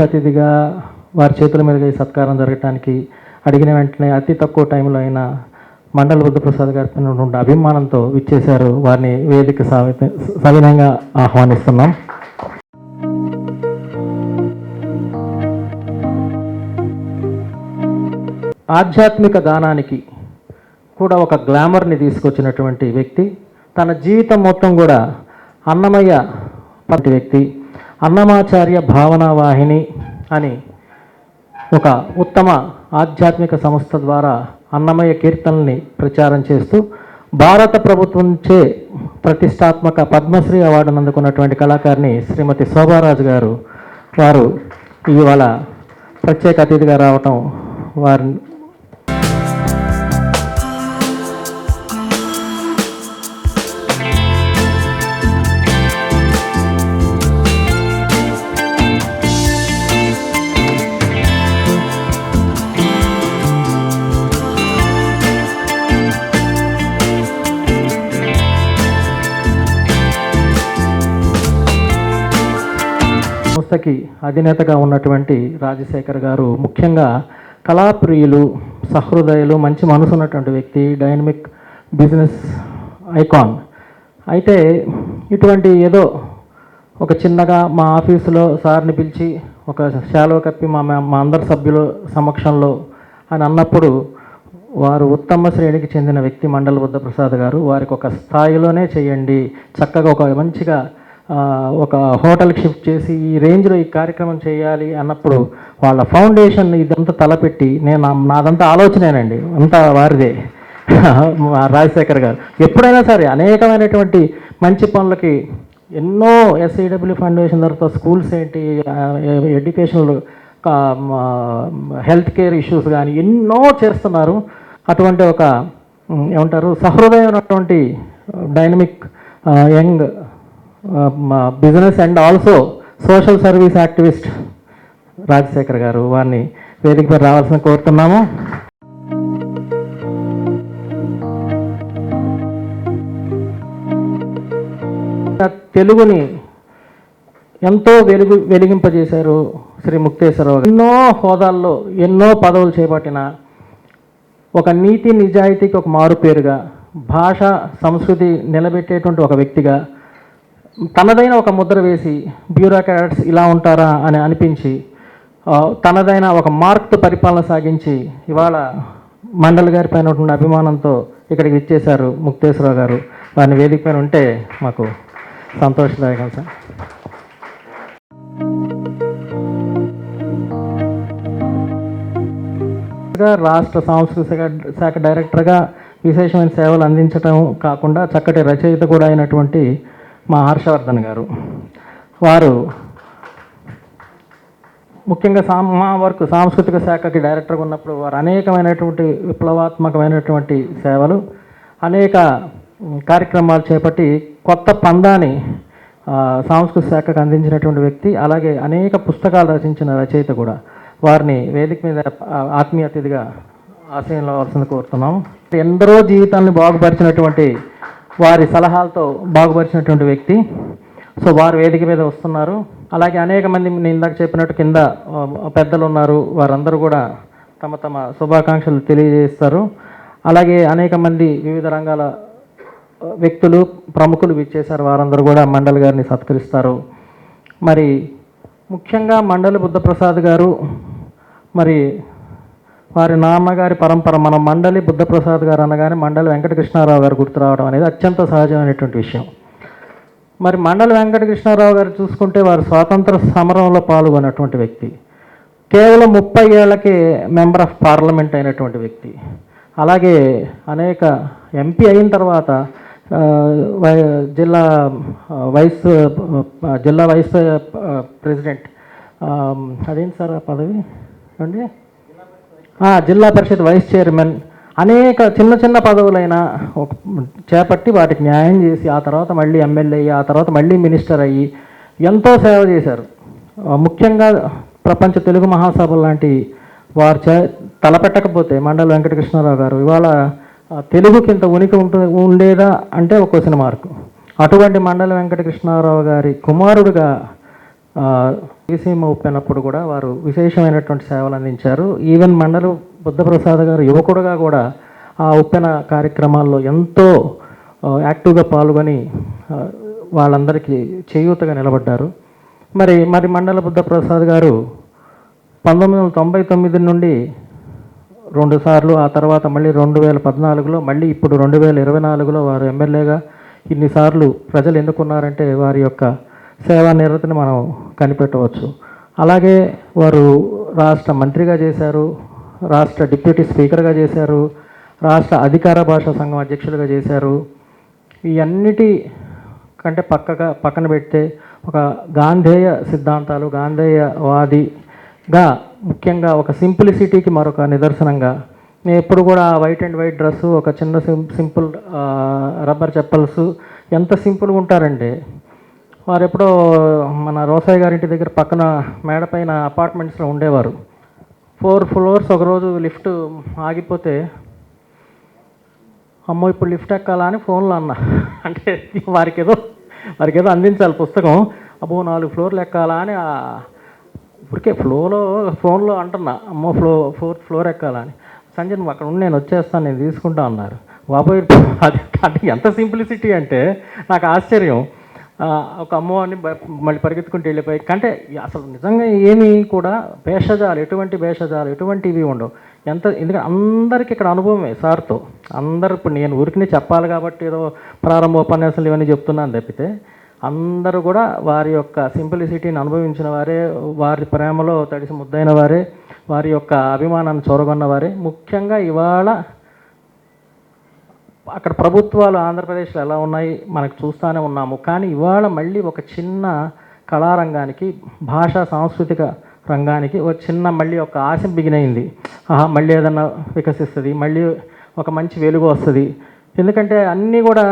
అతిథిగా వారి చేతుల మీదుగా ఈ సత్కారం జరగటానికి అడిగిన వెంటనే అతి తక్కువ టైంలో అయినా మండల బుద్ధప్రసాద్ గారి పైన ఉన్నటువంటి అభిమానంతో విచ్చేశారు. వారిని వేదిక సవినంగా ఆహ్వానిస్తున్నాం. ఆధ్యాత్మిక గానానికి కూడా ఒక గ్లామర్ని తీసుకొచ్చినటువంటి వ్యక్తి, తన జీవితం మొత్తం కూడా అన్నమయ్య పట్టి వ్యక్తి, అన్నమాచార్య భావనా వాహిని అని ఒక ఉత్తమ ఆధ్యాత్మిక సంస్థ ద్వారా అన్నమయ్య కీర్తనల్ని ప్రచారం చేస్తూ భారత ప్రభుత్వంచే ప్రతిష్టాత్మక పద్మశ్రీ అవార్డును అందుకున్నటువంటి కళాకారిణి శ్రీమతి శోభారాజు గారు వారు ఇవాళ ప్రత్యేక అతిథిగా రావటం వారి సంస్థకి అధినేతగా ఉన్నటువంటి రాజశేఖర్ గారు ముఖ్యంగా కళాప్రియులు, సహృదయులు, మంచి మనసు ఉన్నటువంటి వ్యక్తి, డైనమిక్ బిజినెస్ ఐకాన్. అయితే ఇటువంటి ఏదో ఒక చిన్నగా మా ఆఫీసులో సార్ని పిలిచి ఒక శాలువ కప్పి మా అందరి సభ్యుల సమక్షంలో అని అన్నప్పుడు వారు ఉత్తమ శ్రేణికి చెందిన వ్యక్తి మండల బుద్ధప్రసాద్ గారు. వారికి ఒక స్థాయిలోనే చేయండి, చక్కగా ఒక మంచిగా ఒక హోటల్కి షిఫ్ట్ చేసి ఈ రేంజ్లో ఈ కార్యక్రమం చేయాలి అన్నప్పుడు వాళ్ళ ఫౌండేషన్ ఇదంతా తలపెట్టి నాదంతా ఆలోచనేనండి, అంతా వారిదే. రాజశేఖర్ గారు ఎప్పుడైనా సరే అనేకమైనటువంటి మంచి పనులకి ఎన్నో ఎస్ఈడబ్ల్యూ ఫౌండేషన్ తర్వాత స్కూల్స్ ఏంటి, ఎడ్యుకేషనల్ హెల్త్ కేర్ ఇష్యూస్ కానీ ఎన్నో చేస్తున్నారు. అటువంటి ఒక ఏమంటారు సహృదయమైనటువంటి dynamic young business and also social service activist Rajasekhar garu, వారిని వేదికపై రావాల్సిన కోరుతున్నాము. తెలుగుని ఎంతో వెలిగింపజేశారు శ్రీ ముక్తేశ్వరరావు. ఎన్నో హోదాల్లో ఎన్నో పదవులు చేపట్టిన ఒక నీతి నిజాయితీకి ఒక మారుపేరుగా, భాష సంస్కృతి నిలబెట్టేటువంటి ఒక వ్యక్తిగా తనదైన ఒక ముద్ర వేసి బ్యూరోక్రాట్స్ ఇలా ఉంటారా అని అనిపించి తనదైన ఒక మార్క్తో పరిపాలన సాగించి ఇవాళ మండలి గారి పైన ఉన్న అభిమానంతో ఇక్కడికి విచ్చేశారు ముక్తేశ్వరరావు గారు. వారిని వేదిక పైన ఉంటే మాకు సంతోషదాయకం సార్. రాష్ట్ర సాంస్కృతిక శాఖ డైరెక్టర్గా విశేషమైన సేవలు అందించడం కాకుండా చక్కటి రచయిత కూడా అయినటువంటి మా హర్షవర్ధన్ గారు, వారు ముఖ్యంగా మా వర్క్ సాంస్కృతిక శాఖకి డైరెక్టర్గా ఉన్నప్పుడు వారు అనేకమైనటువంటి విప్లవాత్మకమైనటువంటి సేవలు, అనేక కార్యక్రమాలు చేపట్టి కొత్త పందాన్ని సాంస్కృతిక శాఖకు అందించినటువంటి వ్యక్తి. అలాగే అనేక పుస్తకాలు రచించిన రచయిత కూడా. వారిని వేదిక మీద ఆత్మీయ అతిథిగా ఆశయంలో అవలసింది కోరుతున్నాం. ఎందరో జీవితాన్ని బాగుపరిచినటువంటి, వారి సలహాలతో బాగుపరిచినటువంటి వ్యక్తి. సో వారు వేదిక మీద వస్తున్నారు. అలాగే అనేక మంది నేను ఇందాక చెప్పినట్టు కింద పెద్దలు ఉన్నారు, వారందరూ కూడా తమ తమ శుభాకాంక్షలు తెలియజేస్తారు. అలాగే అనేక మంది వివిధ రంగాల వ్యక్తులు, ప్రముఖులు విచ్చేశారు. వారందరూ కూడా మండలి గారిని సత్కరిస్తారు. మరి ముఖ్యంగా మండలి బుద్ధప్రసాద్ గారు, మరి వారి నాన్నగారి పరంపర, మన మండలి బుద్ధప్రసాద్ గారు అనగానే మండలి వెంకటకృష్ణారావు గారు గుర్తు రావడం అనేది అత్యంత సహజమైనటువంటి విషయం. మరి మండలి వెంకటకృష్ణారావు గారు చూసుకుంటే వారు స్వాతంత్ర సమరంలో పాల్గొన్నటువంటి వ్యక్తి, కేవలం 30 ఏళ్లకే మెంబర్ ఆఫ్ పార్లమెంట్ అయినటువంటి వ్యక్తి. అలాగే అనేక ఎంపీ అయిన తర్వాత జిల్లా వైస్ ప్రెసిడెంట్, అదేంటి సార్ ఆ పదవి అండి, జిల్లా పరిషత్ వైస్ చైర్మన్, అనేక చిన్న చిన్న పదవులైనా చేపట్టి వాటికి న్యాయం చేసి ఆ తర్వాత మళ్ళీ ఎమ్మెల్యే అయ్యి ఆ తర్వాత మళ్ళీ మినిస్టర్ అయ్యి ఎంతో సేవ చేశారు. ముఖ్యంగా ప్రపంచ తెలుగు మహాసభ లాంటి వారు తలపెట్టకపోతే మండలి వెంకటకృష్ణారావు గారు ఇవాళ తెలుగుకి ఇంత ఉనికి ఉండేదా అంటే ఒక క్వశ్చన్ మార్కు. అటువంటి మండలి వెంకటకృష్ణారావు గారి కుమారుడుగా సీసీఎం ఒప్పినప్పుడు కూడా వారు విశేషమైనటువంటి సేవలు అందించారు. ఈవెన్ మండలి బుద్ధప్రసాద్ గారు యువకుడుగా కూడా ఆ ఉప్పెన కార్యక్రమాల్లో ఎంతో యాక్టివ్గా పాల్గొని వాళ్ళందరికీ చేయూతగా నిలబడ్డారు. మరి మండలి బుద్ధప్రసాద్ గారు 1999 నుండి 2 సార్లు, ఆ తర్వాత మళ్ళీ 2014లో, మళ్ళీ ఇప్పుడు 2024లో వారు ఎమ్మెల్యేగా ఇన్నిసార్లు ప్రజలు ఎన్నుకున్నారంటే వారి యొక్క సేవా నిరతిని మనం కనిపెట్టవచ్చు. అలాగే వారు రాష్ట్ర మంత్రిగా చేశారు, రాష్ట్ర డిప్యూటీ స్పీకర్గా చేశారు, రాష్ట్ర అధికార భాషా సంఘం అధ్యక్షులుగా చేశారు. ఈ అన్నిటి కంటే పక్కన పెడితే ఒక గాంధేయ సిద్ధాంతాలు, గాంధేయవాదిగా ముఖ్యంగా ఒక సింప్లిసిటీకి మరొక నిదర్శనంగా నేను ఎప్పుడు కూడా వైట్ అండ్ వైట్ డ్రెస్సు, ఒక చిన్న సింపుల్ రబ్బర్ చెప్పల్స్, ఎంత సింపుల్గా ఉంటారంటే వారు ఎప్పుడో మన రోసయ్య గారింటి దగ్గర పక్కన మేడపైన అపార్ట్మెంట్స్లో ఉండేవారు. 4 ఫ్లోర్స్ ఒకరోజు లిఫ్ట్ ఆగిపోతే అమ్మో ఇప్పుడు లిఫ్ట్ ఎక్కాలా అని ఫోన్లో అన్నా. అంటే వారికి ఏదో అందించాలి పుస్తకం. అబ్బో 4 ఫ్లోర్లు ఎక్కాలా అని ఇప్పటికే ఫోన్లో అంటున్నా, అమ్మో 4th ఫ్లోర్ ఎక్కాలా అని. సంజయ్ నువ్వు అక్కడ ఉండి నేను వచ్చేస్తాను, నేను తీసుకుంటా అన్నారు. బాబోయ్ అది అంటే ఎంత సింప్లిసిటీ అంటే నాకు ఆశ్చర్యం. ఒక అమ్మో అని మళ్ళీ పరిగెత్తుకుంటూ వెళ్ళిపోయి, అంటే అసలు నిజంగా ఏమీ కూడా భేషజాలు, ఎటువంటివి ఉండవు. ఎందుకంటే అందరికీ ఇక్కడ అనుభవమే సార్తో. అందరూ ఇప్పుడు నేను ఊరికి చెప్పాలి కాబట్టి ఏదో ప్రారంభ ఉపన్యాసాలు ఇవన్నీ చెప్తున్నాను తప్పితే అందరూ కూడా వారి యొక్క సింప్లిసిటీని అనుభవించిన వారే, వారి ప్రేమలో తడిసి ముద్దైన వారే, వారి యొక్క అభిమానాన్ని చూరగొన్న వారే. ముఖ్యంగా ఇవాళ అక్కడ ప్రభుత్వాలు ఆంధ్రప్రదేశ్లో ఎలా ఉన్నాయి మనకు చూస్తూనే ఉన్నాము. కానీ ఇవాళ మళ్ళీ ఒక చిన్న కళారంగానికి, భాషా సాంస్కృతిక రంగానికి ఒక చిన్న మళ్ళీ ఒక ఆశ బిగినైంది. మళ్ళీ ఏదన్నా వికసిస్తుంది, మళ్ళీ ఒక మంచి వెలుగు వస్తుంది. ఎందుకంటే అన్నీ కూడా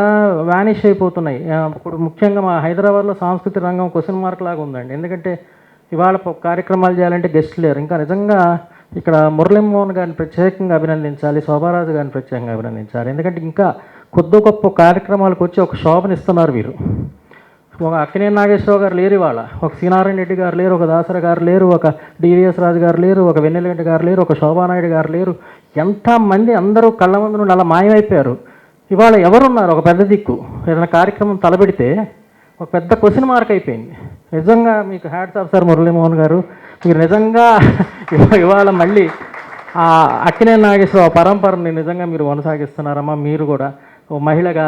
వ్యానిష్ అయిపోతున్నాయి. ఇప్పుడు ముఖ్యంగా మా హైదరాబాద్లో సాంస్కృతిక రంగం క్వశ్చన్ మార్క్ లాగా ఉందండి. ఎందుకంటే ఇవాళ కార్యక్రమాలు చేయాలంటే గెస్ట్లు లేరు. ఇంకా నిజంగా ఇక్కడ మురళీమోహన్ గారిని ప్రత్యేకంగా అభినందించాలి, శోభారాజు గారిని ప్రత్యేకంగా అభినందించాలి. ఎందుకంటే ఇంకా కొద్ది గొప్ప కార్యక్రమాలకు వచ్చి ఒక శోభనిస్తున్నారు వీరు. ఒక అక్కినేని నాగేశ్వరరావు గారు లేరు ఇవాళ, ఒక శ్రీనారాయణ రెడ్డి గారు లేరు, ఒక దాసరి గారు లేరు, ఒక డివిఎస్ రాజు గారు లేరు, ఒక వెన్నెలగంటి గారు లేరు, ఒక శోభానాయుడు గారు లేరు. ఎంతమంది అందరూ కళ్ళ ముందు నుండి అలా మాయమైపోయారు. ఇవాళ ఎవరున్నారు ఒక పెద్ద దిక్కు? ఏదైనా కార్యక్రమం తలపెడితే ఒక పెద్ద క్వశ్చన్ మార్క్ అయిపోయింది. నిజంగా మీకు హ్యాట్స్ ఆఫ్ సార్ మురళీమోహన్ గారు. మీరు నిజంగా ఇవాళ మళ్ళీ ఆ అక్కినేని నాగేశ్వరరావు పరంపరని నిజంగా మీరు కొనసాగిస్తున్నారమ్మా. మీరు కూడా ఓ మహిళగా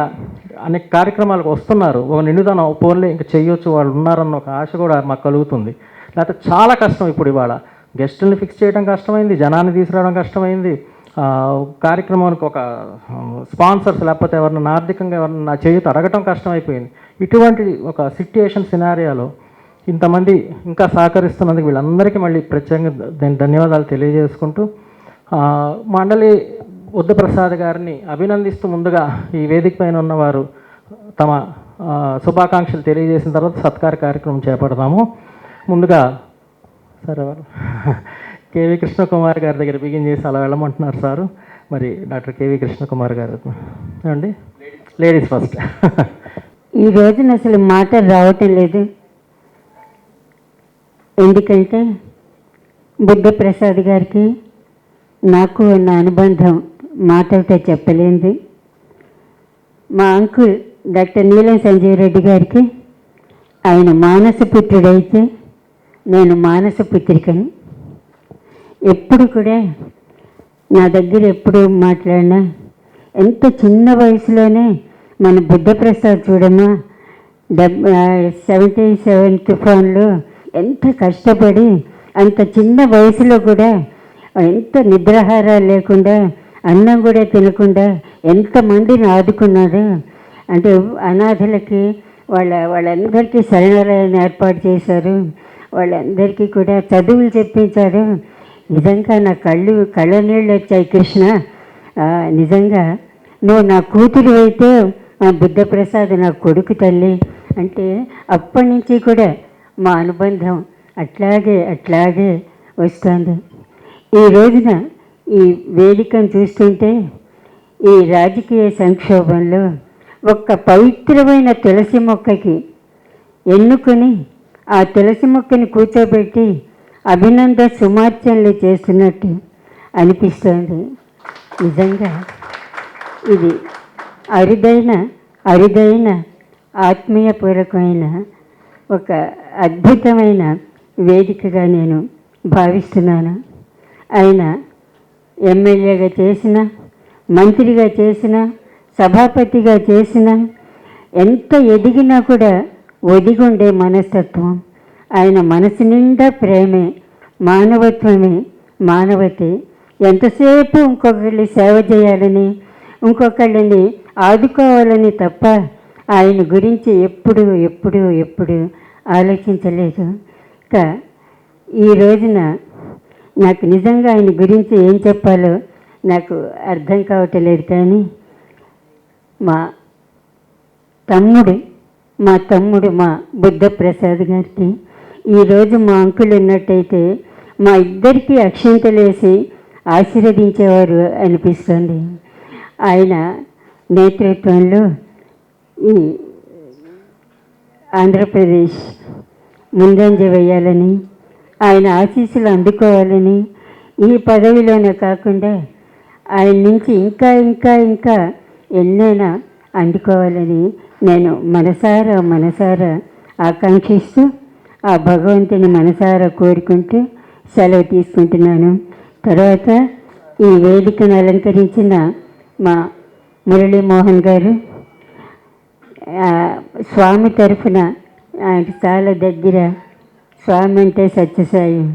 అనేక కార్యక్రమాలకు వస్తున్నారు. ఒక నిండుదనం పోన్లే ఇంకా చెయ్యొచ్చు, వాళ్ళు ఉన్నారన్న ఒక ఆశ కూడా మాకు కలుగుతుంది. లేకపోతే చాలా కష్టం. ఇప్పుడు ఇవాళ గెస్టుల్ని ఫిక్స్ చేయడం కష్టమైంది, జనాన్ని తీసుకురావడం కష్టమైంది, కార్యక్రమానికి ఒక స్పాన్సర్స్ లేకపోతే ఎవరన్నా ఆర్థికంగా ఎవరన్నా చేయూత అడగటం కష్టమైపోయింది. ఇటువంటి ఒక సిట్యుయేషన్ సినారియాలో ఇంతమంది ఇంకా సహకరిస్తున్నందుకు వీళ్ళందరికీ మళ్ళీ ప్రత్యేకంగా ధన్యవాదాలు తెలియజేసుకుంటూ మండలి బుద్ధప్రసాద్ గారిని అభినందిస్తూ ముందుగా ఈ వేదిక పైన ఉన్నవారు తమ శుభాకాంక్షలు తెలియజేసిన తర్వాత సత్కార కార్యక్రమం చేపడతాము. ముందుగా సార్ ఎవరు కేవీ కృష్ణకుమార్ గారి దగ్గర బిగిన్ చేసి అలా వెళ్ళమంటున్నారు సారు. మరి డాక్టర్ కేవీ కృష్ణకుమార్ గారు అండి, లేడీస్ ఫస్ట్. ఈ రోజున అసలు మాటలు రావటం లేదు. ఎందుకంటే బుద్ధప్రసాద్ గారికి నాకు ఉన్న అనుబంధం మాటలతో చెప్పలేంది. మా అంకుల్ డాక్టర్ నీలం సంజీవ్ రెడ్డి గారికి ఆయన మానసపుత్రుడైతే నేను మానసపుత్రికను. ఎప్పుడు కూడా నా దగ్గర ఎప్పుడు మాట్లాడినా ఎంత చిన్న వయసులోనే మన బుద్ధప్రసాద్ చూడమ్మా 77 తుఫాన్లో ఎంత కష్టపడి అంత చిన్న వయసులో కూడా ఎంత నిద్రాహారాలు లేకుండా అన్నం కూడా తినకుండా ఎంతమందిని ఆదుకున్నాడు. అంటే అనాథలకి వాళ్ళందరికీ శరణాలయాన్ని ఏర్పాటు చేశారు, వాళ్ళందరికీ కూడా చదువులు చెప్పించారు. నిజంగా నా కళ్ళ నీళ్ళు వచ్చాయి. కృష్ణ, నిజంగా నువ్వు నా కూతురు అయితే బుద్ధప్రసాద్ నా కొడుకు తల్లి అంటే అప్పటి నుంచి కూడా మా అనుబంధం అట్లాగే వస్తుంది. ఈ రోజున ఈ వేదికను చూస్తుంటే ఈ రాజకీయ సంక్షోభంలో ఒక్క పవిత్రమైన తులసి మొక్కకి ఎన్నుకొని ఆ తులసి మొక్కని కూర్చోబెట్టి అభినంద సుమార్చనలు చేస్తున్నట్టు అనిపిస్తోంది. నిజంగా ఇది అరుదైన ఆత్మీయపూర్వకమైన ఒక అద్భుతమైన వేదికగా నేను భావిస్తున్నాను. ఆయన ఎమ్మెల్యేగా చేసిన, మంత్రిగా చేసిన, సభాపతిగా చేసిన, ఎంత ఎదిగినా కూడా ఒదిగుండే మనస్తత్వం. ఆయన మనసు నిండా ప్రేమే, మానవత్వమే, మానవతే. ఎంతసేపు ఇంకొకరిని సేవ చేయాలని, ఇంకొకళ్ళని ఆదుకోవాలని తప్ప ఆయన గురించి ఎప్పుడు ఆలోచించలేదు. ఇంకా ఈ రోజున నాకు నిజంగా ఆయన గురించి ఏం చెప్పాలో నాకు అర్థం కావట్లేదు. కానీ మా తమ్ముడు మా బుద్ధప్రసాద్ గారికి ఈరోజు మా అంకులు ఉన్నట్టయితే మా ఇద్దరికీ అక్షింతలేసి ఆశీర్వదించేవారు అనిపిస్తుంది. ఆయన నేతృత్వంలో ఈ ఆంధ్రప్రదేశ్ ముందంజ వేయాలని, ఆయన ఆశీస్సులు అందుకోవాలని, ఈ పదవిలోనే కాకుండా ఆయన నుంచి ఇంకా ఎన్నైనా అందుకోవాలని నేను మనసారా ఆకాంక్షిస్తూ ఆ భగవంతుని మనసారా కోరుకుంటూ సెలవు తీసుకుంటున్నాను. తర్వాత ఈ వేదికను అలంకరించిన మా మురళీమోహన్ గారు, స్వామి తరఫున ఆయనకి చాలా దగ్గర, స్వామి అంటే సత్యసాయి.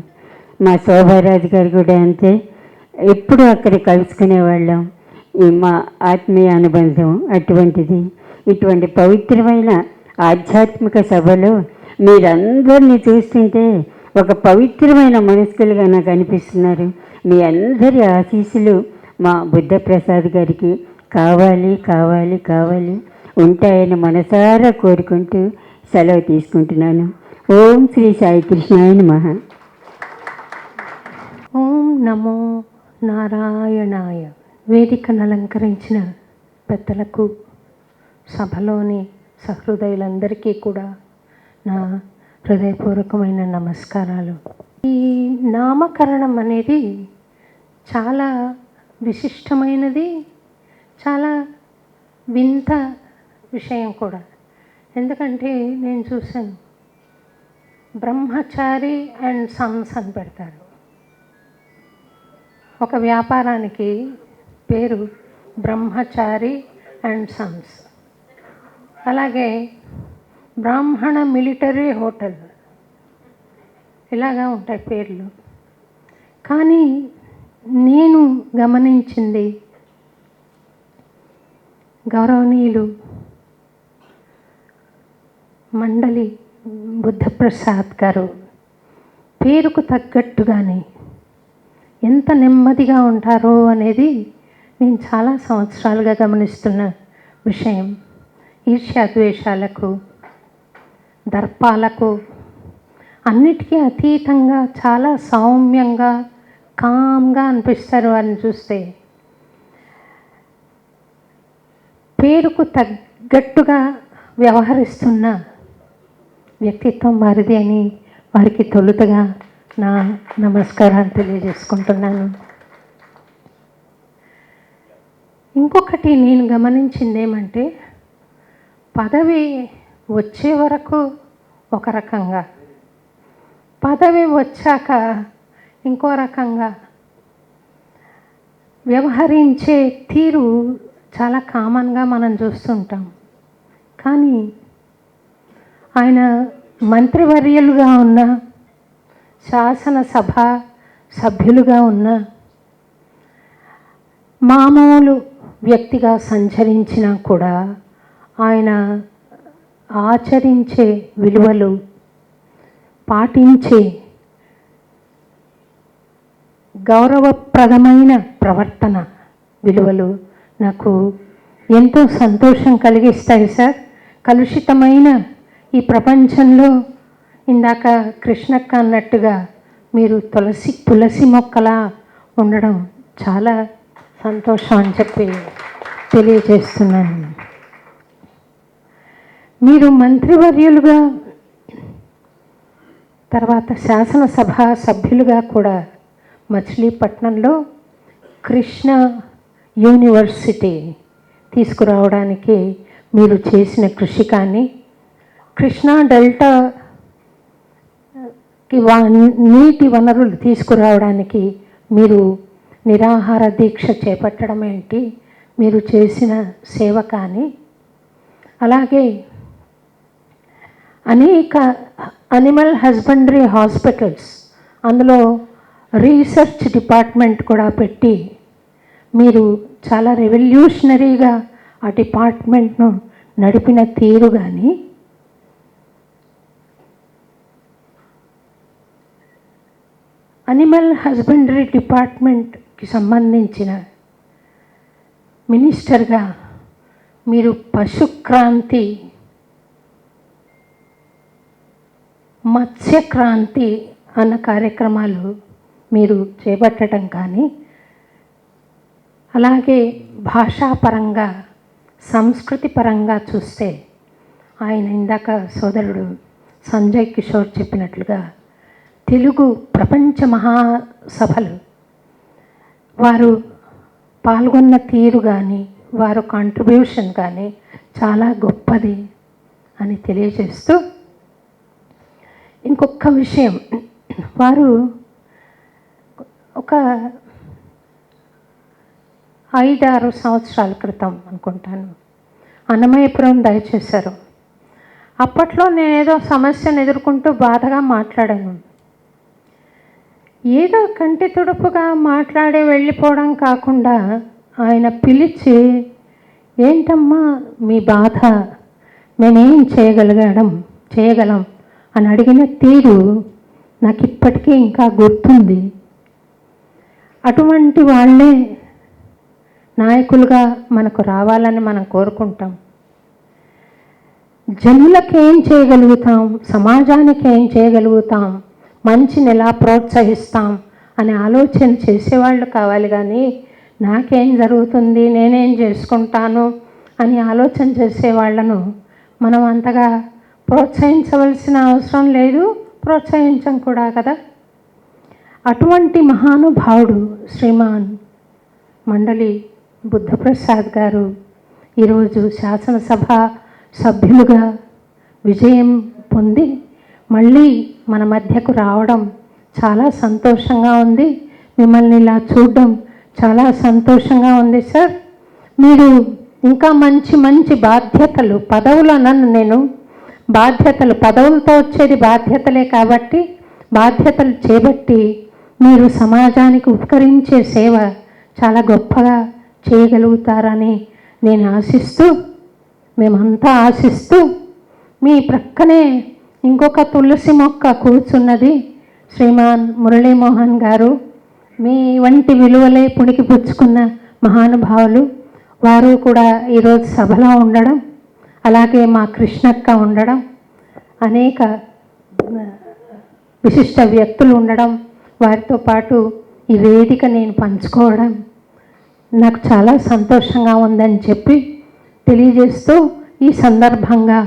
మా శోభారాజు గారు కూడా అంతే, ఎప్పుడు అక్కడ కలుసుకునేవాళ్ళం. ఈ మా ఆత్మీయ అనుబంధం అటువంటిది. ఇటువంటి పవిత్రమైన ఆధ్యాత్మిక సభలో మీరందరినీ చూస్తుంటే ఒక పవిత్రమైన మనస్కులుగా నాకు అనిపిస్తున్నారు. మీ అందరి ఆశీస్సులు మా బుద్ధప్రసాద్ గారికి కావాలి ఉంటాయని మనసారా కోరుకుంటూ సెలవు తీసుకుంటున్నాను. ఓం శ్రీ సాయి కృష్ణాయ నమః. ఓం నమో నారాయణాయ. వేదికను అలంకరించిన పెద్దలకు, సభలోని సహృదయులందరికీ కూడా నా హృదయపూర్వకమైన నమస్కారాలు. ఈ నామకరణం అనేది చాలా విశిష్టమైనది, చాలా వింత విషయం కూడా. ఎందుకంటే నేను చూశాను, బ్రహ్మచారి అండ్ సన్స్ అని పెడతారు. ఒక వ్యాపారానికి పేరు బ్రహ్మచారి అండ్ సన్స్. అలాగే బ్రాహ్మణ మిలిటరీ హోటల్, ఇలాగా ఉంటాయి పేర్లు. కానీ నేను గమనించింది, గౌరవనీయులు మండలి బుద్ధప్రసాద్ గారు పేరుకు తగ్గట్టుగానే ఎంత నెమ్మదిగా ఉంటారో అనేది నేను చాలా సంవత్సరాలుగా గమనిస్తున్న విషయం. ఈర్ష్యాద్వేషాలకు, దర్పాలకు అన్నిటికీ అతీతంగా చాలా సౌమ్యంగా, కామ్గా అనిపిస్తారు వారిని చూస్తే. పేరుకు తగ్గట్టుగా వ్యవహరిస్తున్న వ్యక్తిత్వం వారిది అని వారికి తొలుతగా నా నమస్కారాలు తెలియజేసుకుంటున్నాను. ఇంకొకటి నేను గమనించింది ఏమంటే, పదవి వచ్చే వరకు ఒక రకంగా, పదవి వచ్చాక ఇంకో రకంగా వ్యవహరించే తీరు చాలా కామన్గా మనం చూస్తుంటాం. కానీ ఆయన మంత్రివర్యులుగా ఉన్న, శాసనసభ సభ్యులుగా ఉన్న, మామూలు వ్యక్తిగా సంచరించినా కూడా ఆయన ఆచరించే విలువలు, పాటించే గౌరవప్రదమైన ప్రవర్తన విలువలు నాకు ఎంతో సంతోషం కలిగిస్తాయి సార్. కలుషితమైన ఈ ప్రపంచంలో ఇందాక కృష్ణక్క అన్నట్టుగా మీరు తులసి మొక్కలా ఉండడం చాలా సంతోషం అని చెప్పి తెలియజేస్తున్నాను. మీరు మంత్రివర్యులుగా తర్వాత శాసనసభ సభ్యులుగా కూడా మచిలీపట్నంలో కృష్ణ యూనివర్సిటీ తీసుకురావడానికి మీరు చేసిన కృషి కానీ, కృష్ణా డెల్టాకి నీటి వనరులు తీసుకురావడానికి మీరు నిరాహార దీక్ష చేపట్టడం ఏంటి, మీరు చేసిన సేవ కానీ, అలాగే అనేక అనిమల్ హస్బెండరీ హాస్పిటల్స్, అందులో రీసెర్చ్ డిపార్ట్మెంట్ కూడా పెట్టి మీరు చాలా రెవల్యూషనరీగా ఆ డిపార్ట్మెంట్ను నడిపిన తీరు కానీ, అనిమల్ హస్బెండరీ డిపార్ట్మెంట్కి సంబంధించిన మినిస్టర్గా మీరు పశుక్రాంతి, మత్స్యక్రాంతి అన్న కార్యక్రమాలు మీరు చేపట్టడం కానీ, అలాగే భాషాపరంగా సంస్కృతి పరంగా చూస్తే ఆయన ఇందాక సోదరుడు సంజయ్ కిషోర్ చెప్పినట్లుగా తెలుగు ప్రపంచ మహాసభలు వారు పాల్గొన్న తీరు కానీ, వారు కాంట్రిబ్యూషన్ కానీ చాలా గొప్పది అని తెలియజేస్తూ, ఇంకొక విషయం, వారు ఒక 5-6 సంవత్సరాల క్రితం అనుకుంటాను అన్నమయ్యపురం దయచేశారు. అప్పట్లో నేనేదో సమస్యను ఎదుర్కొంటూ బాధగా మాట్లాడాను. ఏదో కంటి తుడుపుగా మాట్లాడి వెళ్ళిపోవడం కాకుండా ఆయన పిలిచి, ఏంటమ్మా మీ బాధ, మేమేం చేయగలం అని అడిగిన తీరు నాకు ఇప్పటికీ ఇంకా గుర్తుంది. అటువంటి వాళ్ళే నాయకులుగా మనకు రావాలని మనం కోరుకుంటాం. జనులకు ఏం చేయగలుగుతాం, సమాజానికి ఏం చేయగలుగుతాం, మంచిని ఎలా ప్రోత్సహిస్తాం అనే ఆలోచన చేసేవాళ్ళు కావాలి. కానీ నాకేం జరుగుతుంది, నేనేం చేసుకుంటాను అని ఆలోచన చేసేవాళ్లను మనం అంతగా ప్రోత్సహించవలసిన అవసరం లేదు, ప్రోత్సహించం కూడా కదా. అటువంటి మహానుభావుడు శ్రీమాన్ మండలి బుద్ధప్రసాద్ గారు ఈరోజు శాసనసభ సభ్యులుగా విజయం పొంది మళ్ళీ మన మధ్యకు రావడం చాలా సంతోషంగా ఉంది. మిమ్మల్ని ఇలా చూడడం చాలా సంతోషంగా ఉంది సార్. మీరు ఇంకా మంచి మంచి బాధ్యతలు, పదవులు అన్నాను నేను, బాధ్యతలు, పదవులతో వచ్చేది బాధ్యతలే కాబట్టి బాధ్యతలు చేపట్టి మీరు సమాజానికి ఉపకరించే సేవ చాలా గొప్పగా చేయగలుగుతారని నేను ఆశిస్తూ, మేమంతా ఆశిస్తూ, మీ ప్రక్కనే ఇంకొక తులసి మొక్క కూర్చున్నది శ్రీమాన్ మురళీమోహన్ గారు. మీ వంటి విలువలే పుణికి పుచ్చుకున్న మహానుభావులు వారు కూడా ఈరోజు సభలో ఉండడం, అలాగే మా కృష్ణక్క ఉండడం, అనేక విశిష్ట వ్యక్తులు ఉండడం, వారితో పాటు ఈ వేదిక నేను పంచుకోవడం నాకు చాలా సంతోషంగా ఉందని చెప్పి తెలియజేస్తూ, ఈ సందర్భంగా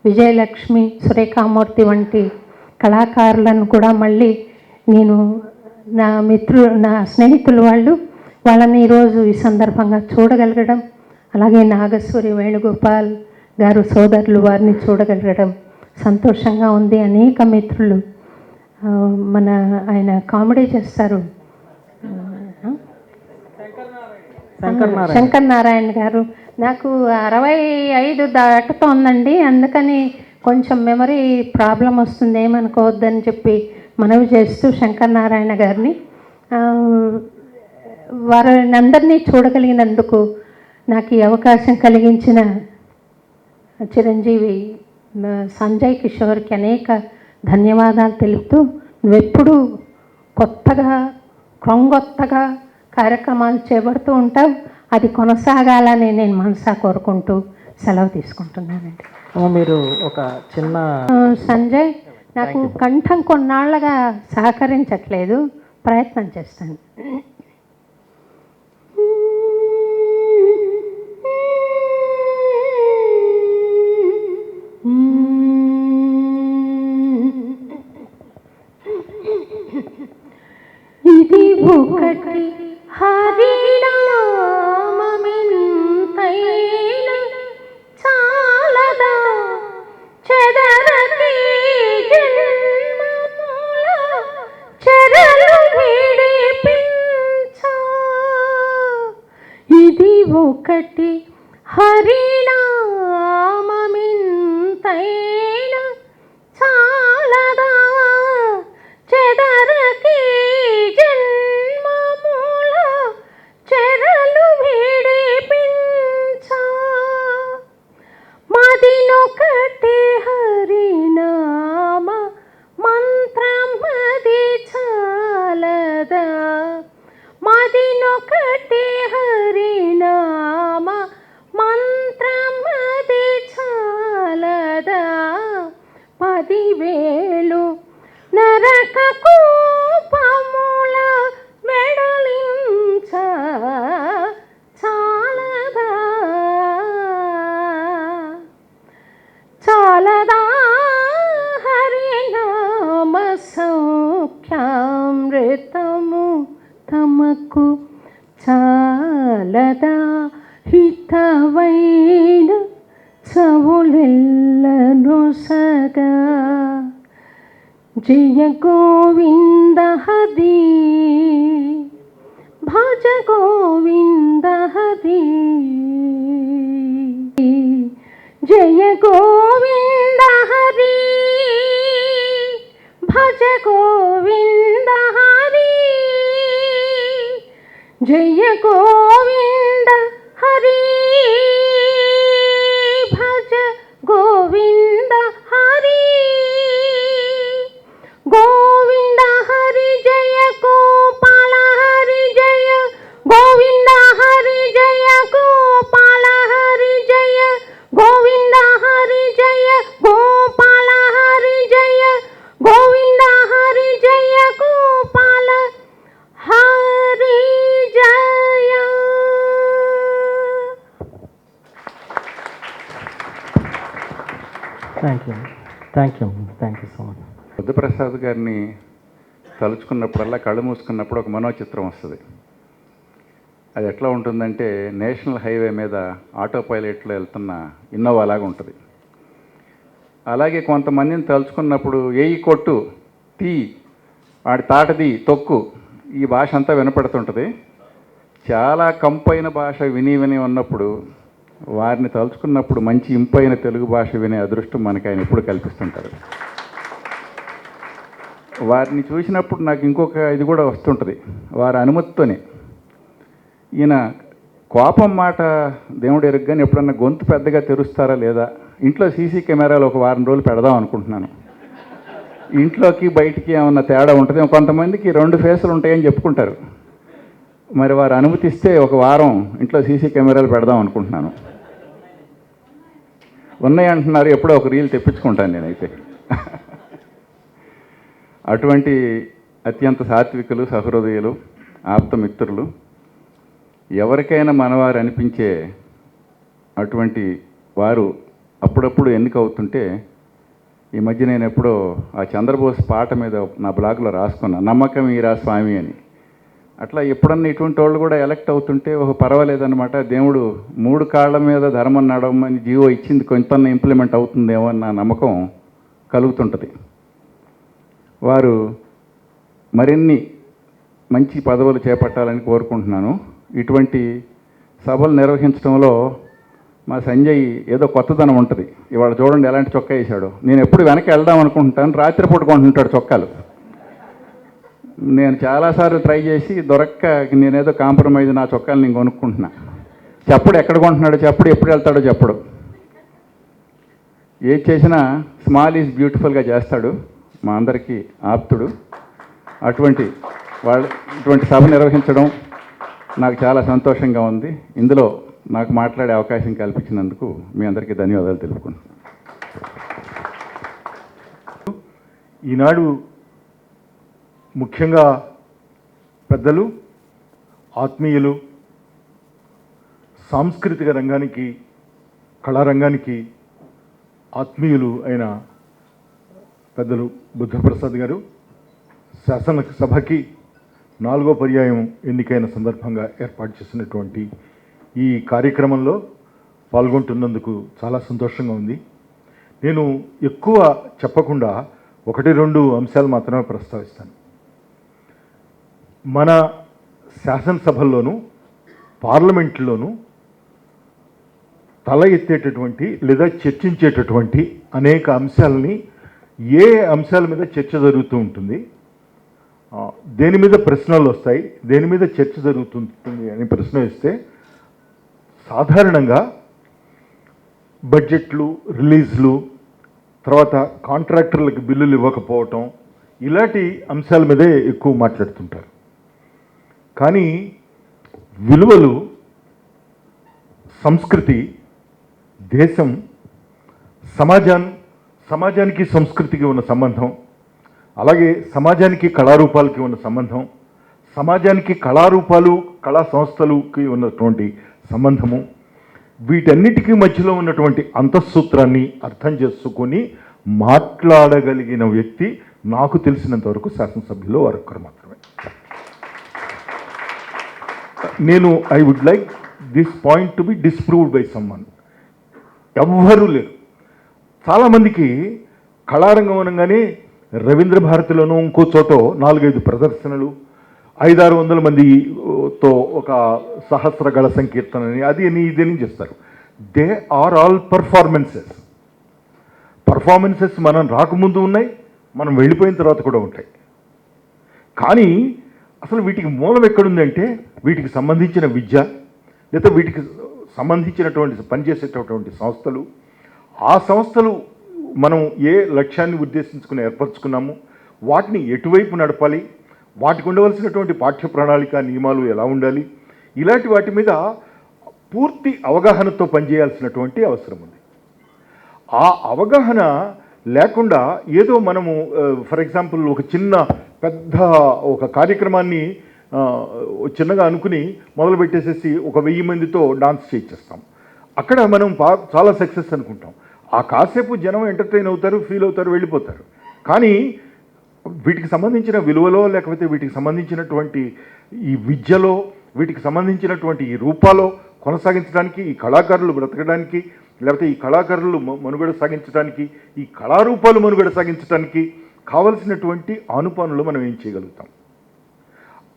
విజయలక్ష్మి, సురేఖామూర్తి వంటి కళాకారులను కూడా మళ్ళీ నేను నా స్నేహితులు వాళ్ళని ఈరోజు ఈ సందర్భంగా చూడగలగడం, అలాగే నాగసూరి వేణుగోపాల్ గారు సోదరులు వారిని చూడగలగడం సంతోషంగా ఉంది. అనేక మిత్రులు, ఆయన కామెడీ చేస్తారు, శంకర్ నారాయణ గారు. నాకు 65 దాటుతోందండి, అందుకని కొంచెం మెమరీ ప్రాబ్లం వస్తుంది, ఏమనుకోవద్దని చెప్పి మనవి చేస్తూ శంకర్ నారాయణ గారిని, వారిని అందరినీ చూడగలిగినందుకు నాకు ఈ అవకాశం కలిగించిన చిరంజీవి సంజయ్ కిషోర్కి అనేక ధన్యవాదాలు తెలుపుతూ, నువ్వెప్పుడూ కొత్తగా క్రొంగొత్తగా కార్యక్రమాలు చేపడుతూ ఉంటావు, అది కొనసాగాలని నేను మనసా కోరుకుంటూ సెలవు తీసుకుంటున్నానండి. మీరు ఒక చిన్న సంజయ్, నాకు కంఠం కొన్నాళ్ళగా సహకరించట్లేదు, ప్రయత్నం చేస్తాను. మదినొకటి హరినామమింతైన చాలదా చెదరకి జన్మముల చెరలు విడిపించ మదినొకటి హరినామ మంత్రమది చాలదా మదినొకటి హరినామ మంత్రమది చాలదా 10,000 నరక కూపముల వెడలించ చాలదా చాలదా హరినామ సౌఖ్యామృతము తమకు చాలదా హితవైన చవులెల్లను సగా జయ గోవింద హరి భజ గోవింద హరి జయ గోవింద హరి భజ గోవింద హరి జయ గోవింద హరి భజ గోవింద హరి గోవింద హరి జయ గోపాల హరి జయ గోవింద హరి జయ గోపాల హరి జయ గోవింద హరి జయ గోపాల హరి జయ గోవింద హరి జయ గోపాల హరి జయ. Thank you so much. Buddhaprasad గారిని తలుచుకున్నప్పుడల్లా కళ్ళు మూసుకున్నప్పుడు ఒక మనోచిత్రం వస్తుంది. అది ఎట్లా ఉంటుందంటే నేషనల్ హైవే మీద ఆటో పైలట్లో వెళ్తున్న ఇన్నోవా లాగా ఉంటుంది. అలాగే కొంతమందిని తలుచుకున్నప్పుడు ఏయి కొట్టు తీ వాడి తాటది తొక్కు ఈ భాష అంతా వినపడుతుంటుంది. చాలా కంపైన భాష విని ఉన్నప్పుడు వారిని తలుచుకున్నప్పుడు మంచి ఇంపైన తెలుగు భాష వినే అదృష్టం మనకి ఆయన ఎప్పుడు కల్పిస్తుంటారు. వారిని చూసినప్పుడు నాకు ఇంకొక ఇది కూడా వస్తుంటుంది. వారి అనుమతితోనే ఈయన కోపం మాట దేవుడు ఎరుగ్గాని ఎప్పుడన్నా గొంతు పెద్దగా తెరుస్తారా లేదా, ఇంట్లో సీసీ కెమెరాలు ఒక వారం రోజులు పెడదాం అనుకుంటున్నాను. ఇంట్లోకి బయటికి ఏమన్నా తేడా ఉంటుంది. కొంతమందికి 2 ఫేసులు ఉంటాయని చెప్పుకుంటారు. మరి వారు అనుమతిస్తే ఒక వారం ఇంట్లో సీసీ కెమెరాలు పెడదాం అనుకుంటున్నాను. ఉన్నాయి అంటున్నారు, ఎప్పుడో ఒక రీల్ తెప్పించుకుంటాను నేనైతే. అటువంటి అత్యంత సాత్వికులు, సహృదయులు, ఆప్తమిత్రులు, ఎవరికైనా మనవారు అనిపించే అటువంటి వారు అప్పుడప్పుడు ఎన్నిక అవుతుంటే, ఈ మధ్య నేను ఎప్పుడో ఆ చంద్రబోస్ పాట మీద నా బ్లాగ్లో రాసుకున్నా, నమ్మకం ఈరా స్వామి అని. అట్లా ఎప్పుడన్నా ఇటువంటి వాళ్ళు కూడా ఎలక్ట్ అవుతుంటే ఒక పర్వాలేదన్నమాట. దేవుడు 3 కాళ్ళ మీద ధర్మం నడవమని జీవో ఇచ్చింది, కొంత ఇంప్లిమెంట్ అవుతుందేమో అన్న నమ్మకం కలుగుతుంటుంది. వారు మరిన్ని మంచి పదవులు చేపట్టాలని కోరుకుంటున్నాను. ఇటువంటి సభలు నిర్వహించడంలో మా సంజయ్ ఏదో కొత్తదనం ఉంటుంది. ఇవాళ చూడండి ఎలాంటి చొక్కా వేసాడు. నేను ఎప్పుడు వెనక్కి వెళ్దాం అనుకుంటాను, రాత్రిపూట కొంటుంటాడు చొక్కాలు. నేను చాలాసార్లు ట్రై చేసి దొరక్క నేనేదో కాంప్రమైజ్ నా చొక్కాలు నేను కొనుక్కుంటున్నా. చెప్పడు ఎక్కడ కొంటున్నాడో, చెప్పడు ఎప్పుడు వెళ్తాడో చెప్పడు. ఏది చేసినా స్మాల్ ఈజ్ బ్యూటిఫుల్గా చేస్తాడు. మా అందరికీ ఆప్తుడు. ఇటువంటి సభ నిర్వహించడం నాకు చాలా సంతోషంగా ఉంది. ఇందులో నాకు మాట్లాడే అవకాశం కల్పించినందుకు మీ అందరికీ ధన్యవాదాలు తెలుపుకుంటున్నాను. ఈనాడు ముఖ్యంగా పెద్దలు, ఆత్మీయులు, సాంస్కృతిక రంగానికి, కళారంగానికి ఆత్మీయులు అయిన పెద్దలు బుద్ధప్రసాద్ గారు శాసనసభకి 4వ పర్యాయం ఎన్నికైన సందర్భంగా ఏర్పాటు చేసినటువంటి ఈ కార్యక్రమంలో పాల్గొంటున్నందుకు చాలా సంతోషంగా ఉంది. నేను ఎక్కువ చెప్పకుండా 1-2 అంశాలు మాత్రమే ప్రస్తావిస్తాను. మన శాసనసభల్లోనూ పార్లమెంట్లోనూ తల ఎత్తేటటువంటి లేదా చర్చించేటటువంటి అనేక అంశాలని ఏ అంశాల మీద చర్చ జరుగుతూ ఉంటుంది, దేని మీద ప్రశ్నలు వస్తాయి, దేని మీద చర్చ జరుగుతుంది అని ప్రశ్న వేస్తే సాధారణంగా బడ్జెట్లు, రిలీజ్లు, తర్వాత కాంట్రాక్టర్లకు బిల్లులు ఇవ్వకపోవటం, ఇలాంటి అంశాల మీదే ఎక్కువ మాట్లాడుతుంటారు. కానీ విలువలు, సంస్కృతి, దేశం, సమాజానికి సంస్కృతికి ఉన్న సంబంధం, అలాగే సమాజానికి కళారూపాలకి ఉన్న సంబంధం, సమాజానికి కళారూపాలు, కళా సంస్థలకి ఉన్నటువంటి సంబంధము, వీటన్నిటికీ మధ్యలో ఉన్నటువంటి అంతఃసూత్రాన్ని అర్థం చేసుకొని మాట్లాడగలిగిన వ్యక్తి నాకు తెలిసినంత వరకు శాసనసభ్యుల్లో వారొక్కరు మాత్రమే. I would like this point to be disproved by someone. ఎవ్వరూ లేరు. చాలామందికి కళారంగం అనగానే రవీంద్ర భారతిలోనూ ఇంకో చోట 4-5 ప్రదర్శనలు, 500-600 మందితో ఒక సహస్ర గళ సంకీర్తనని అది అని ఇదని చేస్తారు. దే ఆర్ ఆల్ పర్ఫార్మెన్సెస్ మనం రాకముందు ఉన్నాయి, మనం వెళ్ళిపోయిన తర్వాత కూడా ఉంటాయి. కానీ అసలు వీటికి మూలం ఎక్కడుందంటే వీటికి సంబంధించిన విద్య, లేదా వీటికి సంబంధించినటువంటి పనిచేసేటటువంటి సంస్థలు, ఆ సంస్థలు మనం ఏ లక్ష్యాన్ని ఉద్దేశించుకుని ఏర్పరచుకున్నాము, వాటిని ఎటువైపు నడపాలి, వాటికి ఉండవలసినటువంటి పాఠ్య ప్రణాళిక నియమాలు ఎలా ఉండాలి, ఇలాంటి వాటి మీద పూర్తి అవగాహనతో పనిచేయాల్సినటువంటి అవసరం ఉంది. ఆ అవగాహన లేకుండా ఏదో మనము ఫర్ ఎగ్జాంపుల్ ఒక పెద్ద ఒక కార్యక్రమాన్ని చిన్నగా అనుకుని మొదలుపెట్టేసేసి ఒక 1000 మందితో డాన్స్ చేయించేస్తాం. అక్కడ మనం చాలా సక్సెస్ అనుకుంటాం. ఆ కాసేపు జనం ఎంటర్టైన్ అవుతారు, ఫీల్ అవుతారు, వెళ్ళిపోతారు. కానీ వీటికి సంబంధించిన విలువలో, లేకపోతే వీటికి సంబంధించినటువంటి ఈ విద్యలో, వీటికి సంబంధించినటువంటి ఈ రూపాలో కొనసాగించడానికి, ఈ కళాకారులు బ్రతకడానికి, లేకపోతే ఈ కళాకారులు మనుగడ సాగించడానికి, ఈ కళారూపాలు మనుగడ సాగించడానికి కావలసినటువంటి ఆనుపానులు మనం ఏం చేయగలుగుతాం.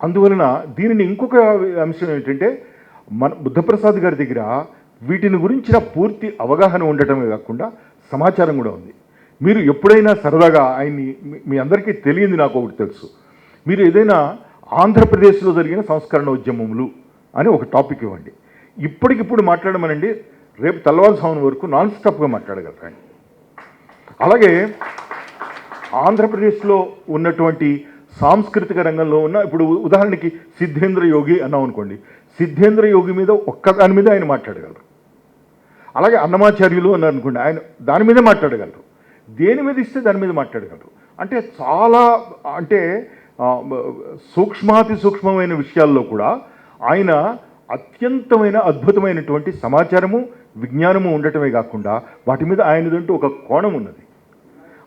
అందువలన దీనిని ఇంకొక అంశం ఏంటంటే, మన బుద్ధప్రసాద్ గారి దగ్గర వీటిని గురించిన పూర్తి అవగాహన ఉండటమే కాకుండా సమాచారం కూడా ఉంది. మీరు ఎప్పుడైనా సరదాగా ఆయన్ని, మీ అందరికీ తెలియంది నాకు ఒకటి తెలుసు, మీరు ఏదైనా ఆంధ్రప్రదేశ్లో జరిగిన సంస్కరణ ఉద్యమములు అని ఒక టాపిక్ ఇవ్వండి, ఇప్పటికిప్పుడు మాట్లాడమనండి, రేపు తెల్లవారుజామున వరకు నాన్ స్టాప్గా మాట్లాడగలరండి. అలాగే ఆంధ్రప్రదేశ్లో ఉన్నటువంటి సాంస్కృతిక రంగంలో ఉన్న, ఇప్పుడు ఉదాహరణకి సిద్ధేంద్ర యోగి అన్నాం అనుకోండి, సిద్ధేంద్ర యోగి మీద ఒక్కదాని మీద ఆయన మాట్లాడగలరు. అలాగే అన్నమాచార్యులు అన్నారు అనుకోండి, ఆయన దాని మీదే మాట్లాడగలరు. దేని మీద ఇస్తే దాని మీద మాట్లాడగలరు. అంటే చాలా సూక్ష్మాతి సూక్ష్మమైన విషయాల్లో కూడా ఆయన అత్యంతమైన అద్భుతమైనటువంటి సమాచారము, విజ్ఞానము ఉండటమే కాకుండా వాటి మీద ఆయనదంటూ ఒక కోణం ఉన్నది.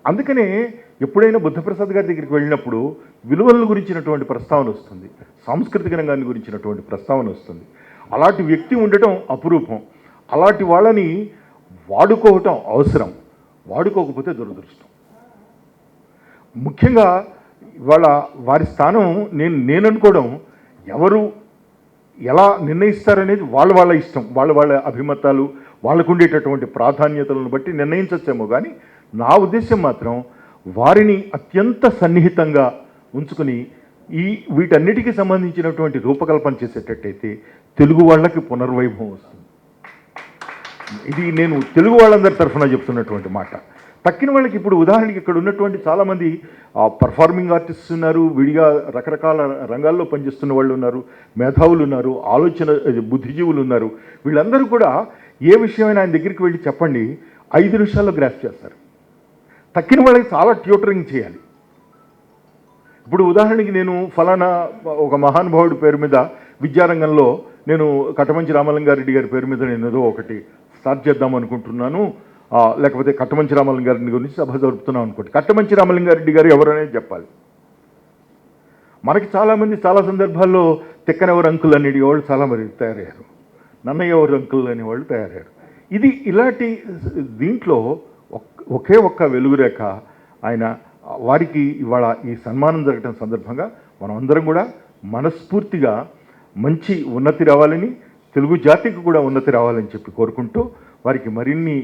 అందుకనే ఎప్పుడైనా బుద్ధప్రసాద్ గారి దగ్గరికి వెళ్ళినప్పుడు విలువల గురించినటువంటి ప్రస్తావన వస్తుంది, సాంస్కృతిక రంగాన్ని గురించినటువంటి ప్రస్తావన వస్తుంది. అలాంటి వ్యక్తి ఉండటం అపురూపం. అలాంటి వాళ్ళని వాడుకోవటం అవసరం, వాడుకోకపోతే దురదృష్టం. ముఖ్యంగా వారి స్థానం నేను అనుకోవడం, ఎవరు ఎలా నిర్ణయిస్తారనేది వాళ్ళ ఇష్టం, వాళ్ళ అభిమతాలు, వాళ్ళకు ఉండేటటువంటి ప్రాధాన్యతలను బట్టి నిర్ణయించచ్చేమో. కానీ నా ఉద్దేశం మాత్రం వారిని అత్యంత సన్నిహితంగా ఉంచుకుని వీటన్నిటికీ సంబంధించినటువంటి రూపకల్పన చేసేటట్టయితే తెలుగు వాళ్ళకి పునర్వైభవం వస్తుంది. ఇది నేను తెలుగు వాళ్ళందరి తరఫున చెప్తున్నటువంటి మాట. తక్కిన వాళ్ళకి ఇప్పుడు ఉదాహరణకి ఇక్కడ ఉన్నటువంటి చాలామంది పర్ఫార్మింగ్ ఆర్టిస్ట్స్ ఉన్నారు, విడిగా రకరకాల రంగాల్లో పనిచేస్తున్న వాళ్ళు ఉన్నారు, మేధావులు ఉన్నారు, బుద్ధిజీవులు ఉన్నారు. వీళ్ళందరూ కూడా ఏ విషయమైనా ఆయన దగ్గరికి వెళ్ళి చెప్పండి, 5 నిమిషాల్లో గ్రాస్ప్ చేస్తారు. తక్కిన వాళ్ళకి చాలా ట్యూటరింగ్ చేయాలి. ఇప్పుడు ఉదాహరణకి నేను ఫలానా ఒక మహానుభావుడి పేరు మీద విద్యారంగంలో నేను కట్టమంచి రామలింగారెడ్డి గారి పేరు మీద నేను ఏదో ఒకటి స్టార్ట్ చేద్దాం అనుకుంటున్నాను, లేకపోతే కట్టమంచి రామలింగారెడ్డి గురించి సభ జరుపుతున్నాం అనుకోండి. కట్టమంచి రామలింగారెడ్డి గారు ఎవరనేది చెప్పాలి. మనకి చాలామంది చాలా సందర్భాల్లో తెక్కనెవరు అంకుల్ అనేటి వాళ్ళు చాలా మరి తయారయ్యారు, నన్నయ్య ఎవరు అంకుల్ అనేవాళ్ళు తయారయ్యారు. ఇలాంటి దీంట్లో ఒకే ఒక్క వెలుగురేఖ ఆయన. వారికి ఇవాళ ఈ సన్మానం జరగటం సందర్భంగా మనం అందరం కూడా మనస్ఫూర్తిగా మంచి ఉన్నతి రావాలని, తెలుగు జాతికి కూడా ఉన్నతి రావాలని చెప్పి కోరుకుంటూ వారికి మరిన్ని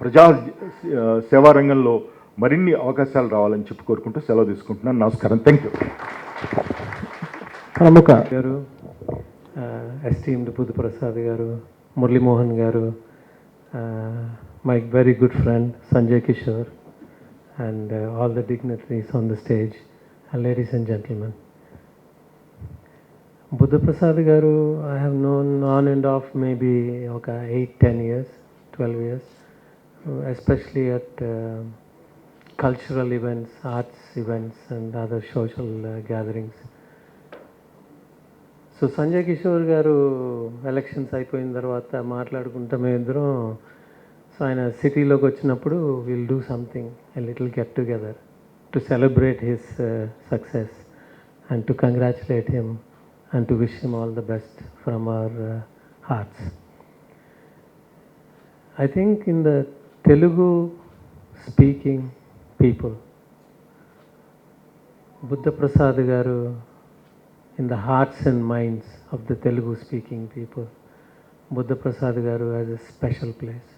ప్రజా సేవా రంగంలో మరిన్ని అవకాశాలు రావాలని చెప్పి కోరుకుంటూ సెలవు తీసుకుంటున్నాను. నమస్కారం. Thank you. ప్రముఖ garu, esteemed Buddhaprasad garu, Muralimohan garu, my very good friend Sanjay Kishore, and all the dignitaries on the stage, ladies and gentlemen. Buddhaprasad garu I have known on and off maybe ఒక 8-10 years, 12 years, especially at cultural events, arts events and other social gatherings. So Sanjay Kishore గారు elections అయిపోయిన తర్వాత మాట్లాడుకుంటా మేమిద్దరం, so ఆయన సిటీలోకి వచ్చినప్పుడు will do something a little get together to celebrate his success and to congratulate him and to wish him all the best from our hearts. I think in the Telugu speaking people, Buddha Prasad garu, in the hearts and minds of the Telugu speaking people, Buddha Prasad garu has a special place,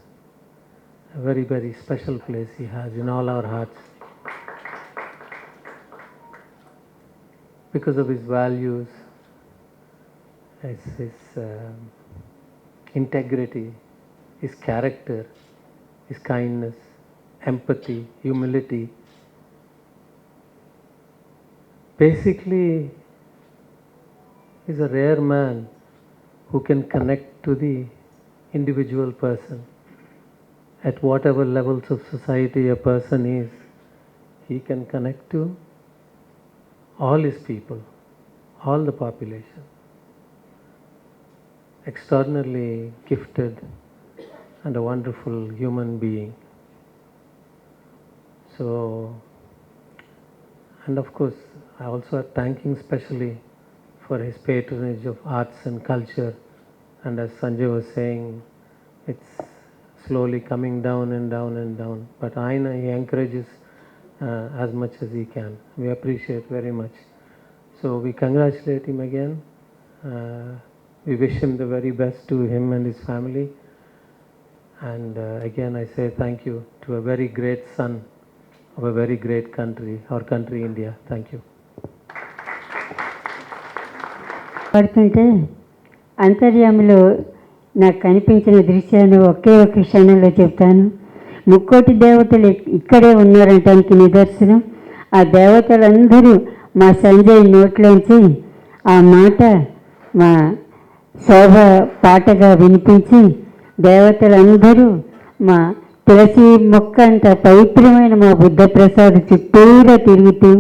a very, very special place he has in all our hearts, because of his values, his integrity, his character, his kindness, empathy, humility. Basically, he's a rare man who can connect to the individual person. At whatever levels of society a person is, he can connect to all his people, all the population. Extraordinarily gifted and a wonderful human being. So, and of course, I also am thanking specially for his patronage of arts and culture. And as Sanjay was saying, it's slowly coming down and down and down. But he encourages as much as he can. We appreciate very much. So we congratulate him again. We wish him the very best, to him and his family. And again I say thank you to a very great son of a very great country, our country India. Thank you. పడుతుంటే అంతర్యామిలో నాకు కనిపించిన దృశ్యాన్ని ఒకే ఒక క్షణంలో చెప్తాను. 3,000,000 దేవతలు ఇక్కడే ఉన్నారంటానికి నిదర్శనం. ఆ దేవతలందరూ మా సంజయ్ నోట్లోంచి ఆ మాట మా శోభ పాటగా వినిపించి, దేవతలందరూ మా తులసి మొక్క అంత పవిత్రమైన మా బుద్ధప్రసాద్ చుట్టూరా తిరుగుతూ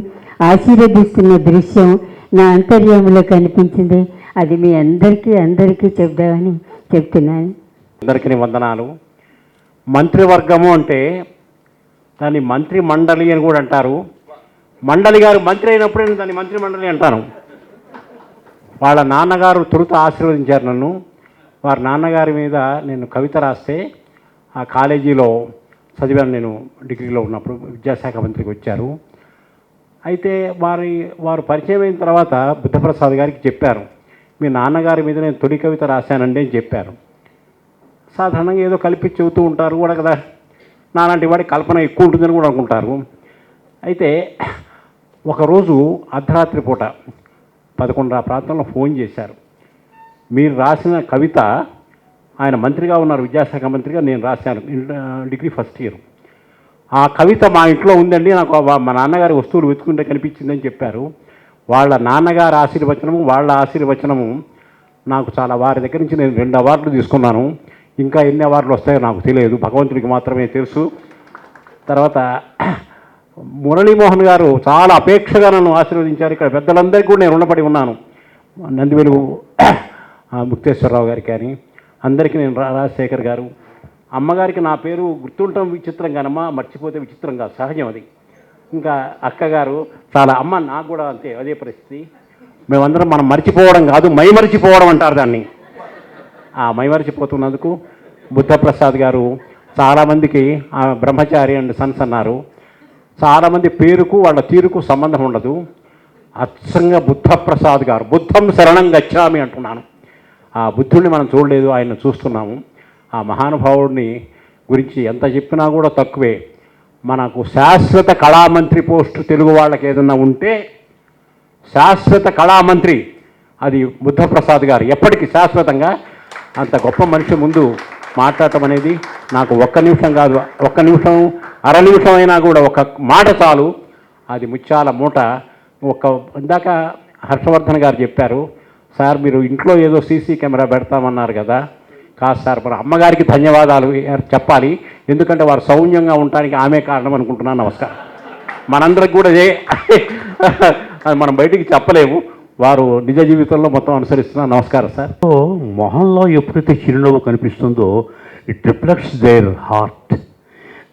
ఆశీర్వదిస్తున్న దృశ్యం నా అంతర్యంలో కనిపించింది. అది మీ అందరికీ చెప్దామని చెప్తున్నాను. అందరికీ వందనాలు. మంత్రివర్గము అంటే దాన్ని మంత్రి మండలి అని కూడా అంటారు. మండలి గారు మంత్రి అయినప్పుడే దాన్ని మంత్రి మండలి అంటాను. వాళ్ళ నాన్నగారు తొలుత ఆశీర్వదించారు నన్ను. వారి నాన్నగారి మీద నేను కవిత రాస్తే ఆ కాలేజీలో చదివాను. నేను డిగ్రీలో ఉన్నప్పుడు విద్యాశాఖ మంత్రికి వచ్చారు. అయితే వారు పరిచయం అయిన తర్వాత బుద్ధప్రసాద్ గారికి చెప్పారు, మీ నాన్నగారి మీద నేను తొలి కవిత రాశానండి అని చెప్పారు. సాధారణంగా ఏదో కల్పించి చెబుతూ ఉంటారు కూడా కదా, నాలాంటి వాడి కల్పన ఎక్కువ ఉంటుందని కూడా అనుకుంటారు. అయితే ఒకరోజు అర్ధరాత్రి పూట 11 ప్రాంతంలో ఫోన్ చేశారు. మీరు రాసిన కవిత, ఆయన మంత్రిగా ఉన్నారు, విద్యాశాఖ మంత్రిగా, నేను రాశాను డిగ్రీ ఫస్ట్ ఇయర్. ఆ కవిత మా ఇంట్లో ఉందండి, నాకు మా నాన్నగారి వస్తువులు వెతుకుంటే కనిపించిందని చెప్పారు. వాళ్ళ నాన్నగారి ఆశీర్వచనము నాకు చాలా, వారి దగ్గర నుంచి నేను 2 అవార్డులు తీసుకున్నాను. ఇంకా ఎన్ని అవార్డులు వస్తాయో నాకు తెలియదు, భగవంతుడికి మాత్రమే తెలుసు. తర్వాత మురళీమోహన్ గారు చాలా అపేక్షగా నన్ను ఆశీర్వదించారు. ఇక్కడ పెద్దలందరికీ కూడా నేను రుణపడి ఉన్నాను. నందివెలుగు ముక్తేశ్వరరావు గారికి కానీ అందరికీ నేను, రాజశేఖర్ గారు, అమ్మగారికి నా పేరు గుర్తుండటం విచిత్రం కానమ్మా, మర్చిపోతే విచిత్రం కాదు, సహజం అది. ఇంకా అక్కగారు చాలా, అమ్మ నాకు కూడా అంతే, అదే పరిస్థితి. మేమందరం మనం మర్చిపోవడం కాదు, మైమరిచిపోవడం అంటారు దాన్ని. ఆ మైమరిచిపోతున్నందుకు బుద్ధప్రసాద్ గారు చాలామందికి బ్రహ్మచారి అండ్ సన్స్ అన్నారు. చాలామంది పేరుకు వాళ్ళ తీరుకు సంబంధం ఉండదు. అచ్చంగా బుద్ధప్రసాద్ గారు బుద్ధం శరణం గచ్చామి అంటున్నాను. ఆ బుద్ధుడిని మనం చూడలేదు, ఆయన చూస్తున్నాము. ఆ మహానుభావుడిని గురించి ఎంత చెప్పినా కూడా తక్కువే. మనకు శాశ్వత కళామంత్రి పోస్టు తెలుగు వాళ్ళకి ఏదన్నా ఉంటే శాశ్వత కళామంత్రి అది బుద్ధప్రసాద్ గారు. ఎప్పటికీ శాశ్వతంగా అంత గొప్ప మనిషి ముందు మాట్లాడటం అనేది నాకు ఒక్క నిమిషం కాదు, ఒక్క నిమిషం అర నిమిషం అయినా కూడా ఒక మాట చాలు. అది ముత్యాల మూట. ఇందాక హర్షవర్ధన్ గారు చెప్పారు, సార్ మీరు ఇంట్లో ఏదో సీసీ కెమెరా పెడతామన్నారు కదా. కాదు సార్, మరి అమ్మగారికి ధన్యవాదాలు చెప్పాలి, ఎందుకంటే వారు సౌమ్యంగా ఉండటానికి ఆమె కారణం అనుకుంటున్నాను. నమస్కారం. మనందరికి కూడా అది మనం బయటికి చెప్పలేము, వారు నిజ జీవితంలో మొత్తం అనుసరిస్తున్నారు. నమస్కారం సార్. మొహంలో ఎప్పుడైతే చిరునవ్వు కనిపిస్తుందో ఇట్ రిఫ్లెక్ట్స్ దేర్ హార్ట్.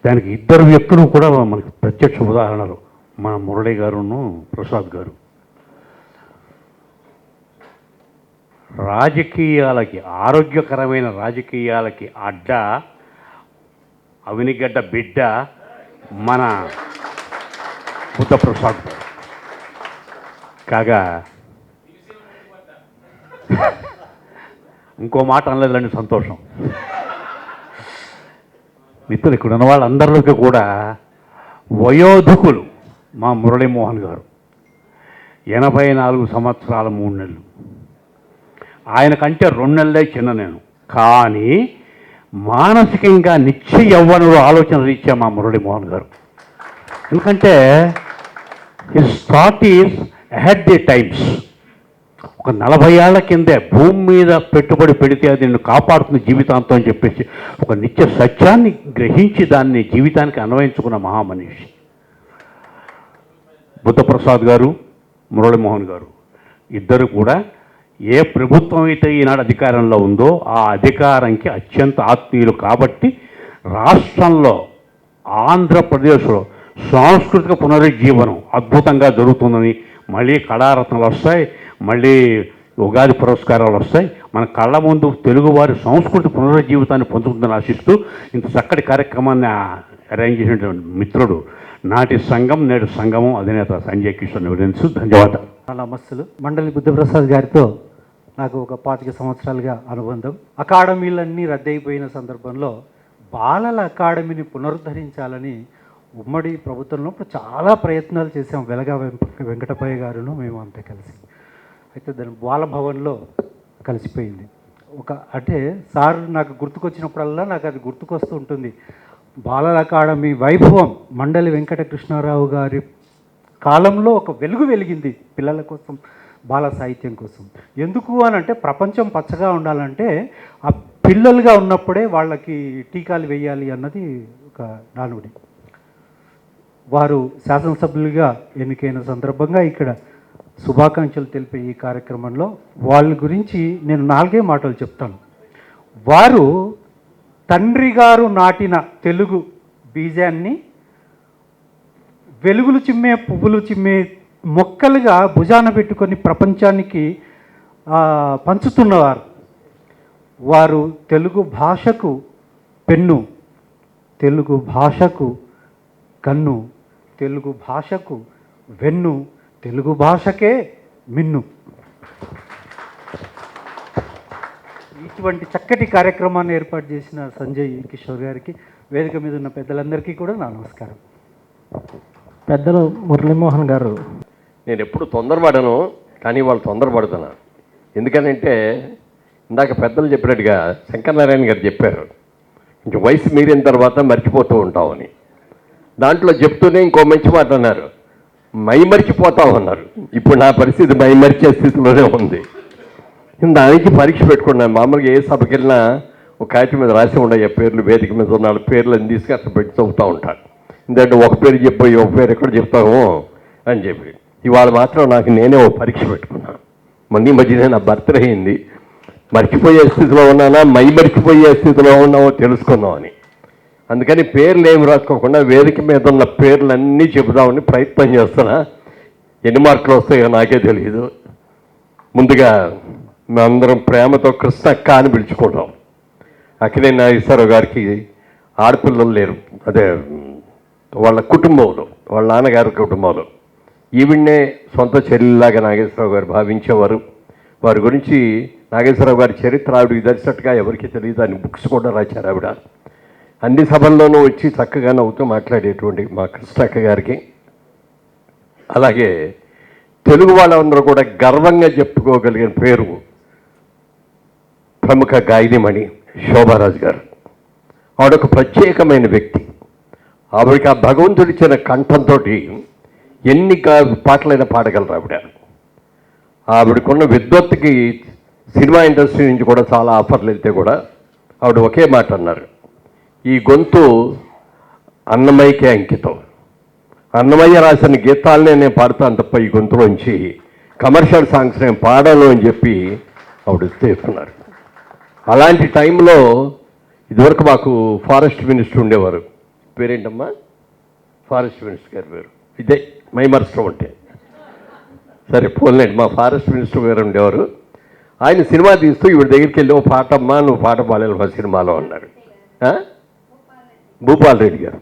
దానికి ఇద్దరు వ్యక్తులు కూడా మనకి ప్రత్యక్ష ఉదాహరణలు, మన మురళి గారును ప్రసాద్ గారు. రాజకీయాలకి, ఆరోగ్యకరమైన రాజకీయాలకి అడ్డ అవినిగడ్డ బిడ్డ మన బుద్ధప్రసాద్ గారు. కాగా ఇంకో మాట అనలేదండి, సంతోషం. మిత్రులు ఇక్కడ ఉన్న వాళ్ళందరిలోకి కూడా వయోధికులు మా మురళీమోహన్ గారు. 84 సంవత్సరాల 3 నెలలు. ఆయన కంటే 2 నెలలే చిన్న నేను. కానీ మానసికంగా నిత్య యవ్వనుడు ఆలోచన రీత్యా మా మురళీమోహన్ గారు. ఎందుకంటే his thought is ahead the times. ఒక 40 ఏళ్ల కిందే భూమి మీద పెట్టుబడి పెడితే అది నిన్ను కాపాడుతుంది జీవితాంతం అని చెప్పేసి ఒక నిత్య సత్యాన్ని గ్రహించి దాన్ని జీవితానికి అన్వయించుకున్న మహామనిషి బుద్ధప్రసాద్ గారు, మురళీమోహన్ గారు. ఇద్దరు కూడా ఏ ప్రభుత్వం అయితే ఈనాడు అధికారంలో ఉందో ఆ అధికారానికి అత్యంత ఆత్మీయులు. కాబట్టి రాష్ట్రంలో, ఆంధ్రప్రదేశ్లో సాంస్కృతిక పునరుజ్జీవనం అద్భుతంగా జరుగుతుందని, మళ్ళీ కళారత్నాలు వస్తాయి, మళ్ళీ ఉగాది పురస్కారాలు వస్తాయి. మన కళ్ళ ముందు తెలుగువారి సంస్కృతి పునరుజ్జీవితాన్ని పొందుతుందని ఆశిస్తూ ఇంత చక్కటి కార్యక్రమాన్ని అరేంజ్ చేసినటువంటి మిత్రుడు నాటి సంఘం నేడు సంఘము అధినేత సంజయ్ కిషోర్ ఎవిడెన్స్. ధన్యవాదాలు. నమస్సులు. మండలి బుద్ధప్రసాద్ గారితో నాకు ఒక 25 సంవత్సరాలుగా అనుబంధం. అకాడమీలన్నీ రద్దయిపోయిన సందర్భంలో బాలల అకాడమీని పునరుద్ధరించాలని ఉమ్మడి ప్రభుత్వంలో చాలా ప్రయత్నాలు చేసాం. వెలగా వెంకటపయ్య గారును మేము అంతా కలిసి. అయితే దాని బాలభవన్లో కలిసిపోయింది. అంటే సార్ నాకు గుర్తుకొచ్చినప్పుడల్లా నాకు అది గుర్తుకొస్తూ ఉంటుంది. బాలల అకాడమీ వైభవం మండలి వెంకటకృష్ణారావు గారి కాలంలో ఒక వెలుగు వెలిగింది పిల్లల కోసం, బాల సాహిత్యం కోసం. ఎందుకు అని అంటే ప్రపంచం పచ్చగా ఉండాలంటే ఆ పిల్లలుగా ఉన్నప్పుడే వాళ్ళకి టీకాలు వేయాలి అన్నది ఒక నానుడి. వారు శాసనసభ్యులుగా ఎన్నికైన సందర్భంగా ఇక్కడ శుభాకాంక్షలు తెలిపే ఈ కార్యక్రమంలో వాళ్ళ గురించి నేను 4 మాటలు చెప్తాను. వారు తండ్రి గారు నాటిన తెలుగు బీజాన్ని వెలుగులు చిమ్మే, పువ్వులు చిమ్మే మొక్కలుగా భుజాన పెట్టుకొని ప్రపంచానికి పంచుతున్నవారు. వారు తెలుగు భాషకు పెన్ను, తెలుగు భాషకు కన్ను, తెలుగు భాషకు వెన్ను, తెలుగు భాషకే మిన్ను. ఇటువంటి చక్కటి కార్యక్రమాన్ని ఏర్పాటు చేసిన సంజయ్ కిషోర్ గారికి, వేదిక మీద ఉన్న పెద్దలందరికీ కూడా నా నమస్కారం. పెద్దలు మురళీమోహన్ గారు, నేను ఎప్పుడు తొందరపడను, కానీ వాళ్ళు తొందరపడుతున్నారు. ఎందుకనంటే ఇందాక పెద్దలు చెప్పినట్టుగా శంకరనారాయణ గారు చెప్పారు, కొంచెం వయసు మీరిన తర్వాత మర్చిపోతూ ఉంటామని. దాంట్లో చెప్తూనే ఇంకో మంచి మాట అన్నారు, మైమరిచిపోతావు అన్నారు. ఇప్పుడు నా పరిస్థితి మైమరిచే స్థితిలోనే ఉంది. దానికి పరీక్ష పెట్టుకున్నాను. మామూలుగా ఏ సభకి వెళ్ళినా ఒక కాగితం మీద రాసి ఉండే పేర్లు, వేదిక మీద ఉన్న పేర్లు అని తీసుకు అట్లా పెట్టి చదువుతూ ఉంటాను. ఎందుకంటే ఒక పేరు చెప్పి ఒక పేరు ఎక్కడ చెప్తాము అని చెప్పి. ఇవాళ మాత్రం నాకు నేనే ఒక పరీక్ష పెట్టుకున్నాను. మొన్న మధ్యనే నా బర్త్డే అయింది. మర్చిపోయే స్థితిలో ఉన్నానా, మరిచిపోయే స్థితిలో ఉన్నామో తెలుసుకుందామని. అందుకని పేర్లు ఏమి రాసుకోకుండా వేదిక మీద ఉన్న పేర్లన్నీ చెబుదామని ప్రయత్నం చేస్తున్నా. ఎన్ని మార్కులు వస్తాయో నాకే తెలియదు. ముందుగా మేమందరం ప్రేమతో కృష్ణక్క అని పిలుచుకుంటాం. అక్కడే నాగేశ్వరరావు గారికి ఆడపిల్లలు లేరు, అదే వాళ్ళ కుటుంబంలో, వాళ్ళ నాన్నగారి కుటుంబంలో ఈవిడ్నే సొంత చెల్లిలాగా నాగేశ్వరరావు గారు భావించేవారు. వారి గురించి నాగేశ్వరరావు గారి చరిత్ర ఆవిడకి తెలిసినట్టుగా ఎవరికి తెలియదు, అని బుక్స్ కూడా రాశారు ఆవిడ. అన్ని సభల్లోనూ వచ్చి చక్కగా నవ్వుతూ మాట్లాడేటువంటి మా కృష్ణక్క గారికి, అలాగే తెలుగు వాళ్ళందరూ కూడా గర్వంగా చెప్పుకోగలిగిన పేరు ప్రముఖ గాయనిమణి శోభారాజు గారు. ఆవిడొక ప్రత్యేకమైన వ్యక్తి. ఆవిడకి ఆ భగవంతుడిచ్చిన కంఠంతో ఎన్ని పాటలైనా పాడగలరు ఆవిడ. ఆవిడకున్న విద్వత్తుకి సినిమా ఇండస్ట్రీ నుంచి కూడా చాలా ఆఫర్లు వెళ్తే కూడా ఆవిడ ఒకే మాట అన్నారు, ఈ గొంతు అన్నమయ్యకే అంకితం, అన్నమయ్య రాసిన గీతాలనే నేను పాడుతాను తప్ప ఈ గొంతులోంచి కమర్షియల్ సాంగ్స్ నేను పాడాను అని చెప్పి ఆవిడ చేస్తున్నారు. అలాంటి టైంలో ఇదివరకు మాకు ఫారెస్ట్ మినిస్టర్ ఉండేవారు, పేరేంటమ్మా, ఫారెస్ట్ మినిస్టర్ గారి పేరు ఇదే మైమర్స్టం అంటే, సరే పోలేండి, మా ఫారెస్ట్ మినిస్టర్ గారు ఉండేవారు. ఆయన సినిమా తీస్తూ ఇవి దగ్గరికి వెళ్ళి, ఓ పాటమ్మా నువ్వు పాట పాడాలి మా సినిమాలో అన్నారు. భూపాల్ రెడ్డి గారు.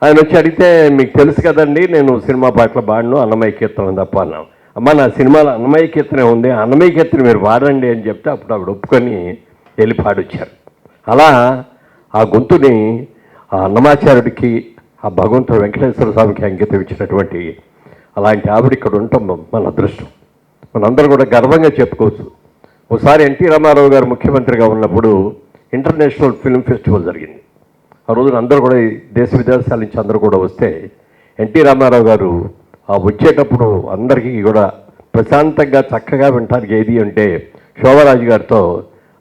ఆయన వచ్చి అడిగితే, మీకు తెలుసు కదండి నేను సినిమా పాటలు పాడను, అన్నమయ్య కీర్తన తప్ప అన్నాం. అమ్మ నా సినిమాలో అన్నమయ్య కీర్తనే ఉంది, అన్నమయ్య కీర్తన మీరు పాడండి అని చెప్తే అప్పుడు ఆవిడ ఒప్పుకొని వెళ్ళి పాడొచ్చారు. అలా ఆ గొంతుని ఆ అన్నమాచార్యుడికి, ఆ భగవంతుడు వెంకటేశ్వర స్వామికి అంకితం ఇచ్చినటువంటి అలాంటి ఆవిడ ఇక్కడ ఉండటం మన అదృష్టం. మనందరూ కూడా గర్వంగా చెప్పుకోవచ్చు. ఒకసారి ఎన్టీ రామారావు గారు ముఖ్యమంత్రిగా ఉన్నప్పుడు ఇంటర్నేషనల్ ఫిల్మ్ ఫెస్టివల్ జరిగింది. ఆ రోజున అందరూ కూడా దేశ విదేశాల నుంచి అందరూ కూడా వస్తే ఎన్టీ రామారావు గారు ఆ వచ్చేటప్పుడు అందరికీ కూడా ప్రశాంతంగా చక్కగా వినటానికి ఏది అంటే శోభరాజు గారితో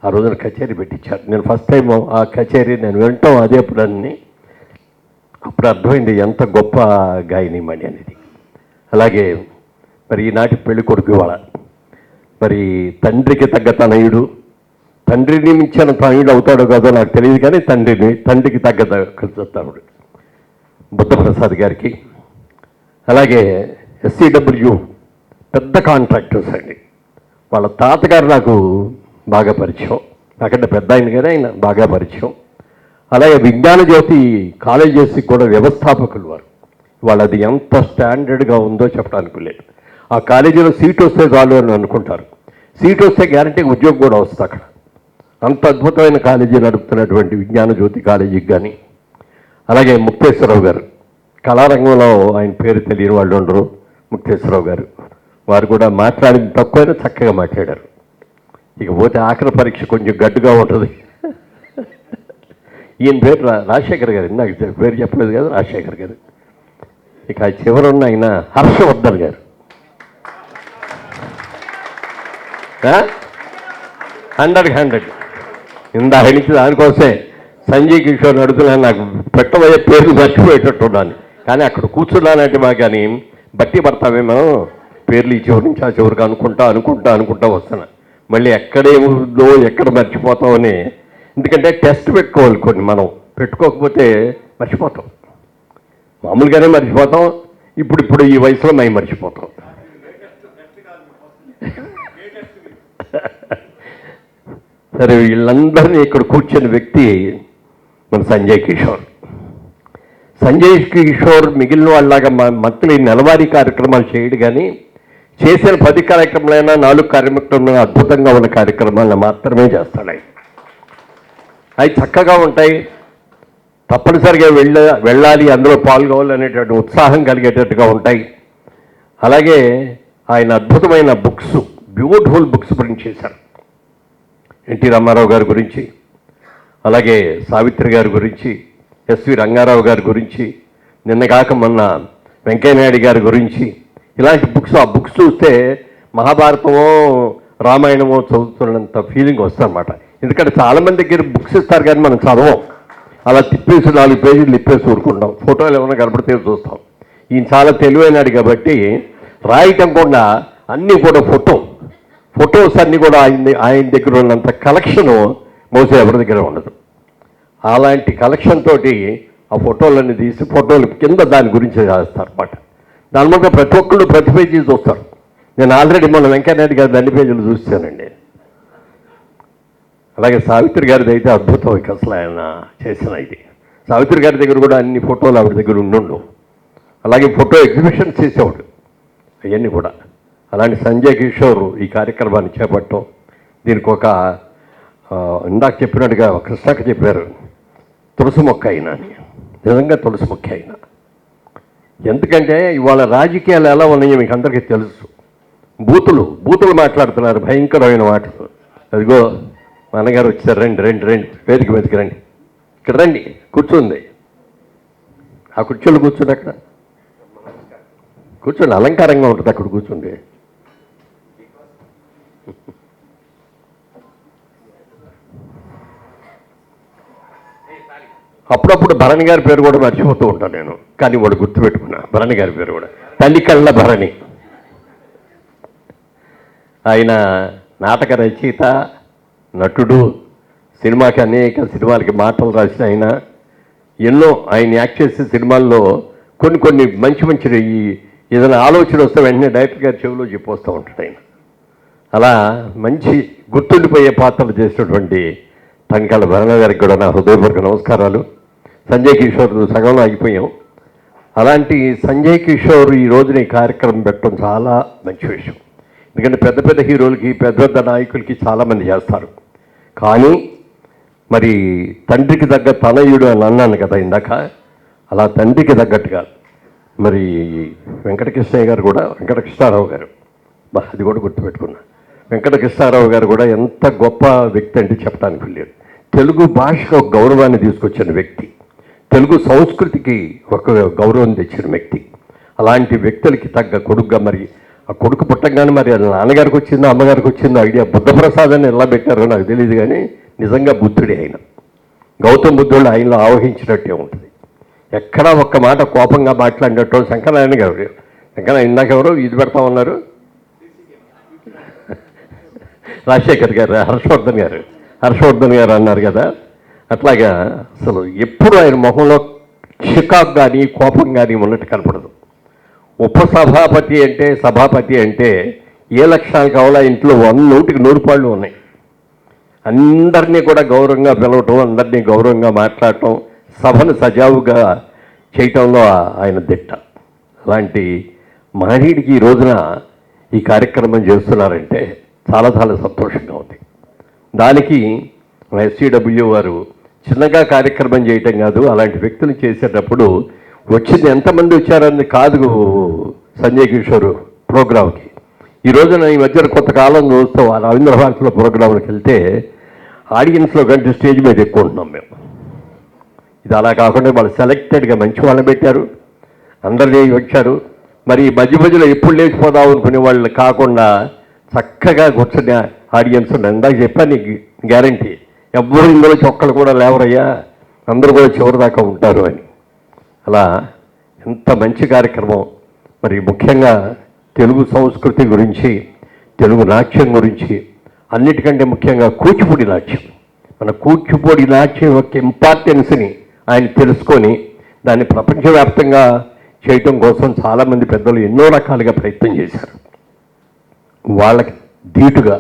ఆ రోజున కచేరీ పెట్టించారు. నేను ఫస్ట్ టైం ఆ కచేరీ నేను వినటం అదే అప్పుడు అర్థమైంది ఎంత గొప్ప గాయనిమణి అనేది. అలాగే మరి ఈనాటి పెళ్లి కొడుకు ఇవాళ మరి తండ్రికి తగ్గ తనయుడు, తండ్రిని మించిన తనయుడు అవుతాడో కాదో నాకు తెలియదు, కానీ తండ్రికి తగ్గ తనయుడు బుద్ధప్రసాద్ గారికి, అలాగే SCW పెద్ద కాంట్రాక్టర్స్ అండి, వాళ్ళ తాతగారు నాకు బాగా పరిచయం, నాకంటే పెద్ద ఆయన కానీ ఆయన బాగా పరిచయం. అలాగే విజ్ఞాన జ్యోతి కాలేజెస్కి కూడా వ్యవస్థాపకులు వారు. వాళ్ళది ఎంత స్టాండర్డ్గా ఉందో చెప్పడానికి లేదు. ఆ కాలేజీలో సీట్ వస్తే చాలు అని అనుకుంటారు, సీట్ వస్తే గ్యారంటీగా ఉద్యోగం కూడా వస్తుంది అక్కడ. అంత అద్భుతమైన కాలేజీ నడుపుతున్నటువంటి విజ్ఞాన జ్యోతి కాలేజీకి కానీ, అలాగే ముక్తేశ్వరరావు గారు, కళారంగంలో ఆయన పేరు తెలియని వాళ్ళు ఉండరు. ముక్తేశ్వరరావు గారు వారు కూడా మాట్లాడింది తక్కువైనా చక్కగా మాట్లాడారు. ఇక పోతే ఆఖరి పరీక్ష కొంచెం గడ్డుగా ఉంటుంది. ఈయన పేరు రాజశేఖర్ గారు, నాకు పేరు చెప్పలేదు కదా, రాజశేఖర్ గారు. ఇక చివరున్న ఆయన హర్షవర్ధన్ గారు, 100 ఇందాక నుంచి దానికోసమే సంజయ్ కిషోర్ అడుగుతున్నాను, నాకు పెట్టబోయే పేర్లు మర్చిపోయేటట్టున్నాను, కానీ అక్కడ కూర్చున్నానంటే మాకు కానీ బట్టి పడతామేమో పేర్లు ఈ చివరి నుంచి ఆ చివరికి అనుకుంటా వస్తున్నా. మళ్ళీ ఎక్కడేముందో ఎక్కడ మర్చిపోతామని, ఎందుకంటే టెస్ట్ పెట్టుకోవాలి కొన్ని, మనం పెట్టుకోకపోతే మర్చిపోతాం, మామూలుగానే మర్చిపోతాం. ఇప్పుడు ఈ వయసులో మేము మర్చిపోతాం. సరే వీళ్ళందరినీ ఇక్కడ కూర్చున్న వ్యక్తి మన సంజయ్ కిషోర్. సంజయ్ కిషోర్ మిగిలిన వాళ్ళలాగా మంత్లీ నెలవారీ కార్యక్రమాలు చేయడు, కానీ చేసిన 10 కార్యక్రమాలైనా 4 కార్యక్రమాలు అద్భుతంగా ఉన్న కార్యక్రమాలను మాత్రమే చేస్తాడు. అవి చక్కగా ఉంటాయి, తప్పనిసరిగా వెళ్ళాలి, అందులో పాల్గొవాలనేటువంటి ఉత్సాహం కలిగేటట్టుగా ఉంటాయి. అలాగే ఆయన అద్భుతమైన బుక్స్, బ్యూటిఫుల్ బుక్స్ ప్రింట్ చేశారు. ఎన్టీ రామారావు గారి గురించి, అలాగే సావిత్రి గారి గురించి, ఎస్వి రంగారావు గారి గురించి, నిన్నగాక మొన్న వెంకయ్యనాయుడు గారి గురించి, ఇలాంటి బుక్స్. ఆ బుక్స్ చూస్తే మహాభారతమో రామాయణమో చదువుతున్నంత ఫీలింగ్ వస్తుందన్నమాట. ఎందుకంటే చాలామంది దగ్గర బుక్స్ ఇస్తారు కానీ మనం చదవం, అలా తిప్పేసి 4 పేజీలు తిప్పేసి ఊరుకుంటాం, ఫోటోలు ఏమైనా కనబడితే చూస్తాం. ఈయన చాలా తెలివైనాడు కాబట్టి రాయటం కూడా అన్నీ కూడా ఫొటోస్ అన్నీ కూడా ఆయన దగ్గర ఉన్నంత కలెక్షను బహుశా ఎవరి దగ్గర ఉండదు. అలాంటి కలెక్షన్ తోటి ఆ ఫోటోలన్నీ తీసి ఫోటోలు కింద దాని గురించి చేస్తారన్నమాట. దాని మీద ప్రతి ఒక్కళ్ళు ప్రతి పేజీ చూస్తారు. నేను ఆల్రెడీ మొన్న వెంకయ్యనాయుడు గారి 2 పేజీలు చూస్తానండి. అలాగే సావిత్రి గారిది అయితే అద్భుతం, ఇక అసలు ఆయన చేసిన ఇది. సావిత్రి గారి దగ్గర కూడా అన్ని ఫోటోలు ఆవిడ దగ్గర ఉండు. అలాగే ఫోటో ఎగ్జిబిషన్స్ చేసేవాడు, అవన్నీ కూడా అలాంటి సంజయ్ కిషోర్ ఈ కార్యక్రమాన్ని చేపట్టడం, దీనికి ఒక ఇందాక చెప్పినట్టుగా కృష్ణక్క చెప్పారు, తులసి మొక్క అయినా అని. నిజంగా తులసి మొక్క అయినా. ఎందుకంటే ఇవాళ రాజకీయాలు ఎలా ఉన్నాయో మీకు అందరికీ తెలుసు. బూతులు మాట్లాడుతున్నారు, భయంకరమైన మాటలు. అదిగో మా అన్నగారు వచ్చారు, రండి రండి రండి, వేదిక మీదకి రండి, ఇక్కడ రండి, కూర్చుంది. ఆ కుర్చీలో కూర్చోండి, అక్కడ కూర్చోండి, అలంకారంగా ఉంటుంది అక్కడ కూర్చుండి. అప్పుడప్పుడు భరణి గారి పేరు కూడా మర్చిపోతూ ఉంటాను నేను, కానీ వాడు గుర్తుపెట్టుకున్నా భరణి గారి పేరు కూడా. తల్లి కళ్ళ భరణి. ఆయన నాటక రచయిత, నటుడు, సినిమాకి అనేక సినిమాలకి మాటలు రాసిన ఆయన. ఎన్నో ఆయన యాక్ట్ చేసే సినిమాల్లో కొన్ని మంచి ఏదైనా ఆలోచన వస్తే వెంటనే డైరెక్టర్ గారి చెవిలో చెప్పొస్తూ ఉంటాడు ఆయన. అలా మంచి గుర్తుండిపోయే పాత్రలు చేసినటువంటి టంకాల భరణ గారికి కూడా నా హృదయపూర్వక నమస్కారాలు. సంజయ్ కిషోర్ సగంలో ఆగిపోయాం. అలాంటి సంజయ్ కిషోర్ ఈ రోజున ఈ కార్యక్రమం పెట్టడం చాలా మంచి విషయం. ఎందుకంటే పెద్ద పెద్ద హీరోలకి, పెద్ద పెద్ద నాయకులకి చాలామంది చేస్తారు. కానీ మరి తండ్రికి తగ్గ తనయుడు అని అన్నాను కదా ఇందాక, అలా తండ్రికి తగ్గట్టుగా మరి వెంకటకృష్ణయ్య గారు కూడా, వెంకటకృష్ణారావు గారు, అది కూడా గుర్తుపెట్టుకున్నా. వెంకటకృష్ణారావు గారు కూడా ఎంత గొప్ప వ్యక్తి అంటే చెప్పడానికి లేదు. తెలుగు భాషకు ఒక గౌరవాన్ని తీసుకొచ్చిన వ్యక్తి, తెలుగు సంస్కృతికి ఒక గౌరవం తెచ్చిన వ్యక్తి. అలాంటి వ్యక్తులకి తగ్గ కొడుకుగా మరి ఆ కొడుకు పుట్టగానే మరి నాన్నగారికి వచ్చిందో అమ్మగారికి వచ్చిందో ఐడియా, బుద్ధప్రసాదాన్ని ఎలా పెట్టారో నాకు తెలియదు, కానీ నిజంగా బుద్ధుడే ఆయన. గౌతమ బుద్ధుడు ఆయనలో ఆవహించినట్టే ఉంటుంది. ఎక్కడా ఒక్క మాట కోపంగా మాట్లాడినట్టు శంకరనారాయణ గారు, ఇందాకెవరు ఇది పెడతా ఉన్నారు, రాజశేఖర్ గారు, హర్షవర్ధన్ గారు అన్నారు కదా, అట్లాగా అసలు ఎప్పుడు ఆయన మొహంలో చికాకు కానీ కోపం కానీ ఉన్నట్టు కనపడదు. ఉపసభాపతి అంటే, సభాపతి అంటే ఏ లక్షణాలు కావాలో ఇంట్లో 100కి 100 ఉన్నాయి. అందరినీ కూడా గౌరవంగా పిలవటం, అందరినీ గౌరవంగా మాట్లాడటం, సభను సజావుగా చేయటంలో ఆయన దిట్ట. అలాంటి మహనీయుడికి ఈ రోజున ఈ కార్యక్రమం చేస్తున్నారంటే చాలా చాలా సంతోషంగా ఉంది. దానికి ఎస్సీడబ్ల్యూ వారు చిన్నగా కార్యక్రమం చేయటం కాదు, అలాంటి వ్యక్తులు చేసేటప్పుడు వచ్చింది ఎంతమంది వచ్చారని కాదు సంజయ్ కిషోర్ ప్రోగ్రాంకి. ఈ రోజున ఈ మధ్యన కొంతకాలం చూస్తూ రవీంద్ర భారతిలో ప్రోగ్రాంకి వెళ్తే ఆడియన్స్లో కంటే స్టేజ్ మీద ఎక్కువ ఉంటున్నాం మేము. ఇది అలా కాకుండా వాళ్ళు సెలెక్టెడ్గా మంచి వాళ్ళని పెట్టారు, అందరినీ వచ్చారు. మరి మధ్యలో ఎప్పుడు లేచిపోదాం అనుకునే వాళ్ళు కాకుండా చక్కగా కూర్చొని ఆడియన్స్ ఉన్నారు. ఇందాక చెప్పాను నీకు గ్యారంటీ, ఎవ్వరు ఇందులో చొక్కలు కూడా లేవరయ్యా, అందరూ కూడా చివరి దాకా ఉంటారు అని. అలా ఎంత మంచి కార్యక్రమం. మరి ముఖ్యంగా తెలుగు సంస్కృతి గురించి, తెలుగు నాట్యం గురించి, అన్నిటికంటే ముఖ్యంగా కూచిపూడి నాట్యం, మన కూచిపూడి నాట్యం యొక్క ఇంపార్టెన్స్ని ఆయన తెలుసుకొని దాన్ని ప్రపంచవ్యాప్తంగా చేయటం కోసం చాలామంది పెద్దలు ఎన్నో రకాలుగా ప్రయత్నం చేశారు. వాళ్ళకి ధీటుగా,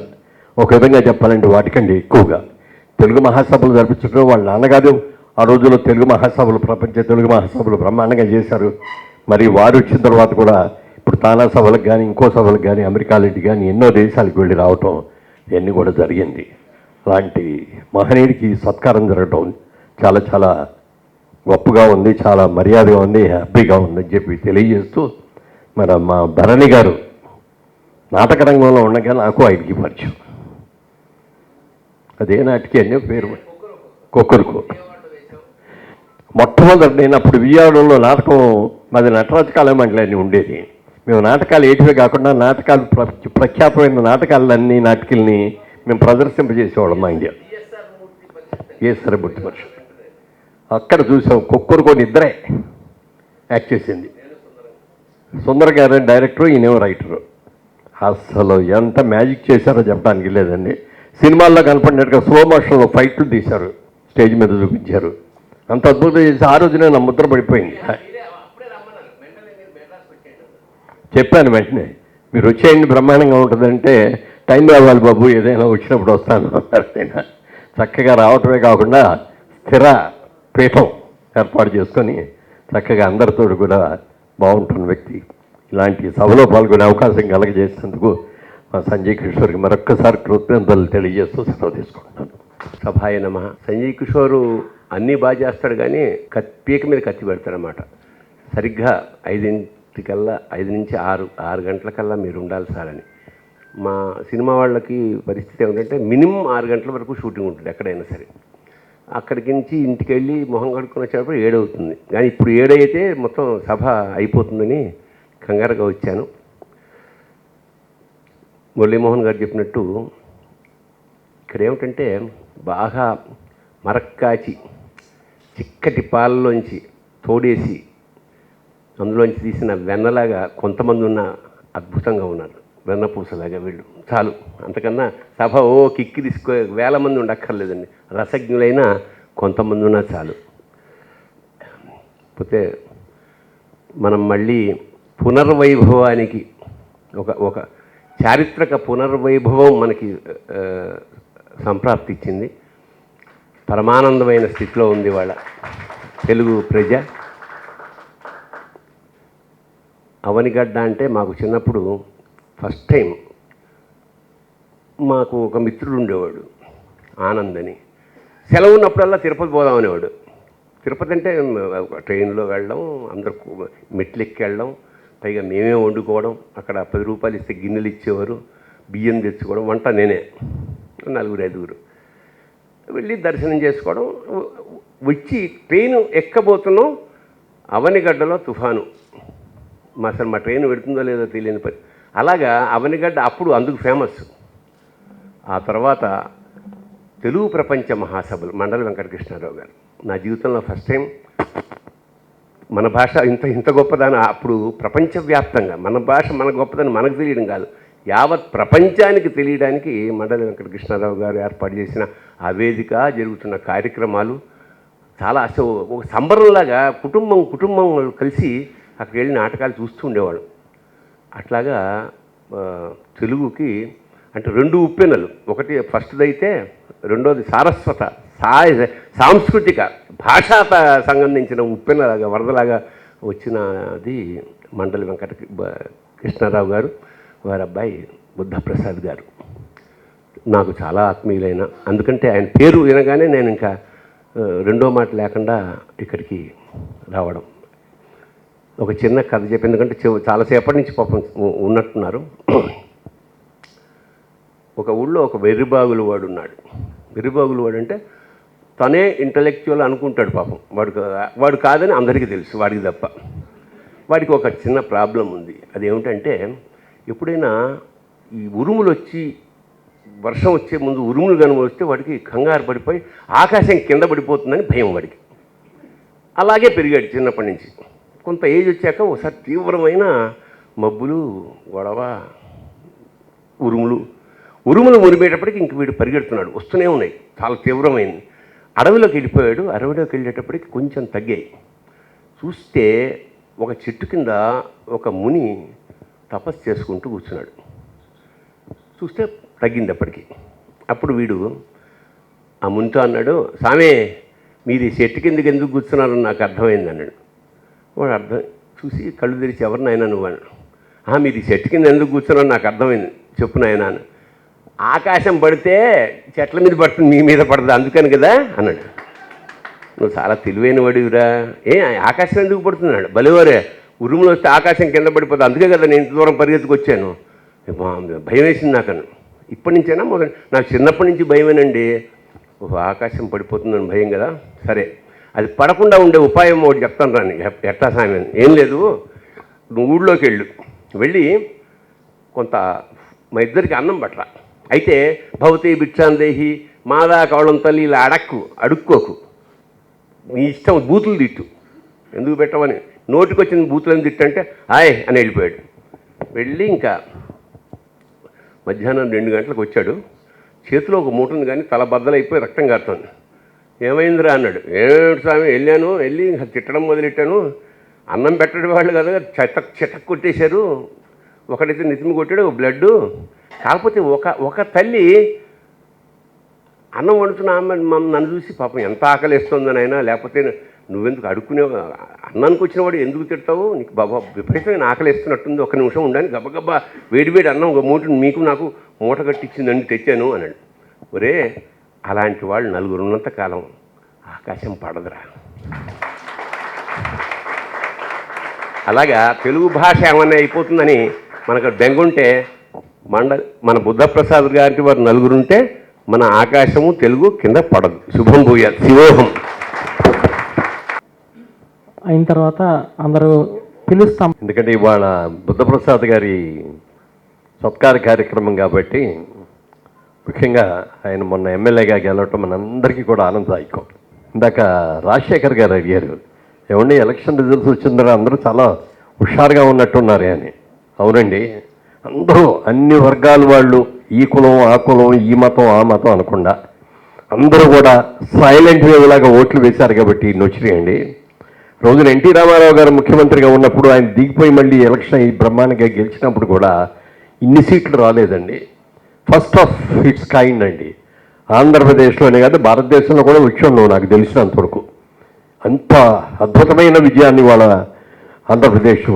ఒక విధంగా చెప్పాలంటే వాటికంటే ఎక్కువగా తెలుగు మహాసభలు జరిపించడం వాళ్ళ నాన్నగారు ఆ రోజుల్లో తెలుగు మహాసభలు, ప్రపంచ తెలుగు మహాసభలు బ్రహ్మాండంగా చేశారు. మరి వారు వచ్చిన తర్వాత కూడా ఇప్పుడు తానా సభలకు కానీ, ఇంకో సభలకు కానీ, అమెరికాలకి కానీ ఎన్నో దేశాలకు వెళ్ళి రావటం ఇవన్నీ కూడా జరిగింది. అలాంటి మహనీయుడికి సత్కారం జరగటం చాలా చాలా గొప్పగా ఉంది, చాలా మర్యాదగా ఉంది, హ్యాపీగా ఉందని చెప్పి తెలియజేస్తూ, మరి మా భరణి గారు నాటక రంగంలో ఉండగా నాకు ఆయనకి పరిచయం. అదే నాటికి అన్నీ పేరు కొక్కరుకు. మొట్టమొదటి నేను అప్పుడు విజయవాడలో నాటకం, మాది నటరాజ కళామండలి అని ఉండేది. మేము నాటకాలు ఏటివే కాకుండా నాటకాలు ప్రఖ్యాతమైన నాటకాలన్నీ నాటకాలని మేము ప్రదర్శింపజేసేవాళ్ళం మా ఇండియా ఏఎస్ఆర్ మూర్తి పరిషత్. అక్కడ చూసాం కొక్కరుకొని ఇద్దరే యాక్ట్ చేసింది. సుందర గారు డైరెక్టరు, ఈయనేమో రైటరు. అసలు ఎంత మ్యాజిక్ చేశారో చెప్పడానికి లేదండి. సినిమాల్లో కనపడినట్టుగా స్లో మోషన్లో ఫైట్లు తీశారు, స్టేజ్ మీద చూపించారు. అంత అద్భుతం చేసి ఆ రోజునే నా ముద్ర పడిపోయింది. చెప్పాను వెంటనే, మీరు వచ్చేయండి బ్రహ్మాండంగా ఉంటుందంటే, టైం కావాలి బాబు, ఏదైనా వచ్చినప్పుడు వస్తాను అన్నారు. చక్కగా రావటమే కాకుండా స్థిర పీఠం ఏర్పాటు చేసుకొని చక్కగా అందరితో కూడా బాగుంటున్న వ్యక్తి. ఇలాంటి సభలో పాల్గొనే అవకాశం కలగజేసినందుకు మా సంజయ్ కిషోర్కి మరొక్కసారి కృతజ్ఞతలు తెలియజేస్తూ సెలవు తీసుకుంటున్నాను. సభాయ నమః. సంజయ్ కిషోరు అన్నీ బాగా చేస్తాడు, కానీ పీక మీద కత్తి పెడతాడనమాట. సరిగ్గా 5 నుంచి 6 గంటలకల్లా మీరు ఉండాలి సార్ అని. మా సినిమా వాళ్ళకి పరిస్థితి ఏమిటంటే మినిమం 6 గంటల వరకు షూటింగ్ ఉంటుంది ఎక్కడైనా సరే. అక్కడికి నుంచి ఇంటికి వెళ్ళి మొహం కడుక్కొని వచ్చేటప్పుడు 7 అవుతుంది. కానీ ఇప్పుడు 7 అయితే మొత్తం సభ అయిపోతుందని కంగారుగా వచ్చాను. మురళీమోహన్ గారు చెప్పినట్టు ఇక్కడ ఏమిటంటే బాగా మరక్కాచి చిక్కటి పాలలోంచి తోడేసి అందులోంచి తీసిన వెన్నలాగా కొంతమంది ఉన్న అద్భుతంగా ఉన్నారు. వెన్నపూసలాగా వీళ్ళు చాలు. అంతకన్నా సభ కిక్కి తీసుకో 1000 మంది ఉండక్కర్లేదండి. రసజ్ఞులైన కొంతమంది ఉన్నా చాలు. పోతే మనం మళ్ళీ పునర్వైభవానికి ఒక చారిత్రక పునర్వైభవం మనకి సంప్రాప్తి ఇచ్చింది. పరమానందమైన స్థితిలో ఉంది వాళ్ళ తెలుగు ప్రజ. అవనిగడ్డ అంటే మాకు చిన్నప్పుడు ఫస్ట్ టైం మాకు ఒక మిత్రుడు ఉండేవాడు, ఆనంద్ అని. సెలవు ఉన్నప్పుడల్లా తిరుపతి పోదాం అనేవాడు. తిరుపతి అంటే ట్రైన్లో వెళ్ళడం, అందరు మెట్లు ఎక్కి వెళ్ళడం, పైగా మేమే వండుకోవడం. అక్కడ 10 రూపాయలు ఇస్తే గిన్నెలు ఇచ్చేవారు, బియ్యం తెచ్చుకోవడం, వంట నేనే, 4-5 వెళ్ళి దర్శనం చేసుకోవడం. వచ్చి ట్రైను ఎక్కబోతున్నాం, అవనిగడ్డలో తుఫాను. అసలు మా ట్రైన్ పెడుతుందో లేదో తెలియని పని. అలాగా అవనిగడ్డ అప్పుడు అందుకు ఫేమస్. ఆ తర్వాత తెలుగు ప్రపంచ మహాసభలు మండలి వెంకటకృష్ణారావు గారు. నా జీవితంలో ఫస్ట్ టైం మన భాష ఇంత గొప్పదని, అప్పుడు ప్రపంచవ్యాప్తంగా మన భాష మన గొప్పదని మనకు తెలియడం కాదు, యావత్ ప్రపంచానికి తెలియడానికి మండలి వెంకటకృష్ణారావు గారు ఏర్పాటు చేసిన ఆ వేదిక, జరుగుతున్న కార్యక్రమాలు చాలా అసలు ఒక సంబరంలాగా కుటుంబం కలిసి అక్కడికి వెళ్ళి నాటకాలు చూస్తూ ఉండేవాడు. అట్లాగా తెలుగుకి అంటే 2 ఉప్పెనలు, ఒకటి ఫస్ట్ది అయితే, రెండోది సారస్వత సాంస్కృతిక భాషా సంబంధించిన ఉప్పెనలాగా వరదలాగా వచ్చినది మండలి కృష్ణారావు గారు, వారి అబ్బాయి బుద్ధప్రసాద్ గారు. నాకు చాలా ఆత్మీయులైన, అందుకంటే ఆయన పేరు వినగానే నేను ఇంకా రెండో మాట లేకుండా ఇక్కడికి రావడం. ఒక చిన్న కథ చెప్పి, ఎందుకంటే చాలాసేపటి నుంచి పాపం ఉన్నట్టున్నారు. ఒక ఊళ్ళో ఒక వెర్రిబాగులు వాడు ఉన్నాడు. వెర్రిబాగులు వాడు అంటే తనే ఇంటలెక్చువల్ అనుకుంటాడు పాపం. వాడు కాదని అందరికీ తెలుసు, వాడికి తప్ప. వాడికి ఒక చిన్న ప్రాబ్లం ఉంది. అదేమిటంటే ఎప్పుడైనా ఈ ఉరుములు వచ్చి వర్షం వచ్చే ముందు ఉరుములు కనుమొస్తే వాడికి కంగారు పడిపోయి ఆకాశం కింద పడిపోతుందని భయం వాడికి. అలాగే పెరిగాడు చిన్నప్పటి నుంచి. కొంత ఏజ్ వచ్చాక ఒకసారి తీవ్రమైన మబ్బులు, గొడవ, ఉరుములు మురిపేటప్పటికి ఇంక వీడు పరిగెడుతున్నాడు. వస్తూనే ఉన్నాయి, చాలా తీవ్రమైంది. అడవిలోకి వెళ్ళిపోయాడు. అడవిలోకి వెళ్ళేటప్పటికి కొంచెం తగ్గాయి. చూస్తే ఒక చెట్టు కింద ఒక ముని తపస్సు చేసుకుంటూ కూర్చున్నాడు. చూస్తే తగ్గింది అప్పటికి. అప్పుడు వీడు ఆ మునితో అన్నాడు, సామే మీరు ఈ చెట్టు కిందకి ఎందుకు కూర్చున్నారని నాకు అర్థమైంది అన్నాడు. వాడు అర్థం చూసి కళ్ళు తెరిచి, ఎవరు నాయనా నువ్వు అన్నాడు. మీరు ఈ చెట్టు కింద ఎందుకు కూర్చున్నారని నాకు అర్థమైంది, చెప్పు నాయనా అని. ఆకాశం పడితే చెట్ల మీద పడుతుంది, మీ మీద పడుతుంది, అందుకని కదా అన్నాడు. నువ్వు చాలా తెలివైన వాడివిరా, ఆకాశం ఎందుకు పడుతున్నాడు, భలేవారే, ఉరుములు వస్తే ఆకాశం కింద పడిపోతుంది, అందుకే కదా నేను ఇంత దూరం పరిగెత్తుకొచ్చాను. భయం వేసింది నాకను. ఇప్పటి నుంచైనా మొదలు, నాకు చిన్నప్పటి నుంచి భయమేనండి. ఆకాశం పడిపోతుందని భయం కదా. సరే, అది పడకుండా ఉండే ఉపాయం ఒకటి చెప్తాను రాని. ఎట్టా సామె, ఏం లేదు, నువ్వు ఊళ్ళోకి వెళ్ళి కొంత మా ఇద్దరికి అన్నం పట్ల. అయితే భవతి భిక్షాందేహి మాదా కవళం తల్లి ఇలా అడుక్కోకు, నీ ఇష్టం, బూతులు తిట్టు, ఎందుకు పెట్టవని. నోటికి వచ్చిన బూతులను తిట్టంటే హాయ్ అని వెళ్ళిపోయాడు. వెళ్ళి ఇంకా మధ్యాహ్నం 2 గంటలకు వచ్చాడు. చేతిలో ఒక మూట ఉంది, కానీ తల బద్దలైపోయి రక్తం కారుతుంది. ఏమైందిరా అన్నాడు. ఏమిటి స్వామి, వెళ్ళి ఇంకా తిట్టడం మొదలెట్టాను. అన్నం పెట్టడం వాళ్ళు కదా, చెట్ట కొట్టేశారు. ఒకడైతే నితిమి కొట్టాడు, బ్లడ్. కాకపోతే ఒక తల్లి అన్నం వండుతున్న ఆమె నన్ను చూసి పాపం ఎంత ఆకలిస్తుందని అయినా, లేకపోతే నువ్వెందుకు అడుక్కునే అన్నానికి వచ్చిన వాడు ఎందుకు తిడతావు? నీకు బాబా విపరీతమైన ఆకలి వేస్తున్నట్టుంది, ఒక్క నిమిషం ఉండని గబగబా వేడివేడి అన్నం ఒక మూట మీకు నాకు మూట కట్టించిందండి తెచ్చాను అన్నాడు. ఒరే అలాంటి వాళ్ళు నలుగురు ఉన్నంత కాలం ఆకాశం పడదురా. అలాగా తెలుగు భాష ఏమన్నా అయిపోతుందని మనకు బెంగుంటే మన బుద్ధప్రసాద్ గారి వారు నలుగురుంటే మన ఆకాశము తెలుగు కింద పడదు. శుభం భూయాత్. శివోహం. అయిన తర్వాత అందరూ పిలుస్తాం. ఎందుకంటే ఇవాళ బుద్ధప్రసాద్ గారి సత్కార కార్యక్రమం కాబట్టి ముఖ్యంగా ఆయన మొన్న ఎమ్మెల్యేగా గెలవటం మనందరికీ కూడా ఆనందదాయకం. ఇందాక రాజశేఖర్ గారు అడిగారు, ఏమండి ఎలక్షన్ రిజల్ట్స్ వచ్చిందని అందరూ చాలా హుషారుగా ఉన్నట్టున్నారే అని. అవునండి, అందరూ అన్ని వర్గాల వాళ్ళు, ఈ కులం ఆ కులం ఈ మతం ఆ మతం అనకుండా అందరూ కూడా సైలెంట్ వేవ్లాగా ఓట్లు వేశారు కాబట్టి నొచ్చినాయండి. రోజున ఎన్టీ రామారావు గారు ముఖ్యమంత్రిగా ఉన్నప్పుడు ఆయన దిగిపోయి మళ్ళీ ఎలక్షన్ ఈ బ్రహ్మాండంగా గెలిచినప్పుడు కూడా ఇన్ని సీట్లు రాలేదండి. ఫస్ట్ ఆఫ్ ఇట్స్ కైండ్ అండి. ఆంధ్రప్రదేశ్లోనే కాదు భారతదేశంలో కూడా విషయంలో నాకు తెలిసినంతవరకు అంత అద్భుతమైన విజయాన్ని వాళ్ళ ఆంధ్రప్రదేశ్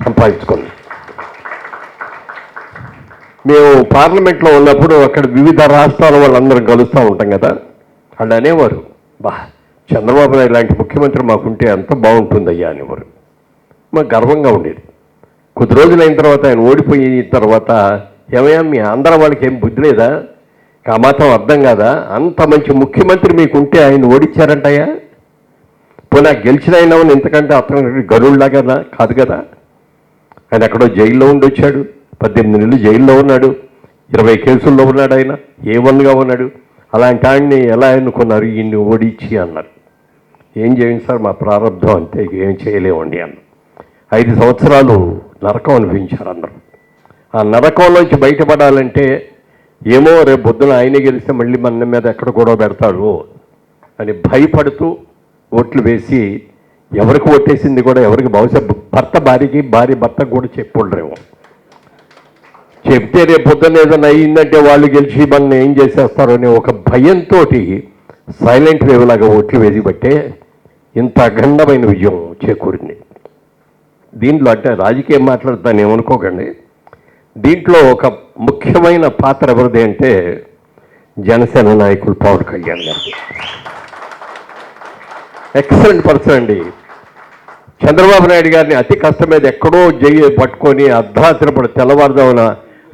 సంపాదించుకుంది. మేము పార్లమెంట్లో ఉన్నప్పుడు అక్కడ వివిధ రాష్ట్రాల వాళ్ళందరం కలుస్తూ ఉంటాం కదా, వాళ్ళు అనేవారు, చంద్రబాబు నాయుడు లాంటి ముఖ్యమంత్రి మాకుంటే ఎంత బాగుంటుందయ్యా అనేవారు. మాకు గర్వంగా ఉండేది. కొద్ది రోజులు అయిన తర్వాత ఆయన ఓడిపోయిన తర్వాత, ఏమయ్యా మీ ఆంధ్ర వాళ్ళకి ఏం బుద్ధి లేదా, ఆ మాత్రం అర్థం కాదా, అంత మంచి ముఖ్యమంత్రి మీకుంటే ఆయన ఓడించారంటయ్యా, పోనీ గెలిచిన అయినా ఎంతకంటే అతను గరువులాగా కాదు కదా. ఆయన ఎక్కడో జైల్లో ఉండి వచ్చాడు, 18 నెలలు జైల్లో ఉన్నాడు, 20 కేసుల్లో ఉన్నాడు, ఆయన A1గా ఉన్నాడు. అలాంటి ఆయన్ని ఎలా ఎన్నుకున్నారు, ఈయన్ని ఓడించి అన్నారు. ఏం చేయండి సార్, మా ప్రారంభం అంతే, ఏం చేయలేమండి అన్న. 5 సంవత్సరాలు నరకం అనిపించారు అందరూ. ఆ నరకంలోంచి బయటపడాలంటే ఏమో రేపు పొద్దున ఆయనే గెలిస్తే మళ్ళీ మన మీద ఎక్కడ గొడవ పెడతాడు అని భయపడుతూ ఓట్లు వేసి, ఎవరికి ఓటేసింది కూడా ఎవరికి బహుశా భర్త భార్యకి, భార్య భర్తకు కూడా చెప్పుండరేమో. చెప్తే రేపు పొద్దున్న ఏదైనా అయ్యిందంటే వాళ్ళు గెలిచి మన ఏం చేసేస్తారు అనే ఒక భయంతో సైలెంట్ వేవ్లాగా ఓట్లు వేసి బట్టే ఇంత అఖండమైన విజయం చేకూరింది. దీంట్లో అంటే రాజకీయం మాట్లాడుతాను ఏమనుకోకండి, దీంట్లో ఒక ముఖ్యమైన పాత్ర ఎవరిది అంటే జనసేన నాయకులు పవన్ కళ్యాణ్ గారు. ఎక్సలెంట్ పర్సన్ అండి. చంద్రబాబు నాయుడు గారిని అతి కష్టం మీద ఎక్కడో జైలు పట్టుకొని అర్ధరాత్రి తెల్లవారుదామున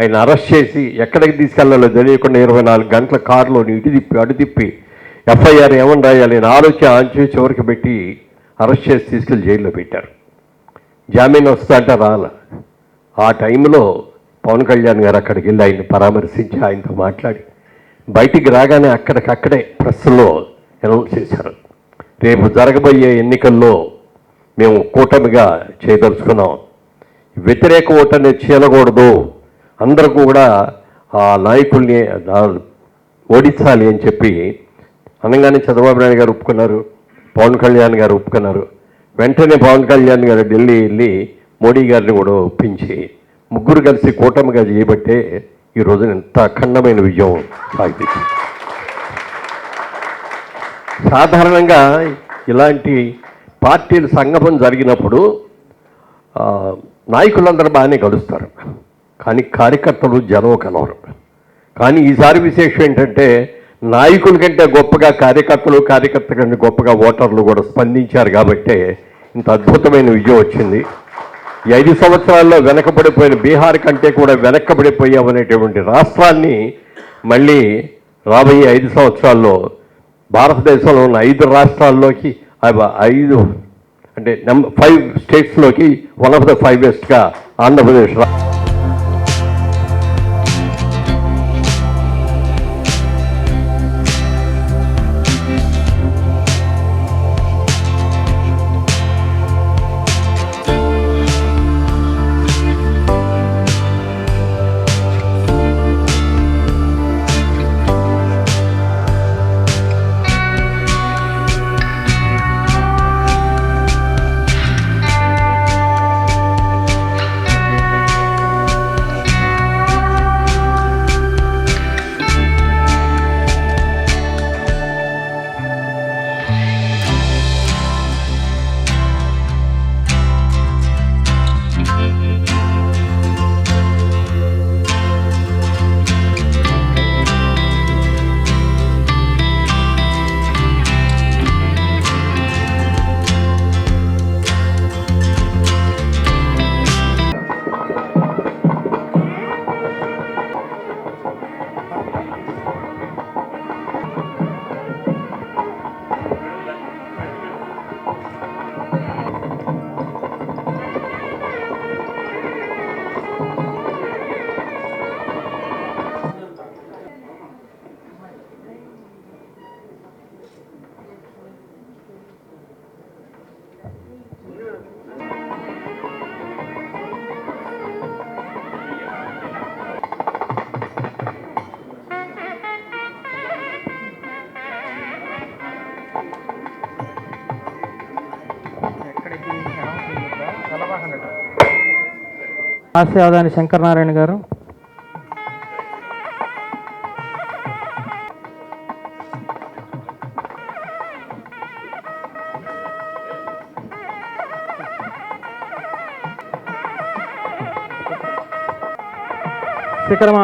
ఆయన అరెస్ట్ చేసి ఎక్కడికి తీసుకెళ్లాలో తెలియకుండా 24 గంటల కారులో ఇటు తిప్పి అటు తిప్పి FIR ఏమని రాయాలి అని ఆలోచన చివరికి పెట్టి అరెస్ట్ చేసి తీసుకెళ్ళి జైల్లో పెట్టారు. జామీన్ వస్తా అంటే రాల. ఆ టైంలో పవన్ కళ్యాణ్ గారు అక్కడికి వెళ్ళి ఆయన్ని పరామర్శించి ఆయనతో మాట్లాడి బయటికి రాగానే అక్కడికక్కడే ప్రెస్లో అనౌన్స్ చేశారు, రేపు జరగబోయే ఎన్నికల్లో మేము కూటమిగా చేయదలుచుకున్నాం, వ్యతిరేక ఓటు అనేది చేయకూడదు, అందరూ కూడా ఆ నాయకుల్ని ఓడించాలి అని చెప్పి అనగానే చంద్రబాబు నాయుడు గారు ఒప్పుకున్నారు, పవన్ కళ్యాణ్ గారు ఒప్పుకున్నారు. వెంటనే పవన్ కళ్యాణ్ గారు ఢిల్లీ వెళ్ళి మోడీ గారిని కూడా ఒప్పించి ముగ్గురు కలిసి కూటమిగా చేయబట్టే ఈ రోజున ఎంత అఖండమైన విజయం సాధించింది. సాధారణంగా ఇలాంటి పార్టీల సంగమం జరిగినప్పుడు నాయకులందరూ బాగానే కలుస్తారు, కానీ కార్యకర్తలు జనం కలవరు. కానీ ఈసారి విశేషం ఏంటంటే నాయకుల కంటే గొప్పగా కార్యకర్తల కంటే గొప్పగా ఓటర్లు కూడా స్పందించారు కాబట్టే ఇంత అద్భుతమైన విజయం వచ్చింది. ఈ 5 సంవత్సరాల్లో వెనకబడిపోయిన బీహార్ కంటే కూడా వెనక్కబడిపోయామనేటువంటి రాష్ట్రాన్ని మళ్ళీ రాబోయే 5 సంవత్సరాల్లో భారతదేశంలో ఉన్న 5 రాష్ట్రాల్లోకి 5 అంటే 5 స్టేట్స్లోకి వన్ ఆఫ్ ద 5 బెస్ట్గా ఆంధ్రప్రదేశ్ హాస్యవధాని శంకరనారాయణ గారు, శిఖరమ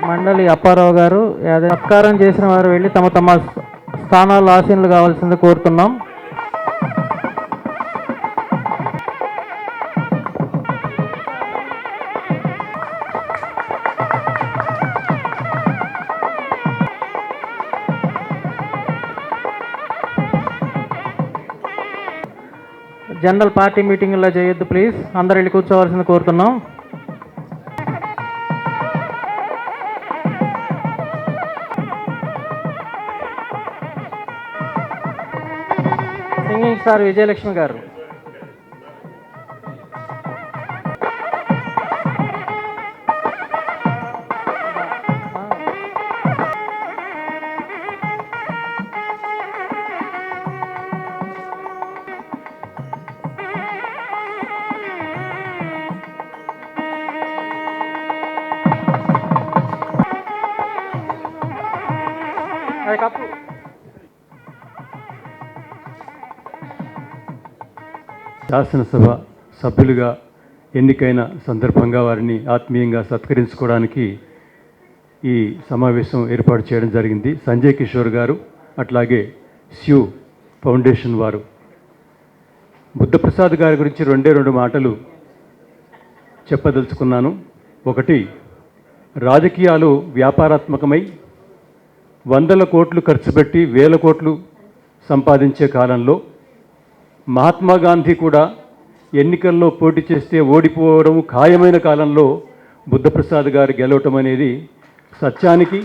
మండలి అప్పారావు గారు. సత్కారం చేసిన వారు వెళ్ళి తమ తమ స్థానాల్లో ఆసీనులు కావాల్సింది కోరుతున్నాం. జనరల్ పార్టీ మీటింగ్లో చేయొద్దు ప్లీజ్, అందరు వెళ్ళి కూర్చోవలసింది కోరుతున్నాం. సింగింగ్ స్టార్ విజయలక్ష్మి గారు. శాసనసభ సభ్యులుగా ఎన్నికైన సందర్భంగా వారిని ఆత్మీయంగా సత్కరించుకోవడానికి ఈ సమావేశం ఏర్పాటు చేయడం జరిగింది. సంజయ్ కిషోర్ గారు, అట్లాగే స్యూ ఫౌండేషన్ వారు. బుద్ధప్రసాద్ గారి గురించి రెండు మాటలు చెప్పదలుచుకున్నాను. ఒకటి, రాజకీయాలు వ్యాపారాత్మకమై 100 కోట్లు ఖర్చు పెట్టి 1000 కోట్లు సంపాదించే కాలంలో మహాత్మా గాంధీ కూడా ఎన్నికల్లో పోటీ చేస్తే ఓడిపోవడం ఖాయమైన కాలంలో బుద్ధప్రసాద్ గారు గెలవటం అనేది సత్యానికి,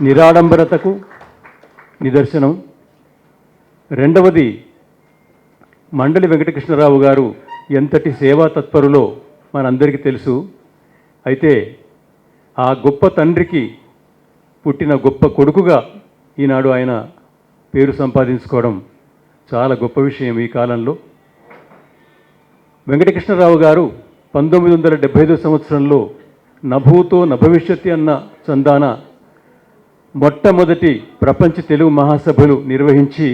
నిరాడంబరతకు నిదర్శనం. రెండవది, మండలి వెంకటకృష్ణరావు గారు ఎంతటి సేవా తత్పరులో మనందరికీ తెలుసు. అయితే ఆ గొప్ప తండ్రికి పుట్టిన గొప్ప కొడుకుగా ఈనాడు ఆయన పేరు సంపాదించుకోవడం చాలా గొప్ప విషయం ఈ కాలంలో. వెంకటకృష్ణరావు గారు 1975 సంవత్సరంలో నభూతో నభవిష్యత్తి అన్న చందాన మొట్టమొదటి ప్రపంచ తెలుగు మహాసభలు నిర్వహించి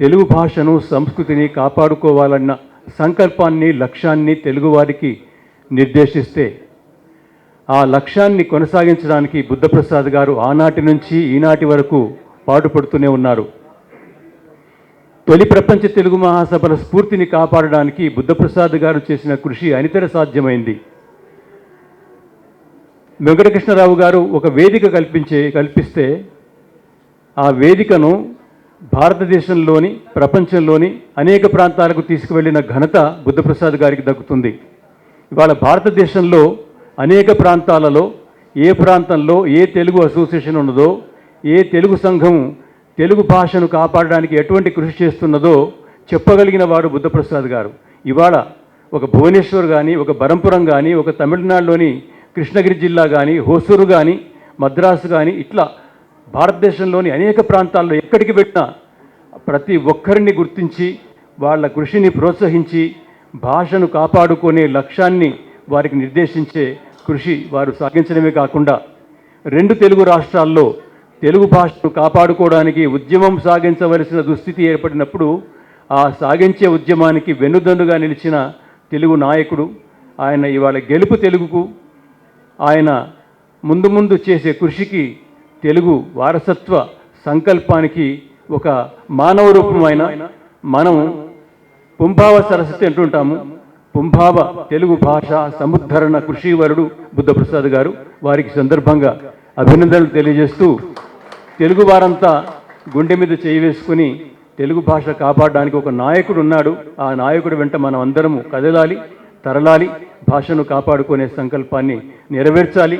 తెలుగు భాషను, సంస్కృతిని కాపాడుకోవాలన్న సంకల్పాన్ని, లక్ష్యాన్ని తెలుగువారికి నిర్దేశిస్తే ఆ లక్ష్యాన్ని కొనసాగించడానికి బుద్ధప్రసాద్ గారు ఆనాటి నుంచి ఈనాటి వరకు పాటుపడుతూనే ఉన్నారు. తొలి ప్రపంచ తెలుగు మహాసభల స్ఫూర్తిని కాపాడడానికి బుద్ధప్రసాద్ గారు చేసిన కృషి అనితర సాధ్యమైంది. వెంకటకృష్ణరావు గారు ఒక వేదిక కల్పిస్తే ఆ వేదికను భారతదేశంలోని, ప్రపంచంలోని అనేక ప్రాంతాలకు తీసుకువెళ్ళిన ఘనత బుద్ధప్రసాద్ గారికి దక్కుతుంది. ఇవాళ భారతదేశంలో అనేక ప్రాంతాలలో ఏ ప్రాంతంలో ఏ తెలుగు అసోసియేషన్ ఉన్నదో, ఏ తెలుగు సంఘం తెలుగు భాషను కాపాడడానికి ఎటువంటి కృషి చేస్తున్నదో చెప్పగలిగిన వారు బుద్ధప్రసాద్ గారు. ఇవాళ ఒక భువనేశ్వర్ కానీ, ఒక బరంపురం కానీ, ఒక తమిళనాడులోని కృష్ణగిరి జిల్లా కానీ, హోసూరు కానీ, మద్రాసు కానీ, ఇట్లా భారతదేశంలోని అనేక ప్రాంతాల్లో ఎక్కడికి పెట్టినా ప్రతి ఒక్కరిని గుర్తించి వాళ్ళ కృషిని ప్రోత్సహించి భాషను కాపాడుకునే లక్ష్యాన్ని వారికి నిర్దేశించే కృషి వారు సాగించడమే కాకుండా 2 తెలుగు రాష్ట్రాల్లో తెలుగు భాషను కాపాడుకోవడానికి ఉద్యమం సాగించవలసిన దుస్థితి ఏర్పడినప్పుడు ఆ సాగించే ఉద్యమానికి వెన్నుదన్నుగా నిలిచిన తెలుగు నాయకుడు ఆయన. ఇవాళ గెలుపు తెలుగుకు ఆయన ముందు చేసే కృషికి, తెలుగు వారసత్వ సంకల్పానికి ఒక మానవ రూపమైన మనం పుంభావ సరస్వతి అంటుంటాము. పుంభావ తెలుగు భాష సముద్ధరణ కృషివరుడు బుద్ధప్రసాద్ గారు. వారికి సందర్భంగా అభినందనలు తెలియజేస్తూ, తెలుగు వారంతా గుండె మీద చేయి వేసుకుని తెలుగు భాష కాపాడడానికి ఒక నాయకుడు ఉన్నాడు. ఆ నాయకుడు వెంట మనం అందరము కదలాలి, తరలాలి, భాషను కాపాడుకునే సంకల్పాన్ని నెరవేర్చాలి.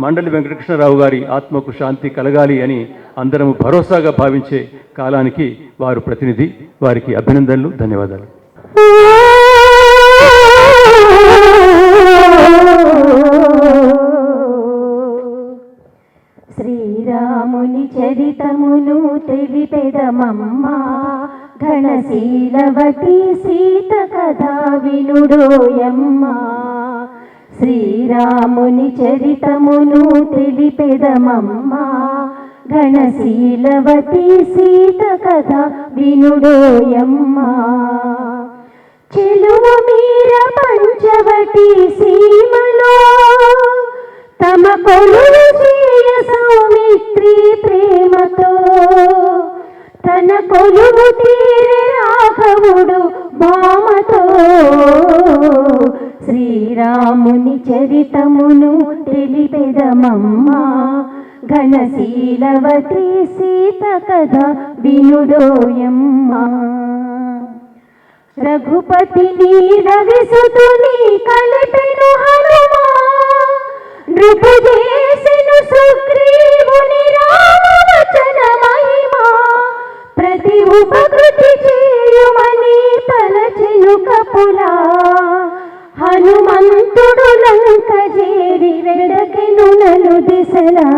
మండలి వెంకటకృష్ణరావు గారి ఆత్మకు శాంతి కలగాలి అని అందరము భరోసాగా భావించే కాలానికి వారు ప్రతినిధి. వారికి అభినందనలు, ధన్యవాదాలు. తెలిపెదమమ్మ ఘనశీలవతి సీత కథా వినుడోయమ్మ శ్రీరాముని చరితమును తెలిపెదమమ్మ ఘనశీలవతి సీత కథ వినుడోయమ్మ చెలువు మీర పంచవటి సీమలో తమ కొలువు చేయ సౌమిత్రి ప్రేమతో తన కొలువు తీరే రాఘవుడు భామతో శ్రీరాముని చరితమును తెలిపెదమమ్మ ఘనశీలవతి సీత కథ వినుడోయమ్మ రఘుపతిని రవిసుతుని కలిపెను హనుమా నృపు చేసెను సుగ్రీవుని రామవచన మహిమా ప్రతి ఉపకృతి చేయుమని తలచెను కపులా హనుమంతుడు లంక చేరి వెడకెను నలు దిశలా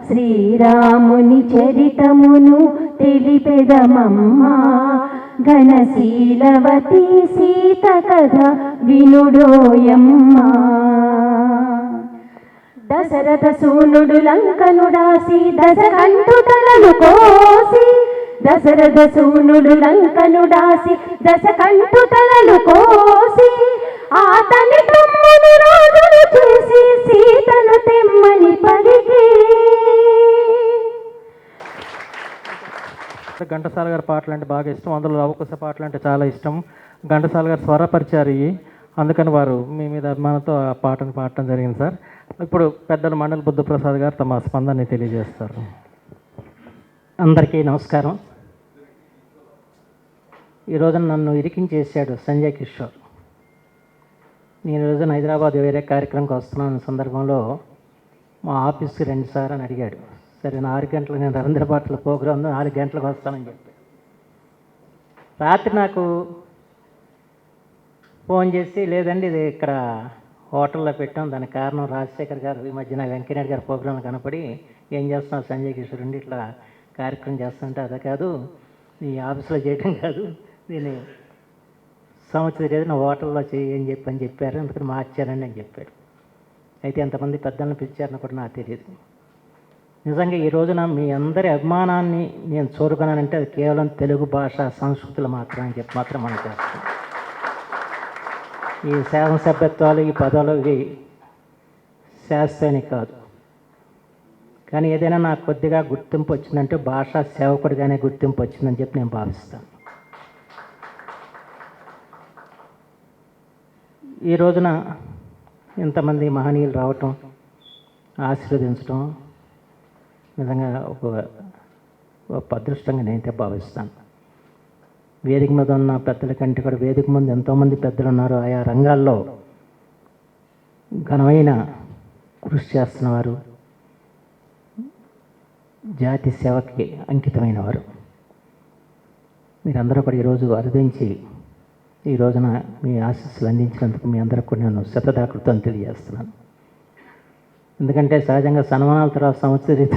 శ్రీరాముని చరితమును తెలిపెదమమ్మ ఘనశీలవతి సీత కథ వినుడోయమ్మ దశరథ సూనుడు లంకనుడాసి దశకంఠు తలలు కోసి దశరథ సూనుడు లంకనుడాసి దశకంఠు తలలు కోసి ఆతని తమ్ముని రాజును చేసి సీతను తెమ్మని పలికి ఘంటసాల గారి పాటలు అంటే బాగా ఇష్టం, అందులో లవకుశ పాటలు అంటే చాలా ఇష్టం. ఘంటసాల గారు స్వరపరిచారు, అందుకని వారు మీ మీద అభిమానంతో ఆ పాటను పాడటం జరిగింది సార్. ఇప్పుడు పెద్దలు మండలి బుద్ధప్రసాద్ గారు తమ స్పందనని తెలియజేస్తారు. అందరికీ నమస్కారం. ఈరోజు నన్ను ఇరికించేశాడు సంజయ్ కిషోర్. నేను ఈరోజున హైదరాబాద్ వేరే కార్యక్రమంకి వస్తున్నాను సందర్భంలో మా ఆఫీస్కి రండి సార్ అని అడిగాడు. సరే 4 గంటలకు నేను రవీంద్ర పాటల ప్రోగ్రామ్ 4 గంటలకు వస్తానని చెప్పి రాత్రి నాకు ఫోన్ చేసి లేదండి ఇది ఇక్కడ హోటల్లో పెట్టాం, దానికి కారణం రాజశేఖర్ గారు ఈ మధ్యన వెంకయ్యనాయుడు గారి ప్రోగ్రాంలో కనపడి ఏం చేస్తున్నావు సంజయ్ కిషోర్ ఉండి ఇట్లా కార్యక్రమం చేస్తుంటే అదే కాదు నీ ఆఫీస్లో చేయడం కాదు దీన్ని సంవత్సరం ఏదైనా హోటల్లో చేయని చెప్పారు, అందుకని మార్చారండి అని చెప్పాడు. అయితే ఎంతమంది పెద్దలను పిలిచారని కూడా నాకు తెలియదు. నిజంగా ఈ రోజున మీ అందరి అభిమానాన్ని నేను చూరుకున్నానంటే అది కేవలం తెలుగు భాష సంస్కృతులు మాత్రమే చెప్పి మాత్రం మనం చేస్తాం. ఈ శాసనసభ్యత్వాలు ఈ పదాలు ఇవి శాస్త్రానికి కాదు, కానీ ఏదైనా నాకు కొద్దిగా గుర్తింపు వచ్చిందంటే భాషా సేవకుడిగానే గుర్తింపు వచ్చిందని చెప్పి నేను భావిస్తాను. ఈ రోజున ఇంతమంది మహనీయులు రావటం ఆశీర్వదించడం నిజంగా ఒక అదృష్టంగా నేనైతే భావిస్తాను. వేదిక మీద ఉన్న పెద్దల కంటే కూడా వేదిక ముందు ఎంతోమంది పెద్దలు ఉన్నారు, ఆయా రంగాల్లో ఘనమైన కృషి చేస్తున్నవారు, జాతి సేవకి అంకితమైన వారు. మీరందరూ కూడా ఈరోజు అరుదించి ఈ రోజున మీ ఆశీస్సులు అందించినందుకు మీ అందరికీ కూడా నేను శతదాకృతం తెలియజేస్తున్నాను. ఎందుకంటే సహజంగా సన్మానాల తర్వాత సంవత్సరీత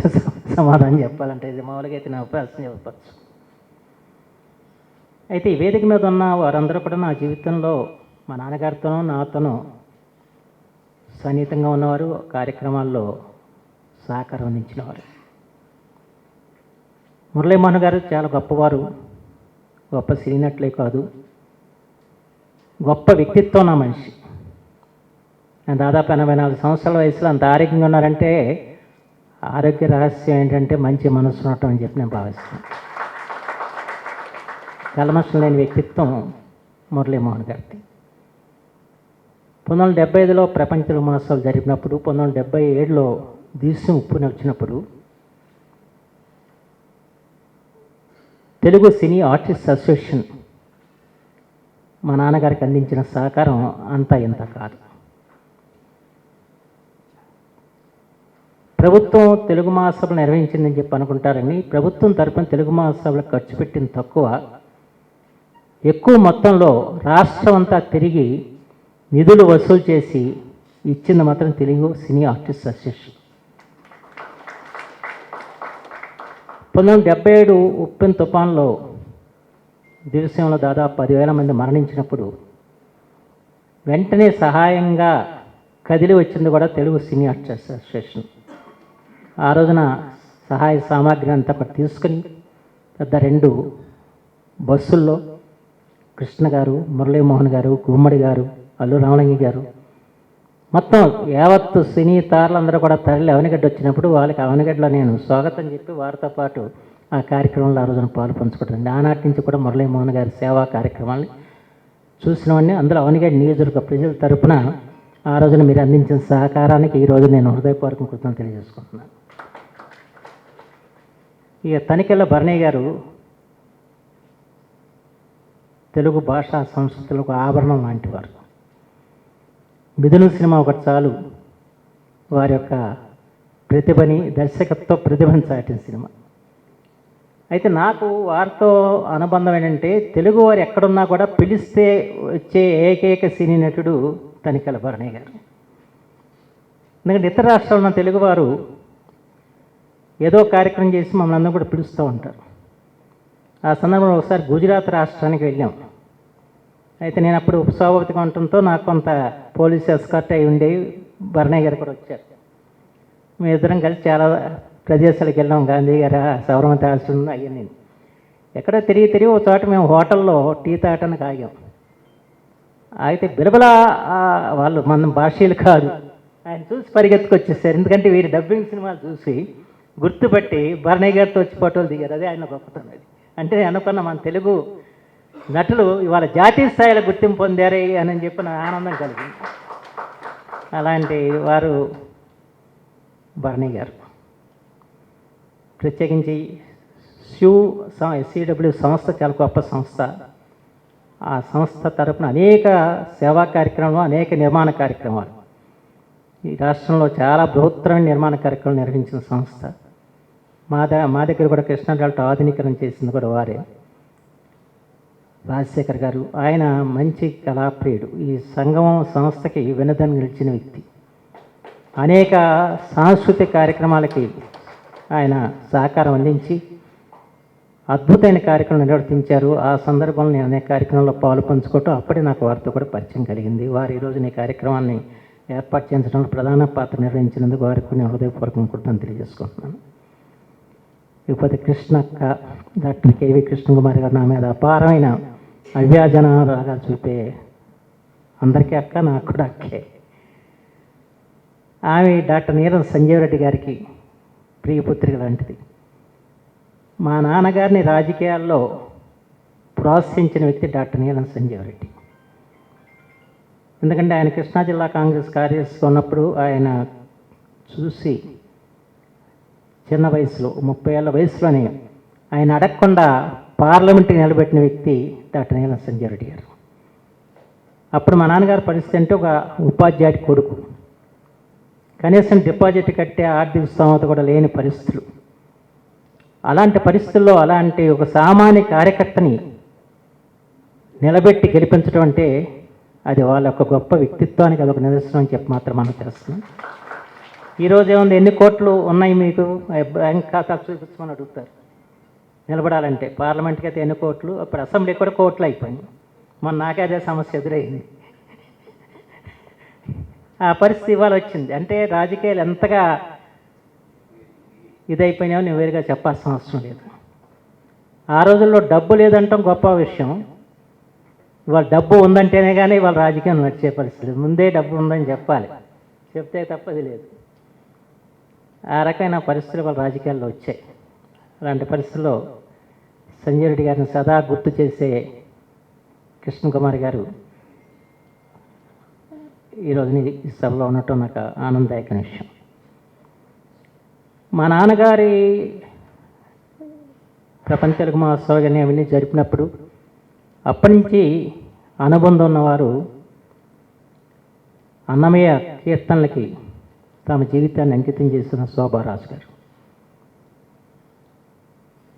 సమాధానం చెప్పాలంటే ఇది మామూలుగా అయితే నా ఉపన్యాసం చెప్పచ్చు. అయితే ఈ వేదిక మీద ఉన్న వారందరూ కూడా నా జీవితంలో మా నాన్నగారితోనూ నాతోనూ సన్నిహితంగా ఉన్నవారు, కార్యక్రమాల్లో సహకారం అందించినవారు. మురళీమోహన్ గారు చాలా గొప్పవారు, గొప్ప సినినట్లే కాదు గొప్ప వ్యక్తిత్వం ఉన్న మనిషి. నేను దాదాపు 84 సంవత్సరాల వయసులో అంత ఆరోగ్యంగా ఉన్నారంటే ఆరోగ్య రహస్యం ఏంటంటే మంచి మనసు ఉండటం అని చెప్పి నేను భావిస్తున్నాను. కల్మషం లేని వ్యక్తిత్వం మురళీమోహన్ గారిది. 1975లో ప్రపంచ తెలుగు మహోత్సవాలు జరిపినప్పుడు 1977లో దీస్యం ఉప్పుని వచ్చినప్పుడు తెలుగు సినీ ఆర్టిస్ట్ అసోసియేషన్ మా నాన్నగారికి అందించిన సహకారం అంతా ఇంత కాదు. ప్రభుత్వం తెలుగు మహాసభలు నిర్వహించిందని చెప్పి అనుకుంటారని ప్రభుత్వం తరపున తెలుగు మహాసభలకు ఖర్చు పెట్టిన తక్కువ, ఎక్కువ మొత్తంలో రాష్ట్రం అంతా తిరిగి నిధులు వసూలు చేసి ఇచ్చింది మాత్రం తెలుగు సినీ ఆర్టిస్ట్ అసోసియేషన్. 1977 ఉప్పెన్ తుఫాన్లో దివిసీమలో దాదాపు 10,000 మంది మరణించినప్పుడు వెంటనే సహాయంగా కదిలి వచ్చింది కూడా తెలుగు సినీ ఆర్టిస్ట్ అసోసియేషన్. ఆ రోజున సహాయ సామాగ్రి అంతా కూడా తీసుకుని పెద్ద 2 బస్సుల్లో కృష్ణ గారు, మురళీమోహన్ గారు, గుమ్మడి గారు, అల్లు రామలింగి గారు, మొత్తం యావత్తు సినీ తారలందరూ కూడా తరలి అవనిగడ్డ వచ్చినప్పుడు వాళ్ళకి అవనిగడ్డలో నేను స్వాగతం చెప్పి వారితో పాటు ఆ కార్యక్రమంలో ఆ రోజున పాలు పంచుకుంటుంది. ఆనాటి నుంచి కూడా మురళీమోహన్ గారి సేవా కార్యక్రమాన్ని చూసినవన్నీ అందులో అవనిగడ్డ నియోజకవర్గ ప్రజల తరపున ఆ రోజున మీరు అందించిన సహకారానికి ఈరోజు నేను హృదయపూర్వక కృతజ్ఞతలు తెలియజేసుకుంటున్నాను. ఇక తనికెళ్ళ భరణి గారు తెలుగు భాషా సంస్కృతులకు ఆభరణం లాంటివారు. మిథున సినిమా ఒకటి చాలు వారి యొక్క ప్రతిభని, దర్శకత్వ ప్రతిభని చాటిన సినిమా. అయితే నాకు వారితో అనుబంధం ఏంటంటే తెలుగు వారు ఎక్కడున్నా కూడా పిలిస్తే వచ్చే ఏకైక సినీ నటుడు తనికెళ్ళ భరణి గారు. ఎందుకంటే ఇతర రాష్ట్రాల్లో ఉన్న తెలుగువారు ఏదో కార్యక్రమం చేసి మమ్మల్ని అందరూ కూడా పిలుస్తూ ఉంటారు. ఆ సందర్భంలో ఒకసారి గుజరాత్ రాష్ట్రానికి వెళ్ళాం. అయితే నేను అప్పుడు ఉపసభాపతిగా ఉండటంతో నాకు కొంత పోలీస్ ఎస్కార్ట్ అయి ఉండేవి. భరణి గారు కూడా వచ్చారు. మేము ఇద్దరం కలిసి చాలా ప్రదేశాలకు వెళ్ళాం. గాంధీ గారు, సౌరమతి ఆశ్రమం అయ్యాను. నేను ఎక్కడో తిరిగి ఒక చోట మేము హోటల్లో టీ తాగటానికి ఆగాం. అయితే బిలబల వాళ్ళు మన భాషలు కాదు, ఆయన చూసి పరిగెత్తుకొచ్చేసారు. ఎందుకంటే వీరి డబ్బింగ్ సినిమాలు చూసి గుర్తుపట్టి భరణి గారితో వచ్చి ఫోటోలు దిగారు. అదే ఆయన గొప్పతనం. అది అంటే నేను అనుకున్న మన తెలుగు నటులు ఇవాళ జాతీయ స్థాయిలో గుర్తింపు పొందారు అని చెప్పి నా ఆనందం కలిగింది. అలాంటి వారు భరణి గారు. ప్రత్యేకించి SCW సంస్థ చాలా గొప్ప సంస్థ. ఆ సంస్థ తరపున అనేక సేవా కార్యక్రమాలు, అనేక నిర్మాణ కార్యక్రమాలు ఈ రాష్ట్రంలో చాలా బృహత్తరమైన నిర్మాణ కార్యక్రమాలు నిర్వహించిన సంస్థ. మా దగ్గర కూడా కృష్ణా డెల్టా ఆధునీకరణ చేసింది కూడా వారే. రాజశేఖర్ గారు, ఆయన మంచి కళాప్రియుడు. ఈ సంగమం సంస్థకి వెనుదన్ను నిలిచిన వ్యక్తి. అనేక సాంస్కృతిక కార్యక్రమాలకి ఆయన సహకారం అందించి అద్భుతమైన కార్యక్రమం నిర్వర్తించారు. ఆ సందర్భంలో నేను అనేక కార్యక్రమంలో పాలు పంచుకోవటం అప్పుడే నాకు వారితో కూడా పరిచయం కలిగింది. వారు ఈరోజు ఈ కార్యక్రమాన్ని ఏర్పాటు చేయించడంలో ప్రధాన పాత్ర నిర్వహించినందుకు వారికి నేను హృదయపూర్వకంగా కృతజ్ఞతలు తెలియజేసుకుంటున్నాను. ఇకపోతే కృష్ణక్క, డాక్టర్ కేవి కృష్ణకుమారి గారు నా మీద అపారమైన అవ్యాజన రాగాలు చూపే అందరికీ అక్క, నాకు కూడా అక్కే. ఆమె డాక్టర్ నీలం సంజీవ్ రెడ్డి గారికి ప్రియపుత్రిక లాంటిది. మా నాన్నగారిని రాజకీయాల్లో ప్రోత్సహించిన వ్యక్తి డాక్టర్ నీలం సంజీవ్ రెడ్డి. ఎందుకంటే ఆయన కృష్ణా జిల్లా కాంగ్రెస్ కార్యదర్శిగా ఉన్నప్పుడు ఆయన చూసి చిన్న వయసులో 30 ఏళ్ళ వయసులోనే ఆయన అడగకుండా పార్లమెంట్కి నిలబెట్టిన వ్యక్తి డాక్టర్ నీలం సంజీవ్ రెడ్డి గారు. అప్పుడు మా నాన్నగారి పరిస్థితి అంటే ఒక ఉపాధ్యాయుడి కొడుకు, కనీసం డిపాజిట్ కట్టే ఆర్థిక స్తోమత కూడా లేని పరిస్థితులు. అలాంటి పరిస్థితుల్లో అలాంటి ఒక సామాన్య కార్యకర్తని నిలబెట్టి గెలిపించడం అంటే అది వాళ్ళ యొక్క గొప్ప వ్యక్తిత్వానికి అదొక నిదర్శనం అని చెప్పి మాత్రం మనం తెలుస్తున్నాం. ఈరోజు ఏముంది, ఎన్ని కోట్లు ఉన్నాయి మీకు బ్యాంక్ ఖాతా చూపించమని అడుగుతారు నిలబడాలంటే. పార్లమెంట్కి అయితే ఎన్ని కోట్లు, అప్పుడు అసెంబ్లీ కూడా కోట్లు అయిపోయింది. మొన్న నాకే అదే సమస్య ఎదురైంది. ఆ పరిస్థితి ఇవాళ వచ్చింది. అంటే రాజకీయాలు ఎంతగా ఇదైపోయినాయో నేను వేరుగా చెప్పాల్సిన అవసరం లేదు. ఆ రోజుల్లో డబ్బు లేదంటాం గొప్ప విషయం. ఇవాళ డబ్బు ఉందంటేనే కానీ ఇవాళ రాజకీయం నడిచే పరిస్థితి. ముందే డబ్బు ఉందని చెప్పాలి, చెప్తే తప్పది లేదు. ఆ రకమైన పరిస్థితులు వాళ్ళ రాజకీయాల్లో వచ్చాయి. అలాంటి పరిస్థితుల్లో సంజయ్ రెడ్డి గారిని సదా గుర్తు చేసే కృష్ణకుమారి గారు ఈరోజు ఈ సభలో ఉండటం నాకు ఆనందదాయకమైన విషయం. మా నాన్నగారి ప్రపంచ తెలుగు మహోత్సవాన్ని అవన్నీ జరిపినప్పుడు అప్పటి నుంచి అనుబంధం ఉన్నవారు అన్నమయ్య కీర్తనలకి తమ జీవితాన్ని అంకితం చేసిన శోభారాజు గారు.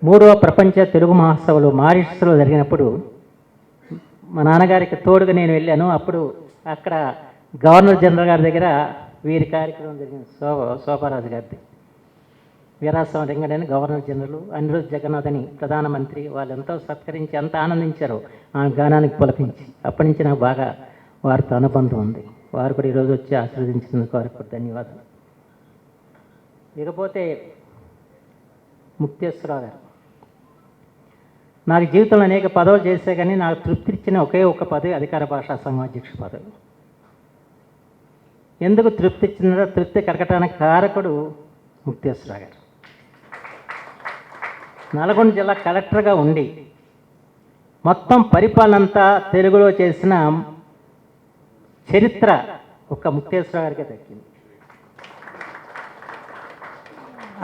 3వ ప్రపంచ తెలుగు మహోత్సవాలు మారిషస్లో జరిగినప్పుడు మా నాన్నగారికి తోడుగా నేను వెళ్ళాను. అప్పుడు అక్కడ గవర్నర్ జనరల్ గారి దగ్గర వీరి కార్యక్రమం జరిగింది, శోభారాజు గారిది. వీరాస్వామి లింగడని గవర్నర్ జనరల్, అనిరుద్ జగన్నాథ్ అని ప్రధానమంత్రి, వాళ్ళు ఎంతో సత్కరించి ఎంత ఆనందించారో ఆ గానానికి పులకించి. అప్పటి నుంచి నాకు బాగా వారితో అనుబంధం ఉంది. వారు కూడా ఈరోజు వచ్చి ఆశీర్వదించినందుకు వారికి కూడా ధన్యవాదాలు. ఇకపోతే ముక్తేశ్వరరావు గారు, నాకు జీవితంలో అనేక పదవులు చేసే కానీ నాకు తృప్తి ఇచ్చిన ఒకే ఒక పదవి అధికార భాషా సంఘం అధ్యక్ష పదవి. ఎందుకు తృప్తి ఇచ్చిందో, తృప్తి కలగటానికి కారకుడు ముక్తేశ్వరరావు గారు. నల్గొండ జిల్లా కలెక్టర్గా ఉండి మొత్తం పరిపాలన అంతా తెలుగులో చేసిన చరిత్ర ఒక్క ముక్తేశ్వరరావు గారికే దక్కింది.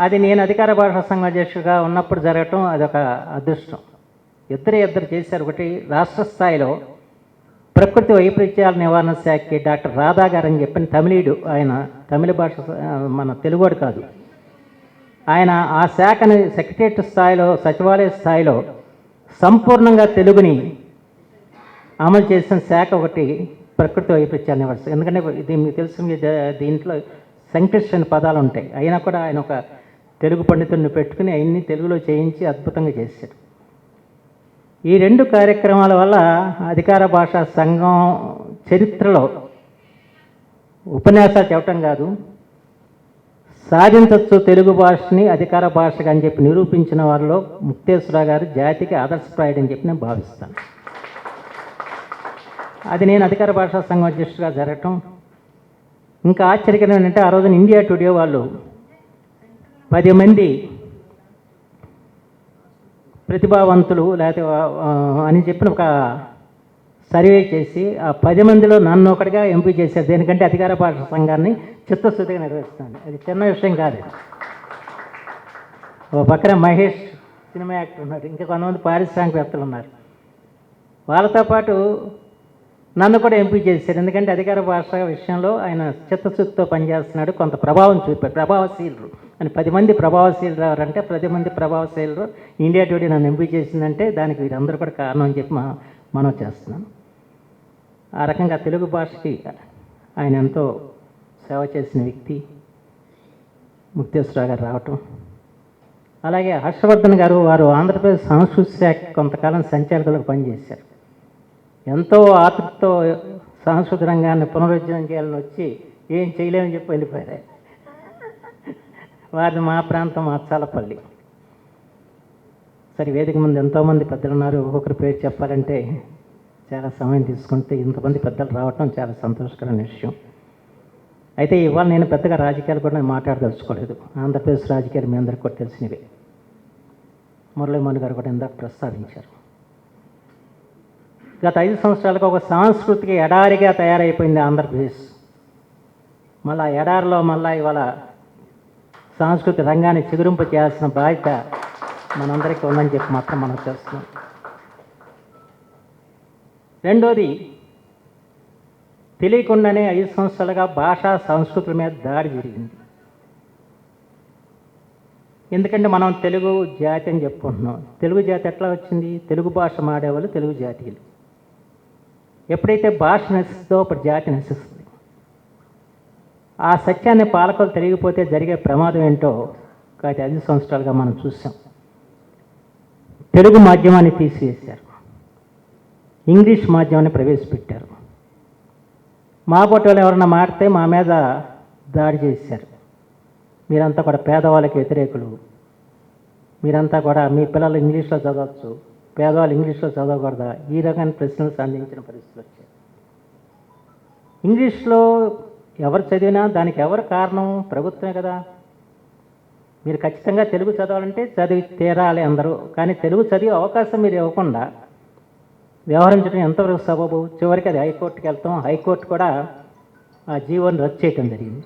అది నేను అధికార భాషా సంఘం అధ్యక్షుడిగా ఉన్నప్పుడు జరగటం అదొక అదృష్టం. ఇద్దరు చేశారు. ఒకటి రాష్ట్ర స్థాయిలో ప్రకృతి వైపరీత్యాల నివారణ శాఖకి డాక్టర్ రాధా గారు అని చెప్పిన తమిళీడు, ఆయన తమిళ భాష మన తెలుగువాడు కాదు, ఆయన ఆ శాఖని సెక్రటరియట్ స్థాయిలో సచివాలయ స్థాయిలో సంపూర్ణంగా తెలుగుని అమలు చేసిన శాఖ ఒకటి ప్రకృతి వైపరీత్యాల నివారణ. ఎందుకంటే ఇది మీకు తెలుసు, దీంట్లో సంక్లిష్టమైన పదాలు ఉంటాయి. అయినా కూడా ఆయన ఒక తెలుగు పండితుడిని పెట్టుకుని అవన్నీ తెలుగులో చేయించి అద్భుతంగా చేశారు. ఈ రెండు కార్యక్రమాల వల్ల అధికార భాషా సంఘం చరిత్రలో ఉపన్యాసాలు చెప్పటం కాదు, సాధించవచ్చు తెలుగు భాషని అధికార భాషగా అని చెప్పి నిరూపించిన వారిలో ముక్తేశ్వరరావు గారు జాతికి ఆదర్శప్రాయుడని చెప్పి నేను భావిస్తాను. అది నేను అధికార భాషా సంఘం అధ్యక్షుడిగా జరగటం. ఇంకా ఆశ్చర్యకరం ఏంటంటే ఆ రోజున ఇండియా టుడే వాళ్ళు 10 మంది ప్రతిభావంతులు లేకపోతే అని చెప్పిన ఒక సర్వే చేసి ఆ 10 మందిలో నన్ను ఒకటిగా ఎంపిక చేశారు. దేనికంటే అధికార భాషా సంఘాన్ని చిత్తశుద్ధిగా నిర్వహిస్తాను. అది చిన్న విషయం కాదు. ఓ పక్కన మహేష్ సినిమా యాక్టర్ ఉన్నారు, ఇంకా కొంతమంది పారిశ్రామికవేత్తలు ఉన్నారు. వాళ్ళతో పాటు నన్ను కూడా ఎంపిక చేశారు. ఎందుకంటే అధికార భాష విషయంలో ఆయన చిత్తశుద్ధితో పనిచేస్తున్నాడు, కొంత ప్రభావం చూపారు. ప్రభావశీలురు అని 10 మంది ప్రభావశీలు అంటే 10 మంది ప్రభావశీలు ఇండియా టుడే నన్ను ఎంపిక చేసిందంటే దానికి వీరందరూ కూడా కారణం అని చెప్పి మనం చేస్తున్నాను. ఆ రకంగా తెలుగు భాషకి ఆయన ఎంతో సేవ చేసిన వ్యక్తి ముక్తేశ్వరరావు గారు రావటం. అలాగే హర్షవర్ధన్ గారు, వారు ఆంధ్రప్రదేశ్ సంస్కృతి శాఖ కొంతకాలం సంచాలకులకు పనిచేశారు. ఎంతో ఆతృతతో సాంస్కృతిక రంగాన్ని పునరుజ్జీవనం చేయాలని వచ్చి ఏం చేయలేమని చెప్పి వెళ్ళిపోయారు. వారిది మా ప్రాంతం అచ్చాలపల్లి. సరే, వేదిక ముందు ఎంతోమంది పెద్దలు ఉన్నారు, ఒక్కొక్కరి పేరు చెప్పాలంటే చాలా సమయం తీసుకుంటే ఇంతమంది పెద్దలు రావటం చాలా సంతోషకరమైన విషయం. అయితే ఇవాళ నేను పెద్దగా రాజకీయాలు కూడా నేను మాట్లాడదలుచుకోలేదు. ఆంధ్రప్రదేశ్ రాజకీయాలు మీ అందరికీ కూడా తెలిసినవే. మురళీమోహన్ గారు కూడా ఇందాక ప్రస్తావించారు. గత 5 సంవత్సరాలుగా ఒక సాంస్కృతిక ఎడారిగా తయారైపోయింది ఆంధ్రప్రదేశ్. మళ్ళీ ఆ ఎడారిలో ఇవాళ సాంస్కృతిక రంగాన్ని చిగురింపు చేయాల్సిన బాధ్యత మనందరికీ ఉందని చెప్పి మాత్రం మనం చేస్తున్నాం. రెండోది, తెలియకుండానే 5 సంవత్సరాలుగా భాషా సంస్కృతుల మీద దాడి జరిగింది. ఎందుకంటే మనం తెలుగు జాతి అని చెప్పుకుంటున్నాం. తెలుగు జాతి ఎట్లా వచ్చింది? తెలుగు భాష మాడేవాళ్ళు తెలుగు జాతీయులు. ఎప్పుడైతే భాష నశిస్తుందో అప్పుడు జాతి నశిస్తుంది. ఆ సత్యాన్ని పాలకులు తెలియకపోతే జరిగే ప్రమాదం ఏంటో గత 5 సంవత్సరాలుగా మనం చూసాం. తెలుగు మాధ్యమాన్ని తీసివేశారు, ఇంగ్లీష్ మాధ్యమాన్ని ప్రవేశపెట్టారు. మా పొట్టలు ఎవరన్నా మాడితే మా మీద దాడి చేశారు. మీరంతా కూడా పేదవాళ్ళకి వ్యతిరేకులు, మీరంతా కూడా మీ పిల్లలు ఇంగ్లీష్లో చదవచ్చు, పేదవాళ్ళు ఇంగ్లీష్లో చదవకూడదా, ఈ రకమైన ప్రశ్నలు సంధించిన పరిస్థితులు వచ్చాయి. ఇంగ్లీష్లో ఎవరు చదివినా దానికి ఎవరు కారణం? ప్రభుత్వమే కదా. మీరు ఖచ్చితంగా తెలుగు చదవాలంటే చదివి తీరాలి అందరూ. కానీ తెలుగు చదివే అవకాశం మీరు ఇవ్వకుండా వ్యవహరించడం ఎంతవరకు సబబు? చివరికి అది హైకోర్టుకి వెళ్తాం. హైకోర్టు కూడా ఆ జీవోని రద్దు చేయటం జరిగింది.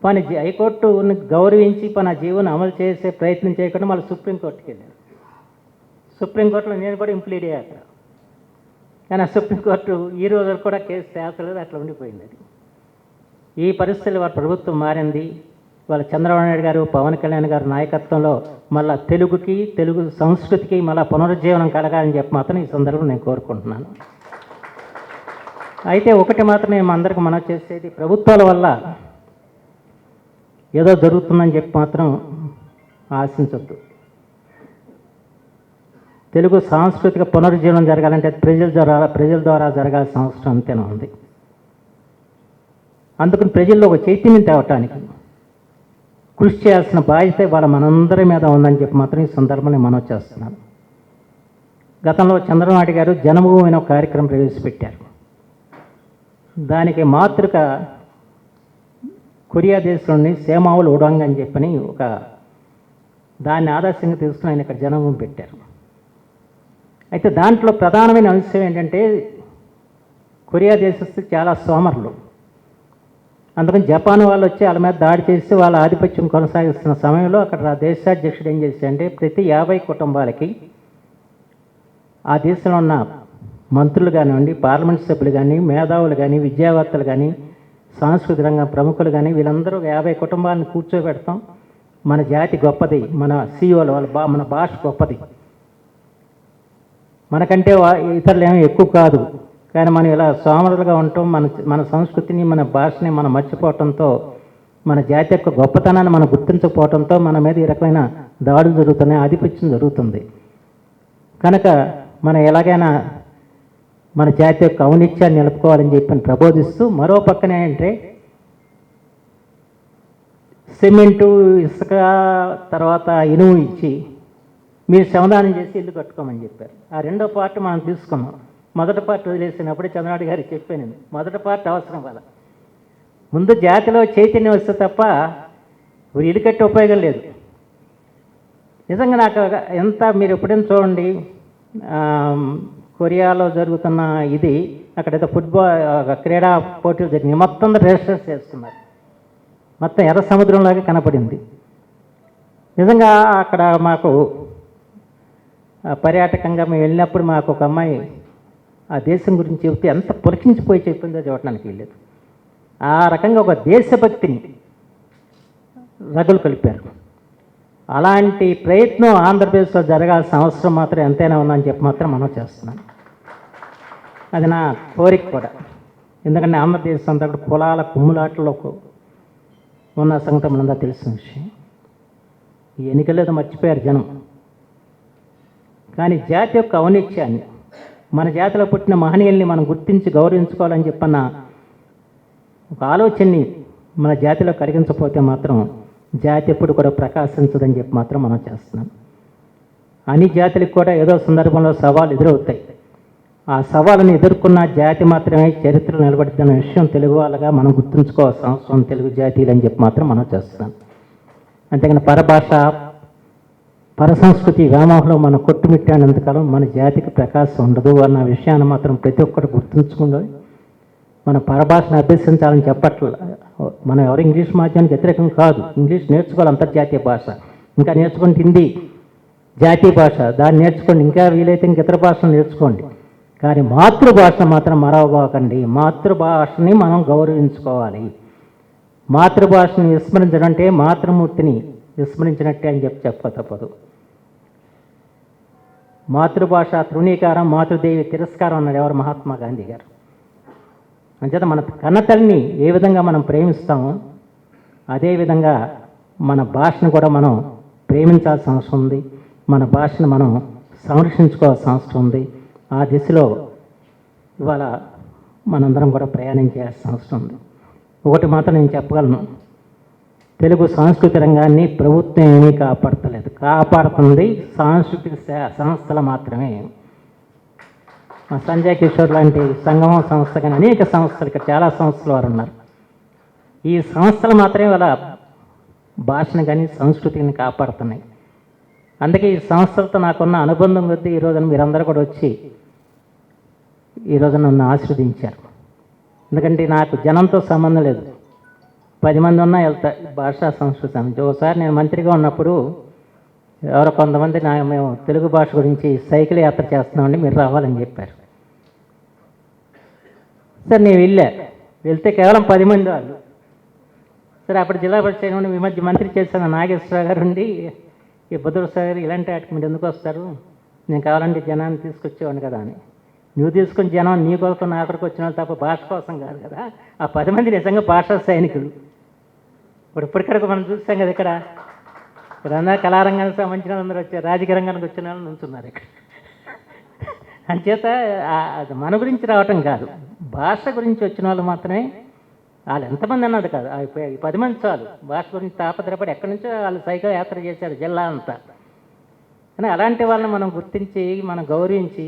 పని హైకోర్టుని గౌరవించి ఆ జీవోని అమలు చేసే ప్రయత్నం చేయకుండా మళ్ళీ సుప్రీంకోర్టుకి వెళ్ళారు. సుప్రీంకోర్టులో నేను కూడా ఇంప్లీడ్ అయ్యా అక్కడ. కానీ ఆ సుప్రీంకోర్టు ఈ రోజు కూడా కేసు తేల్చలేదు, అట్లా ఉండిపోయింది. అది ఈ పరిస్థితులు వారి ప్రభుత్వం మారింది. వాళ్ళ చంద్రబాబు నాయుడు గారు, పవన్ కళ్యాణ్ గారు నాయకత్వంలో మళ్ళీ తెలుగుకి, తెలుగు సంస్కృతికి మళ్ళీ పునరుజ్జీవనం కలగాలని చెప్పి మాత్రం ఈ సందర్భంలో నేను కోరుకుంటున్నాను. అయితే ఒకటి మాత్రం మేము అందరికీ మనం చేసేది, ప్రభుత్వాల వల్ల ఏదో జరుగుతుందని చెప్పి మాత్రం ఆశించొద్దు. తెలుగు సాంస్కృతిక పునరుజ్జీవనం జరగాలంటే ప్రజల ద్వారా జరగాల్సిన అవసరం అంతేనా ఉంది. అందుకని ప్రజల్లో ఒక చైతన్యం తేవటానికి కృషి చేయాల్సిన బాధ్యత వాళ్ళ మనందరి మీద ఉందని చెప్పి మాత్రం ఈ సందర్భంలో మనవి చేస్తున్నాను. గతంలో చంద్రబాబు గారు జన్మభూమి అనే ఒక కార్యక్రమం ప్రవేశపెట్టారు. దానికి మాతృక కొరియా దేశంలోని సేమావులు ఉడంగ్ అని చెప్పని ఒక దాన్ని ఆదర్శంగా తీసుకుని ఆయన ఇక్కడ జన్మభూమి పెట్టారు. అయితే దాంట్లో ప్రధానమైన అంశం ఏంటంటే కొరియా దేశస్తులు చాలా సోమరులు. అందుకని జపాన్ వాళ్ళు వచ్చి వాళ్ళ మీద దాడి చేసి వాళ్ళ ఆధిపత్యం కొనసాగిస్తున్న సమయంలో అక్కడ దేశాధ్యక్షుడు ఏం చేశాడంటే ప్రతి 50 కుటుంబాలకి ఆ దేశంలో ఉన్న మంత్రులు కానివ్వండి, పార్లమెంట్ సభ్యులు కానీ, మేధావులు కానీ, విద్యావేత్తలు కానీ, సాంస్కృతిక రంగ ప్రముఖులు కానీ వీళ్ళందరూ 50 కుటుంబాలను కూర్చోబెడతాం. మన జాతి గొప్పది, మన సీఓలు మన భాష గొప్పది, మనకంటే ఇతరులు ఏమీ ఎక్కువ కాదు, కానీ మనం ఇలా సోమరులుగా ఉండటం, మన సంస్కృతిని మన భాషని మనం మర్చిపోవటంతో, మన జాతి యొక్క గొప్పతనాన్ని మనం గుర్తించకపోవడంతో మన మీద ఈ రకమైన దాడులు జరుగుతున్నాయి, ఆధిపత్యం జరుగుతుంది. కనుక మనం ఎలాగైనా మన జాతి యొక్క ఔనిత్యాన్ని నిలుపుకోవాలని చెప్పి ప్రబోధిస్తూ, మరో పక్కన ఏంటంటే సిమెంటు, ఇసుక, తర్వాత ఇనుము ఇచ్చి మీరు శ్రమదానం చేసి ఇల్లు కట్టుకోమని చెప్పారు. ఆ రెండో పార్ట్ మనం తీసుకున్నాం. మొదటి పార్ట్ వదిలేసినప్పుడే చంద్రబాబు గారికి చెప్పాను, మొదటి పార్ట్ అవసరం వల్ల ముందు జాతిలో చైతన్యం వస్తే తప్ప ఇల్లు కట్టే ఉపయోగం లేదు. నిజంగా నాకు ఎంత మీరు ఎప్పుడైనా చూడండి, కొరియాలో జరుగుతున్న ఇది అక్కడ ఏదో ఫుట్బాల్ క్రీడా పోటీలు జరిగినాయి, మొత్తం రిజిస్టర్స్ చేస్తున్నారు, మొత్తం ఎర్ర సముద్రంలాగా కనపడింది. నిజంగా అక్కడ మాకు పర్యాటకంగా మేము వెళ్ళినప్పుడు మాకు ఒక అమ్మాయి ఆ దేశం గురించి చెబితే ఎంత పులకించిపోయి చెప్పిందో చూడటానికి వెళ్ళలేదు. ఆ రకంగా ఒక దేశభక్తిని రగులు కలిపారు. అలాంటి ప్రయత్నం ఆంధ్రప్రదేశ్లో జరగాల్సిన అవసరం మాత్రం ఎంతైనా ఉందని చెప్పి మాత్రం మనం చేస్తున్నాం. అది నా కోరిక కూడా. ఎందుకంటే ఆంధ్రప్రదేశ్ అంతా కూడా కులాల కుమ్ములాటలో ఉన్న సంగతి మనందా తెలిసిన విషయం. ఈ ఎన్నికలేదో మర్చిపోయారు జనం. కానీ జాతి యొక్క ఔనిత్యాన్ని, మన జాతిలో పుట్టిన మహనీయుల్ని మనం గుర్తించి గౌరవించుకోవాలని చెప్పన్న ఒక ఆలోచనని మన జాతిలో కలిగించకపోతే మాత్రం జాతి ఎప్పుడు కూడా ప్రకాశించదని చెప్పి మాత్రం మనం చేస్తున్నాం. అన్ని జాతులకు కూడా ఏదో సందర్భంలో సవాళ్ళు ఎదురవుతాయి. ఆ సవాళ్ళని ఎదుర్కొన్న జాతి మాత్రమే చరిత్రలో నిలబడుతున్న విషయం తెలుగు వాళ్ళగా మనం గుర్తుంచుకోవాల్సిన అవసరం తెలుగు జాతీయులు అని చెప్పి మాత్రం మనం చేస్తున్నాం. అంతేకాని పరభాష, పరసంస్కృతి వ్యామోహంలో మనం కొట్టుమిట్టానంతకాలం మన జాతికి ప్రకాశం ఉండదు అన్న విషయాన్ని మాత్రం ప్రతి ఒక్కరు గుర్తుంచుకుంటాం. మన పరభాషను అభ్యసించాలని చెప్పట్లేదు. మనం ఎవరు ఇంగ్లీష్ మాధ్యమానికి వ్యతిరేకం కాదు. ఇంగ్లీష్ నేర్చుకోవాలి, అంతర్జాతీయ భాష. ఇంకా నేర్చుకోండి హిందీ జాతీయ భాష, దాన్ని నేర్చుకోండి. ఇంకా వీలైతే ఇంక ఇతర భాషలు నేర్చుకోండి. కానీ మాతృభాష మాత్రం మరవబాకండి. మాతృభాషని మనం గౌరవించుకోవాలి. మాతృభాషను విస్మరించడం అంటే మాతృమూర్తిని విస్మరించినట్టే అని చెప్ప తప్పదు. మాతృభాష తృణీకారం, మాతృదేవి తిరస్కారం అన్నాడు ఎవరు? మహాత్మా గాంధీ గారు. అంచేత మన కన్నతల్లిని ఏ విధంగా మనం ప్రేమిస్తామో అదేవిధంగా మన భాషను కూడా మనం ప్రేమించాల్సిన అవసరం ఉంది. మన భాషను మనం సంరక్షించుకోవాల్సిన అవసరం ఉంది. ఆ దిశలో ఇవాళ మనందరం కూడా ప్రయాణం చేయాల్సిన అవసరం ఉంది. ఒకటి మాత్రం నేను చెప్పగలను, తెలుగు సాంస్కృతిక రంగాన్ని ప్రభుత్వం ఏమీ కాపాడతలేదు. కాపాడుతుంది సాంస్కృతిక సంస్థలు మాత్రమే. మా సంజయ్ కిషోర్ లాంటి సంగమం సంస్థ కానీ అనేక సంస్థలు, ఇక్కడ చాలా సంస్థలు వారు ఉన్నారు. ఈ సంస్థలు మాత్రమే వాళ్ళ భాషను కానీ సంస్కృతిని కాపాడుతున్నాయి. అందుకే ఈ సంస్థలతో నాకున్న అనుబంధం కొద్దీ ఈ రోజున మీరందరూ కూడా వచ్చి ఈరోజు నన్ను ఆశీర్వదించారు. ఎందుకంటే నాకు జనంతో సంబంధం లేదు, 10 మంది ఉన్నా వెళ్తా భాషా సంస్కృతి అని. ఒకసారి నేను మంత్రిగా ఉన్నప్పుడు ఎవరో కొంతమంది మేము తెలుగు భాష గురించి సైకిల్ యాత్ర చేస్తున్నామండి, మీరు రావాలని చెప్పారు. సరే నేను వెళ్తే కేవలం 10 మంది వాళ్ళు. సరే అప్పుడు జిల్లా పరిషత్ ఈ మధ్య మంత్రి చేసిన నాగేశ్వరరావు గారు ఉండి, ఈ బుద్ధరావు గారు ఇలాంటి వాటికి మీరు ఎందుకు వస్తారు, నేను కావాలంటే జనాన్ని తీసుకొచ్చేవాడిని కదా అని. నువ్వు తీసుకుని జనం నీ కోసం నా అక్కడికి వచ్చిన వాళ్ళు తప్ప భాష కోసం కాదు కదా. ఆ 10 మంది నిజంగా భాషా సైనికులు. ఇప్పటికరకు మనం చూస్తాం కదా ఇక్కడ అందరూ కళారంగానికి సంబంధించిన అందరూ వచ్చారు, రాజకీయ రంగానికి వచ్చిన వాళ్ళు నుంచున్నారు ఇక్కడ. అంచేత అది మన గురించి రావటం కాదు, భాష గురించి వచ్చిన వాళ్ళు మాత్రమే. వాళ్ళు ఎంతమంది అన్నది కాదు, 10 మంది చాలు భాష గురించి తాపత్రపడి ఎక్కడి నుంచో వాళ్ళు సైకిల్ యాత్ర చేశారు జిల్లా అంతా. కానీ అలాంటి వాళ్ళని మనం గుర్తించి మనం గౌరవించి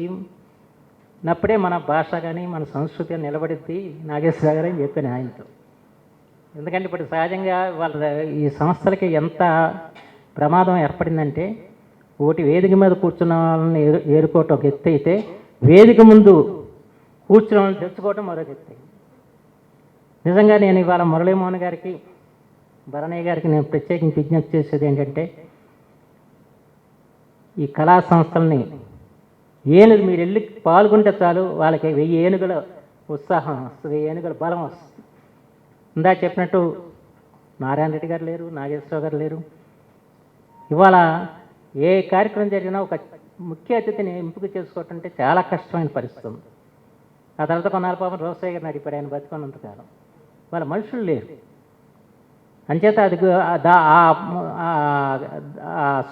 నప్పుడే మన భాష కానీ మన సంస్కృతి నిలబడిద్ది నాగేశ్వరరావు గారు అని చెప్పాను ఆయనతో. ఎందుకంటే ఇప్పుడు సహజంగా వాళ్ళ ఈ సంస్థలకి ఎంత ప్రమాదం ఏర్పడిందంటే, ఒకటి వేదిక మీద కూర్చున్న వాళ్ళని ఏరుకోవటం ఒక ఎత్తు అయితే, వేదిక ముందు కూర్చున్న వాళ్ళని తెచ్చుకోవటం మరొక ఎత్తు. నిజంగా నేను ఇవాళ మురళీమోహన్ గారికి, భరణయ్య గారికి నేను ప్రత్యేకించి విజ్ఞప్తి చేసేది ఏంటంటే, ఈ కళా సంస్థల్ని ఏనుగు మీరు వెళ్ళి పాల్గొంటే చాలు వాళ్ళకి 1000 ఏనుగుల ఉత్సాహం వస్తుంది, 1000 ఏనుగుల బలం వస్తుంది. ఇందా చెప్పినట్టు నారాయణ రెడ్డి గారు లేరు, నాగేశ్వరరావు గారు లేరు. ఇవాళ ఏ కార్యక్రమం జరిగినా ఒక ముఖ్య అతిథిని ఎంపిక చేసుకోవటం అంటే చాలా కష్టమైన పరిస్థితి ఉంది. ఆ తర్వాత కొన్నాళ్ళ పాపం రోసయ్య గారిని అడిపాడు, ఆయన బతుకున్నంతకాలం. వాళ్ళ మనుషులు లేరు. అంచేత అది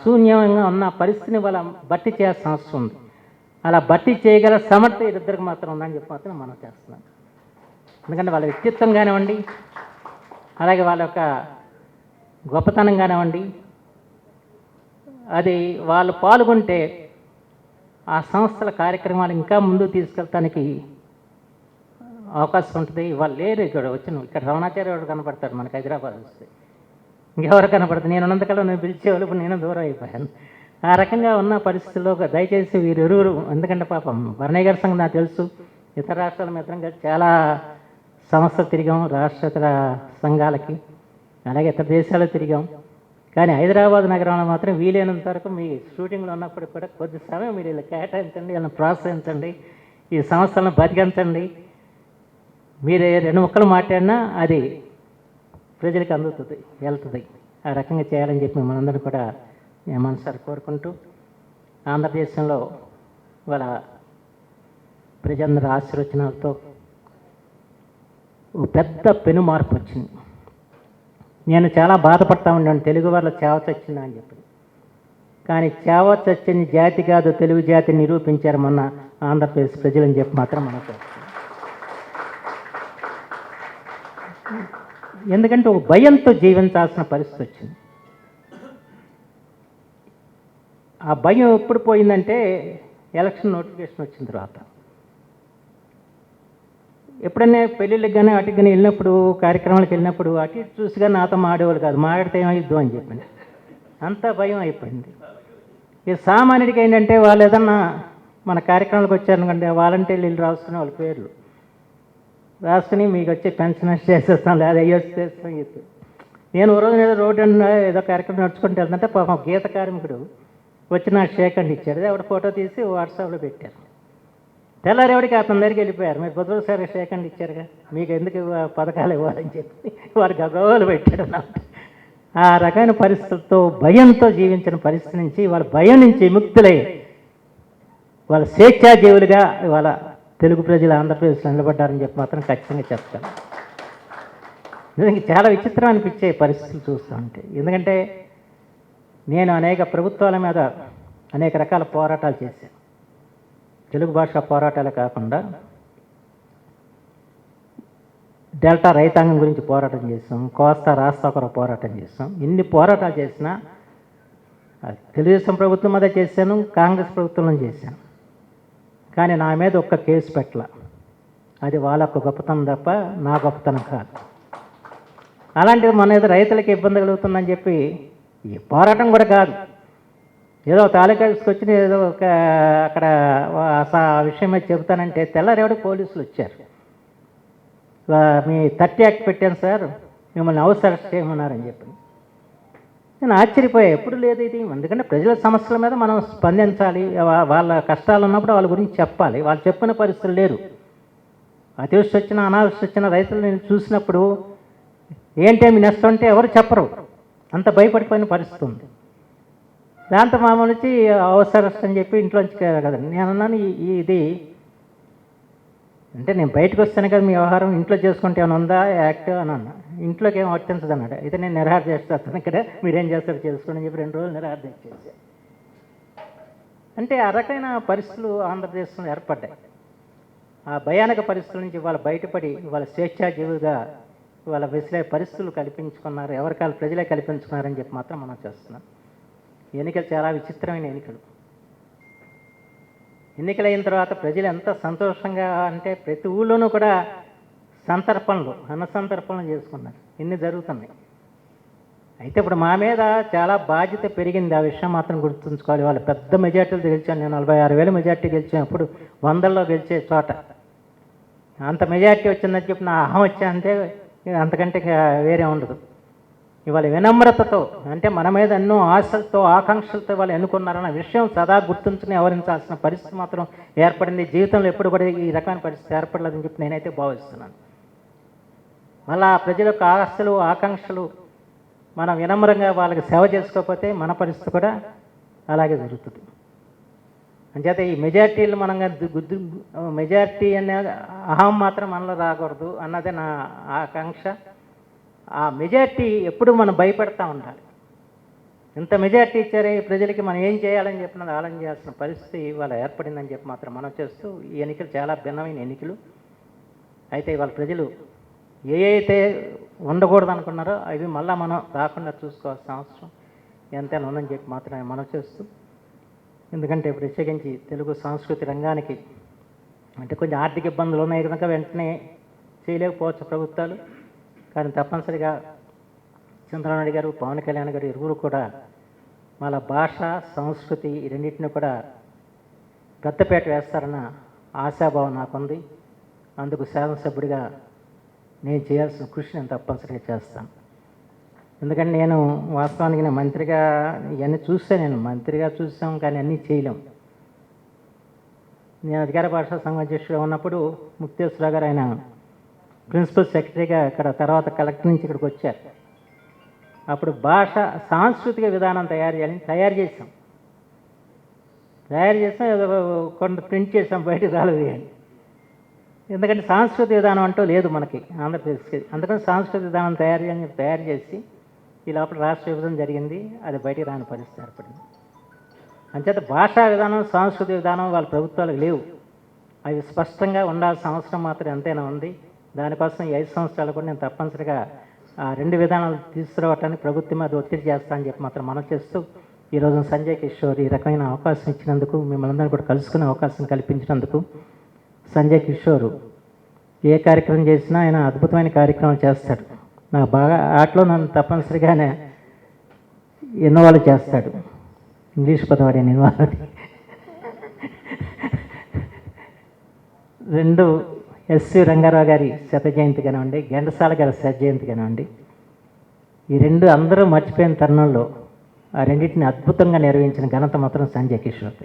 శూన్యంగా ఉన్న పరిస్థితిని వాళ్ళ భర్తీ చేయాల్సిన అవసరం ఉంది. అలా భర్తీ చేయగల సమర్థ ఇద్దరికి మాత్రం ఉందని చెప్పి మాత్రం మనం చేస్తున్నాం. ఎందుకంటే వాళ్ళ వ్యక్తిత్వం కానివ్వండి, అలాగే వాళ్ళ యొక్క గొప్పతనం కానివ్వండి, అది వాళ్ళు పాల్గొంటే ఆ సంస్థల కార్యక్రమాలు ఇంకా ముందుకు తీసుకెళ్ళటానికి అవకాశం ఉంటుంది. వాళ్ళు లేరు ఇక్కడ ఇక్కడ రమణాచార్య వాడు కనపడతాడు మనకి హైదరాబాద్ వస్తే, ఇంకెవరు కనపడతారు. నేను ఉన్నంతకాలం నేను పిలిచేవాళ్ళు, ఇప్పుడు నేను దూరం అయిపోయాను. ఆ రకంగా ఉన్న పరిస్థితుల్లో దయచేసి వీరెరువురు, ఎందుకంటే పాపం భరణయ్య గారి సంగతి నాకు తెలుసు, ఇతర రాష్ట్రాల మిత్రం కలిసి చాలా సంస్థలు తిరిగాం, రాష్ట్రేతర సంఘాలకి, అలాగే ఇతర దేశాలకు తిరిగాం. కానీ హైదరాబాద్ నగరంలో మాత్రం వీలైనంత వరకు మీ షూటింగ్లో ఉన్నప్పుడు కూడా కొద్ది సమయం మీరు ఇలా కేటాయించండి, వీళ్ళని ప్రోత్సహించండి, ఈ సంస్థలను బతికించండి. మీరు 2 ముక్కలు మాట్లాడినా అది ప్రజలకు అందుతుంది, వెళ్తుంది. ఆ రకంగా చేయాలని చెప్పి మనందరూ కూడా మనసారి కోరుకుంటూ, ఆంధ్రదేశంలో వాళ్ళ ప్రజలందరూ ఆశీర్వచనాలతో ఓ పెద్ద పెను మార్పు వచ్చింది. నేను చాలా బాధపడతా ఉన్నాను, తెలుగు వాళ్ళ చేవ చచ్చిందా అని చెప్పి. కానీ చేవ చచ్చిన జాతి కాదు, తెలుగు జాతిని నిరూపించారు మొన్న ఆంధ్రప్రదేశ్ ప్రజలని చెప్పి మాత్రం మనకు. ఎందుకంటే ఒక భయంతో జీవించాల్సిన పరిస్థితి వచ్చింది. ఆ భయం ఎప్పుడు పోయిందంటే ఎలక్షన్ నోటిఫికేషన్ వచ్చిన తర్వాత. ఎప్పుడైనా పెళ్ళిళ్ళకి కానీ అటుకు కానీ వెళ్ళినప్పుడు, కార్యక్రమాలకు వెళ్ళినప్పుడు అటు ఇటు చూసిగా నాతో మాడేవాళ్ళు కాదు, మాడితే ఏమైద్దు అని చెప్పండి, అంత భయం అయిపోయింది. ఈ సామాన్యుడికి ఏంటంటే వాళ్ళు ఏదన్నా మన కార్యక్రమాలకు వచ్చారనుకోండి, వాలంటీర్లు వెళ్ళి రాసుకునే వాళ్ళ పేర్లు రాసుకుని మీకు వచ్చే పెన్షన్ చేసేస్తాం, లేదా అయ్యో చేస్తాం చెప్పి. నేను ఓ రోజు రోడ్డు ఏదో కార్యక్రమం నడుచుకుంటూ వెళ్తుంటే పాపం గీత కార్మికుడు వచ్చి నాకు షేక్ అండ్ ఇచ్చాడు. ఆవిడ ఫోటో తీసి వాట్సాప్లో పెట్టారు. తెల్లారేవాడికి అతని దగ్గరికి వెళ్ళిపోయారు, మీరు పొద్దుసారి షేక్ అండ్ ఇచ్చారుగా, మీకు ఎందుకు పథకాలు ఇవ్వాలని చెప్పి వారికి గౌరవాలు పెట్టాడు నాకు. ఆ రకమైన పరిస్థితులతో భయంతో జీవించిన పరిస్థితి నుంచి వాళ్ళ భయం నుంచి విముక్తులై వాళ్ళ స్వేచ్ఛాజీవులుగా వాళ్ళ తెలుగు ప్రజలు ఆంధ్రప్రదేశ్లో నిలబడ్డారని చెప్పి మాత్రం ఖచ్చితంగా చెప్తాను. నిజంగా చాలా విచిత్రం అనిపించే పరిస్థితులు చూస్తూ ఉంటే, ఎందుకంటే నేను అనేక ప్రభుత్వాల మీద అనేక రకాల పోరాటాలు చేశాను. తెలుగు భాష పోరాటాలు కాకుండా డెల్టా రైతాంగం గురించి పోరాటం చేస్తాం, కోస్తా రాస్తా కొరకు పోరాటం చేస్తాం. ఇన్ని పోరాటాలు చేసినా తెలుగుదేశం ప్రభుత్వం మీద చేశాను, కాంగ్రెస్ ప్రభుత్వంలో చేశాను. కానీ నా మీద ఒక్క కేసు పెట్టల. అది వాళ్ళకు గొప్పతనం తప్ప నా గొప్పతనం కాదు. అలాంటిది మన ఏదో రైతులకి ఇబ్బంది కలుగుతుందని చెప్పి ఈ పోరాటం కూడా కాదు, ఏదో తాలూకాకి వచ్చిన ఏదో ఒక అక్కడ ఆ విషయం మీద చెబుతానంటే తెల్లారేవాడు పోలీసులు వచ్చారు. మీ 30 యాక్ట్ పెట్టాను సార్, మిమ్మల్ని హౌస్ అరెస్ట్ చేయమన్నారని చెప్పి. నేను ఆశ్చర్యపోయా, ఎప్పుడు లేదు ఇది. ఎందుకంటే ప్రజల సమస్యల మీద మనం స్పందించాలి, వాళ్ళ కష్టాలు ఉన్నప్పుడు వాళ్ళ గురించి చెప్పాలి. వాళ్ళు చెప్పిన పరిస్థితులు లేరు. అతివృష్టి వచ్చిన అనావృష్టి వచ్చిన రైతులు నేను చూసినప్పుడు ఏంటేమి నష్టం అంటే ఎవరు చెప్పరు, అంత భయపడిపోయిన పరిస్థితి ఉంది. దాంతో మామూలు వచ్చి హౌస్ అరెస్ట్ అని చెప్పి ఇంట్లోంచి కదండి. నేను అన్నాను ఇది అంటే నేను బయటకు వస్తాను కదా, మీ వ్యవహారం ఇంట్లో చేసుకుంటే ఏమైనా ఉందా యాక్ట్ అని అన్నా. ఇంట్లోకి ఏం వర్తించదు అన్నాడు. అయితే నేను నిరాహార చేస్తాను ఇక్కడ, మీరేం చేస్తారో చేసుకోండి అని చెప్పి 2 రోజులు నిరాహార చేశాను. అంటే ఆ రకమైన పరిస్థితులు ఆంధ్రప్రదేశ్లో ఏర్పడ్డాయి. ఆ భయానక పరిస్థితుల నుంచి ఇవాళ బయటపడి ఇవాళ స్వేచ్ఛాజీవులుగా ఇవాళ పరిస్థితులు కల్పించుకున్నారు, ఎవరికాలు ప్రజలే కల్పించుకున్నారని చెప్పి మాత్రం మనం చేస్తున్నాం. ఎన్నికలు చాలా విచిత్రమైన ఎన్నికలు. ఎన్నికలైన తర్వాత ప్రజలు ఎంత సంతోషంగా అంటే ప్రతి ఊళ్ళోనూ కూడా సంతర్పణలు, అన్న సంతర్పణలు చేసుకున్నారు. ఇన్ని జరుగుతున్నాయి. అయితే ఇప్పుడు మా మీద చాలా బాధ్యత పెరిగింది. ఆ విషయం మాత్రం గుర్తుంచుకోవాలి. వాళ్ళు పెద్ద మెజార్టీలు గెలిచాను. నేను 46,000 మెజార్టీ గెలిచినప్పుడు 100లో గెలిచే చోట అంత మెజార్టీ వచ్చిందని చెప్పి నా అహం వచ్చానంటే అంతకంటే వేరే ఉండదు. ఇవాళ వినమ్రతతో అంటే మన మీద ఎన్నో ఆశలతో ఆకాంక్షలతో వాళ్ళు ఎన్నుకున్నారన్న విషయం సదా గుర్తుంచుకుని వ్యవహరించాల్సిన పరిస్థితి మాత్రం ఏర్పడింది. జీవితంలో ఎప్పుడు కూడా ఈ రకమైన పరిస్థితి ఏర్పడలేదని చెప్పి నేనైతే భావిస్తున్నాను. మళ్ళా ప్రజల యొక్క ఆశలు ఆకాంక్షలు మనం వినమ్రంగా వాళ్ళకి సేవ చేసుకోకపోతే మన పరిస్థితి కూడా అలాగే జరుగుతుంది. అంచేత ఈ మెజార్టీలు మనం మెజార్టీ అనే అహం మాత్రం మనలో రాకూడదు అన్నదే నా ఆకాంక్ష. ఆ మెజార్టీ ఎప్పుడు మనం భయపడతా ఉండాలి. ఇంత మెజార్టీ ఇచ్చారే ప్రజలకి మనం ఏం చేయాలని చెప్పినది ఆలోచన చేయాల్సిన పరిస్థితి ఇవాళ ఏర్పడిందని చెప్పి మాత్రం మనం చేస్తూ ఈ ఎన్నికలు చాలా భిన్నమైన ఎన్నికలు. అయితే ఇవాళ ప్రజలు ఏ అయితే ఉండకూడదు అనుకున్నారో అవి మళ్ళీ మనం రాకుండా చూసుకోవాల్సిన అవసరం ఎంతైనా ఉందని చెప్పి మాత్రమే మనం చేస్తూ, ఎందుకంటే ప్రత్యేకించి తెలుగు సంస్కృతి రంగానికి అంటే కొంచెం ఆర్థిక ఇబ్బందులు ఉన్నాయి కనుక వెంటనే చేయలేకపోవచ్చు ప్రభుత్వాలు. కానీ తప్పనిసరిగా చంద్రబాబు నాయుడు గారు, పవన్ కళ్యాణ్ గారు ఇరువురు కూడా వాళ్ళ భాష సంస్కృతి ఈ రెండింటిని కూడా పెద్దపేట వేస్తారన్న ఆశాభావం నాకుంది. అందుకు శాసనసభ్యుడిగా నేను చేయాల్సిన కృషి నేను తప్పనిసరిగా చేస్తాను. ఎందుకంటే నేను వాస్తవానికి నేను మంత్రిగా ఇవన్నీ చూస్తాను, నేను మంత్రిగా చూసాం కానీ అన్నీ చేయలేం. నేను అధికార భాషా సంఘం అధ్యక్షుడిగా ఉన్నప్పుడు ముక్తేశ్వరరావు గారు ఆయన ప్రిన్సిపల్ సెక్రటరీగా ఇక్కడ తర్వాత కలెక్టర్ నుంచి ఇక్కడికి వచ్చారు. అప్పుడు భాష సాంస్కృతిక విధానం తయారు చేసాం. కొంత ప్రింట్ చేసాం, బయటకు రాలేదు కానీ. ఎందుకంటే సాంస్కృతిక విధానం అంటూ లేదు మనకి ఆంధ్రప్రదేశ్కి. అందుకని సాంస్కృతిక విధానం తయారు చేసి ఈ లోపల రాష్ట్ర విభజన జరిగింది, అది బయటికి రాని పరిస్థితి ఏర్పడింది. అంచేత భాషా విధానం సాంస్కృతిక విధానం వాళ్ళ ప్రభుత్వాలకు లేవు. అవి స్పష్టంగా ఉండాల్సిన అవసరం మాత్రం ఎంతైనా ఉంది. దానికోసం ఈ 5 సంవత్సరాలు కూడా నేను తప్పనిసరిగా ఆ 2 విధానాలు తీసుకురావటానికి ప్రభుత్వం మీద ఒత్తిడి చేస్తానని చెప్పి మాత్రం మనం చేస్తూ ఈరోజు సంజయ్ కిషోర్ ఈ రకమైన అవకాశం ఇచ్చినందుకు, మిమ్మల్ని అందరినీ కూడా కలుసుకునే అవకాశం కల్పించినందుకు, సంజయ్ కిషోర్ ఏ కార్యక్రమం చేసినా ఆయన అద్భుతమైన కార్యక్రమం చేస్తాడు. నాకు బాగా ఆటలో నన్ను తప్పనిసరిగానే ఇన్వాల్వ్ చేస్తాడు. ఇంగ్లీష్ పదవాడే ఇన్వాల్వ్. 2 ఎస్వి రంగారావు గారి శత జయంతి కానివ్వండి, ఘంటసాల గారి శత జయంతి కానివ్వండి, ఈ 2 అందరూ మర్చిపోయిన తరుణంలో ఆ రెండింటిని అద్భుతంగా నిర్వహించిన ఘనత మాత్రం సంజయ్ కిషోర్.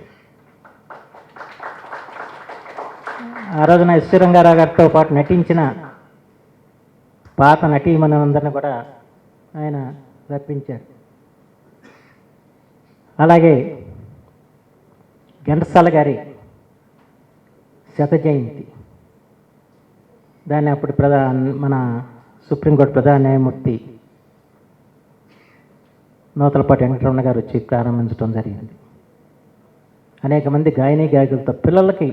ఆ రోజున ఎస్వి రంగారావు గారితో పాటు నటించిన పాత నటీమణులందరినీ కూడా ఆయన రప్పించారు. అలాగే ఘంటసాల గారి శత జయంతి, దాన్ని అప్పుడు మన సుప్రీంకోర్టు ప్రధాన న్యాయమూర్తి నూతలపాటి వెంకటరమణ గారు వచ్చి ప్రారంభించడం జరిగింది. అనేక మంది గాయని గాయకులతో పిల్లలకి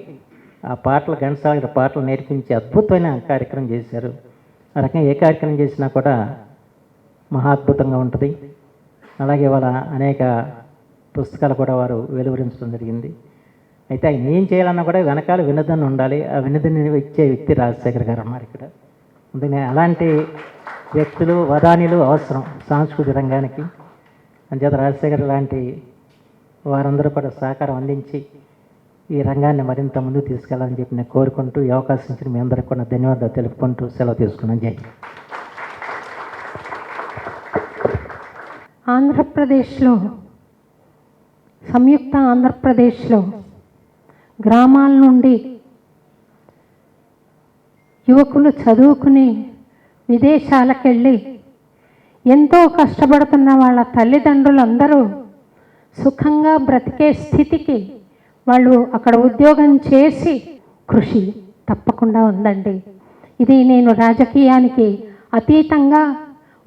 ఆ పాటలు, ఘంటసాల గారి పాటలు నేర్పించి అద్భుతమైన కార్యక్రమం చేశారు. ఆ రకంగా ఏ కార్యక్రమం చేసినా కూడా మహా అద్భుతంగా ఉంటుంది. అలాగే వాళ్ళ అనేక పుస్తకాలు కూడా వారు వెలువరించడం జరిగింది. అయితే ఆయన ఏం చేయాలన్నా కూడా వెనకాల వినోదాన్ని ఉండాలి. ఆ వినోదాన్ని ఇచ్చే వ్యక్తి రాజశేఖర్ గారు అన్నారు ఇక్కడ. అందుకని అలాంటి వ్యక్తులు, వదానిలు అవసరం సాంస్కృతిక రంగానికి. అంచేత రాజశేఖర్ లాంటి వారందరూ కూడా సహకారం అందించి ఈ రంగాన్ని మరింత ముందుకు తీసుకెళ్లాలని చెప్పి నేను కోరుకుంటూ, ఈ అవకాశం ఇచ్చిన మీ అందరికీ కూడా ధన్యవాదాలు తెలుపుకుంటూ సెలవు తీసుకున్నాను. జై. ఆంధ్రప్రదేశ్లో, సంయుక్త ఆంధ్రప్రదేశ్లో గ్రామాల నుండి యువకులు చదువుకుని విదేశాలకు వెళ్ళి ఎంతో కష్టపడుతున్న వాళ్ళ తల్లిదండ్రులందరూ సుఖంగా బ్రతికే స్థితికి వాళ్ళు అక్కడ ఉద్యోగం చేసి కృషి తప్పకుండా ఉందండి. ఇది నేను రాజకీయానికి అతీతంగా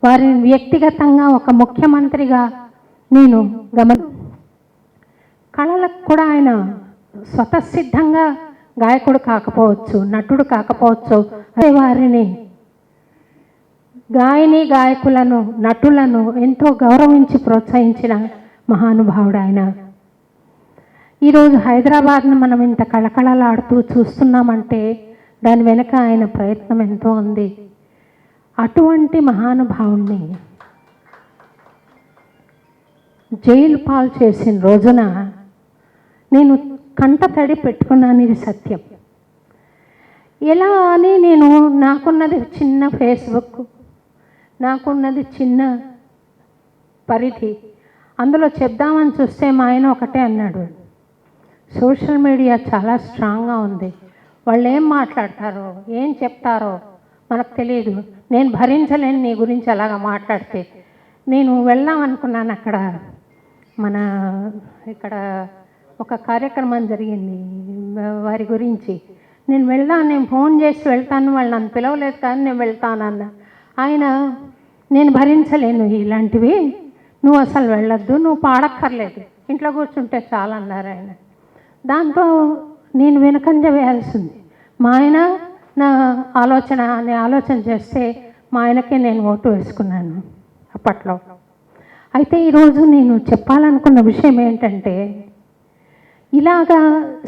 వారిని వ్యక్తిగతంగా ఒక ముఖ్యమంత్రిగా నేను కళలకు కూడా ఆయన స్వతసిద్ధంగా గాయకుడు కాకపోవచ్చు, నటుడు కాకపోవచ్చు, అదే వారిని గాయకులను, నటులను ఎంతో గౌరవించి ప్రోత్సహించిన మహానుభావుడు ఆయన. ఈరోజు హైదరాబాద్ను మనం ఇంత కళకళలాడుతూ చూస్తున్నామంటే దాని వెనుక ఆయన ప్రయత్నం ఎంతో ఉంది. అటువంటి మహానుభావుణ్ణి జైలు పాలు చేసిన రోజున నేను కంట తడి పెట్టుకున్నాను, ఇది సత్యం. ఎలా అని నేను నాకున్నది చిన్న ఫేస్బుక్, నాకున్నది చిన్న పరిధి, అందులో చెప్దామని చూస్తే మా ఆయన ఒకటే అన్నాడు, సోషల్ మీడియా చాలా స్ట్రాంగ్గా ఉంది, వాళ్ళు ఏం మాట్లాడతారో ఏం చెప్తారో మనకు తెలియదు, నేను భరించలేను నీ గురించి అలాగా మాట్లాడితే. నేను వెళ్దాం అనుకున్నాను. అక్కడ మన ఇక్కడ ఒక కార్యక్రమం జరిగింది వారి గురించి, నేను ఫోన్ చేసి వెళ్తాను, వాళ్ళు నన్ను పిలవలేదు కానీ నేను వెళ్తానన్న ఆయన, నేను భరించలేను ఇలాంటివి, నువ్వు అసలు వెళ్ళొద్దు, నువ్వు పాడక్కర్లేదు, ఇంట్లో కూర్చుంటే చాలన్నారు ఆయన. దాంతో నేను వెనకంజ వేయాల్సింది. మా ఆయన నా ఆలోచన చేస్తే మా ఆయనకే నేను ఓటు వేసుకున్నాను అప్పట్లో. అయితే ఈరోజు నేను చెప్పాలనుకున్న విషయం ఏంటంటే, ఇలాగా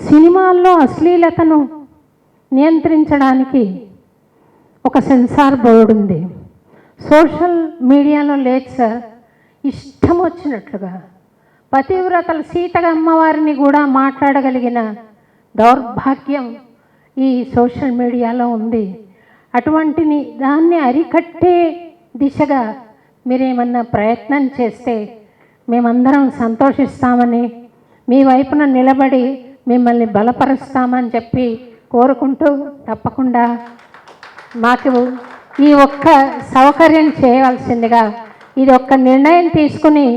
సినిమాల్లో అశ్లీలతను నియంత్రించడానికి ఒక సెన్సార్ బోర్డు ఉంది. సోషల్ మీడియాలో లేదు సార్, ఇష్టం వచ్చినట్లుగా పతివ్రతలు సీతగా అమ్మవారిని కూడా మాట్లాడగలిగిన దౌర్భాగ్యం ఈ సోషల్ మీడియాలో ఉంది. అటువంటిని దాన్ని అరికట్టే దిశగా మీరేమన్నా ప్రయత్నం చేస్తే మేమందరం సంతోషిస్తామని, మీ వైపున నిలబడి మిమ్మల్ని బలపరుస్తామని చెప్పి కోరుకుంటూ, తప్పకుండా మాకు ఈ ఒక్క సౌకర్యం చేయవలసిందిగా, ఇది ఒక్క నిర్ణయం తీసుకుని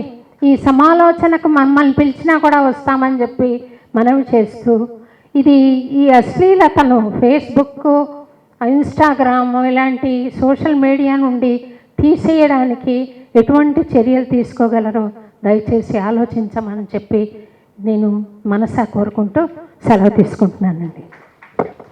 ఈ సమాలోచనకు మమ్మల్ని పిలిచినా కూడా వస్తామని చెప్పి మనవి చేస్తూ, ఇది ఈ అశ్లీలతను ఫేస్బుక్, ఇన్స్టాగ్రామ్ ఇలాంటి సోషల్ మీడియా నుండి తీసేయడానికి ఎటువంటి చర్యలు తీసుకోగలరో దయచేసి ఆలోచించమని చెప్పి నేను మనసా కోరుకుంటూ సెలవు తీసుకుంటున్నానండి.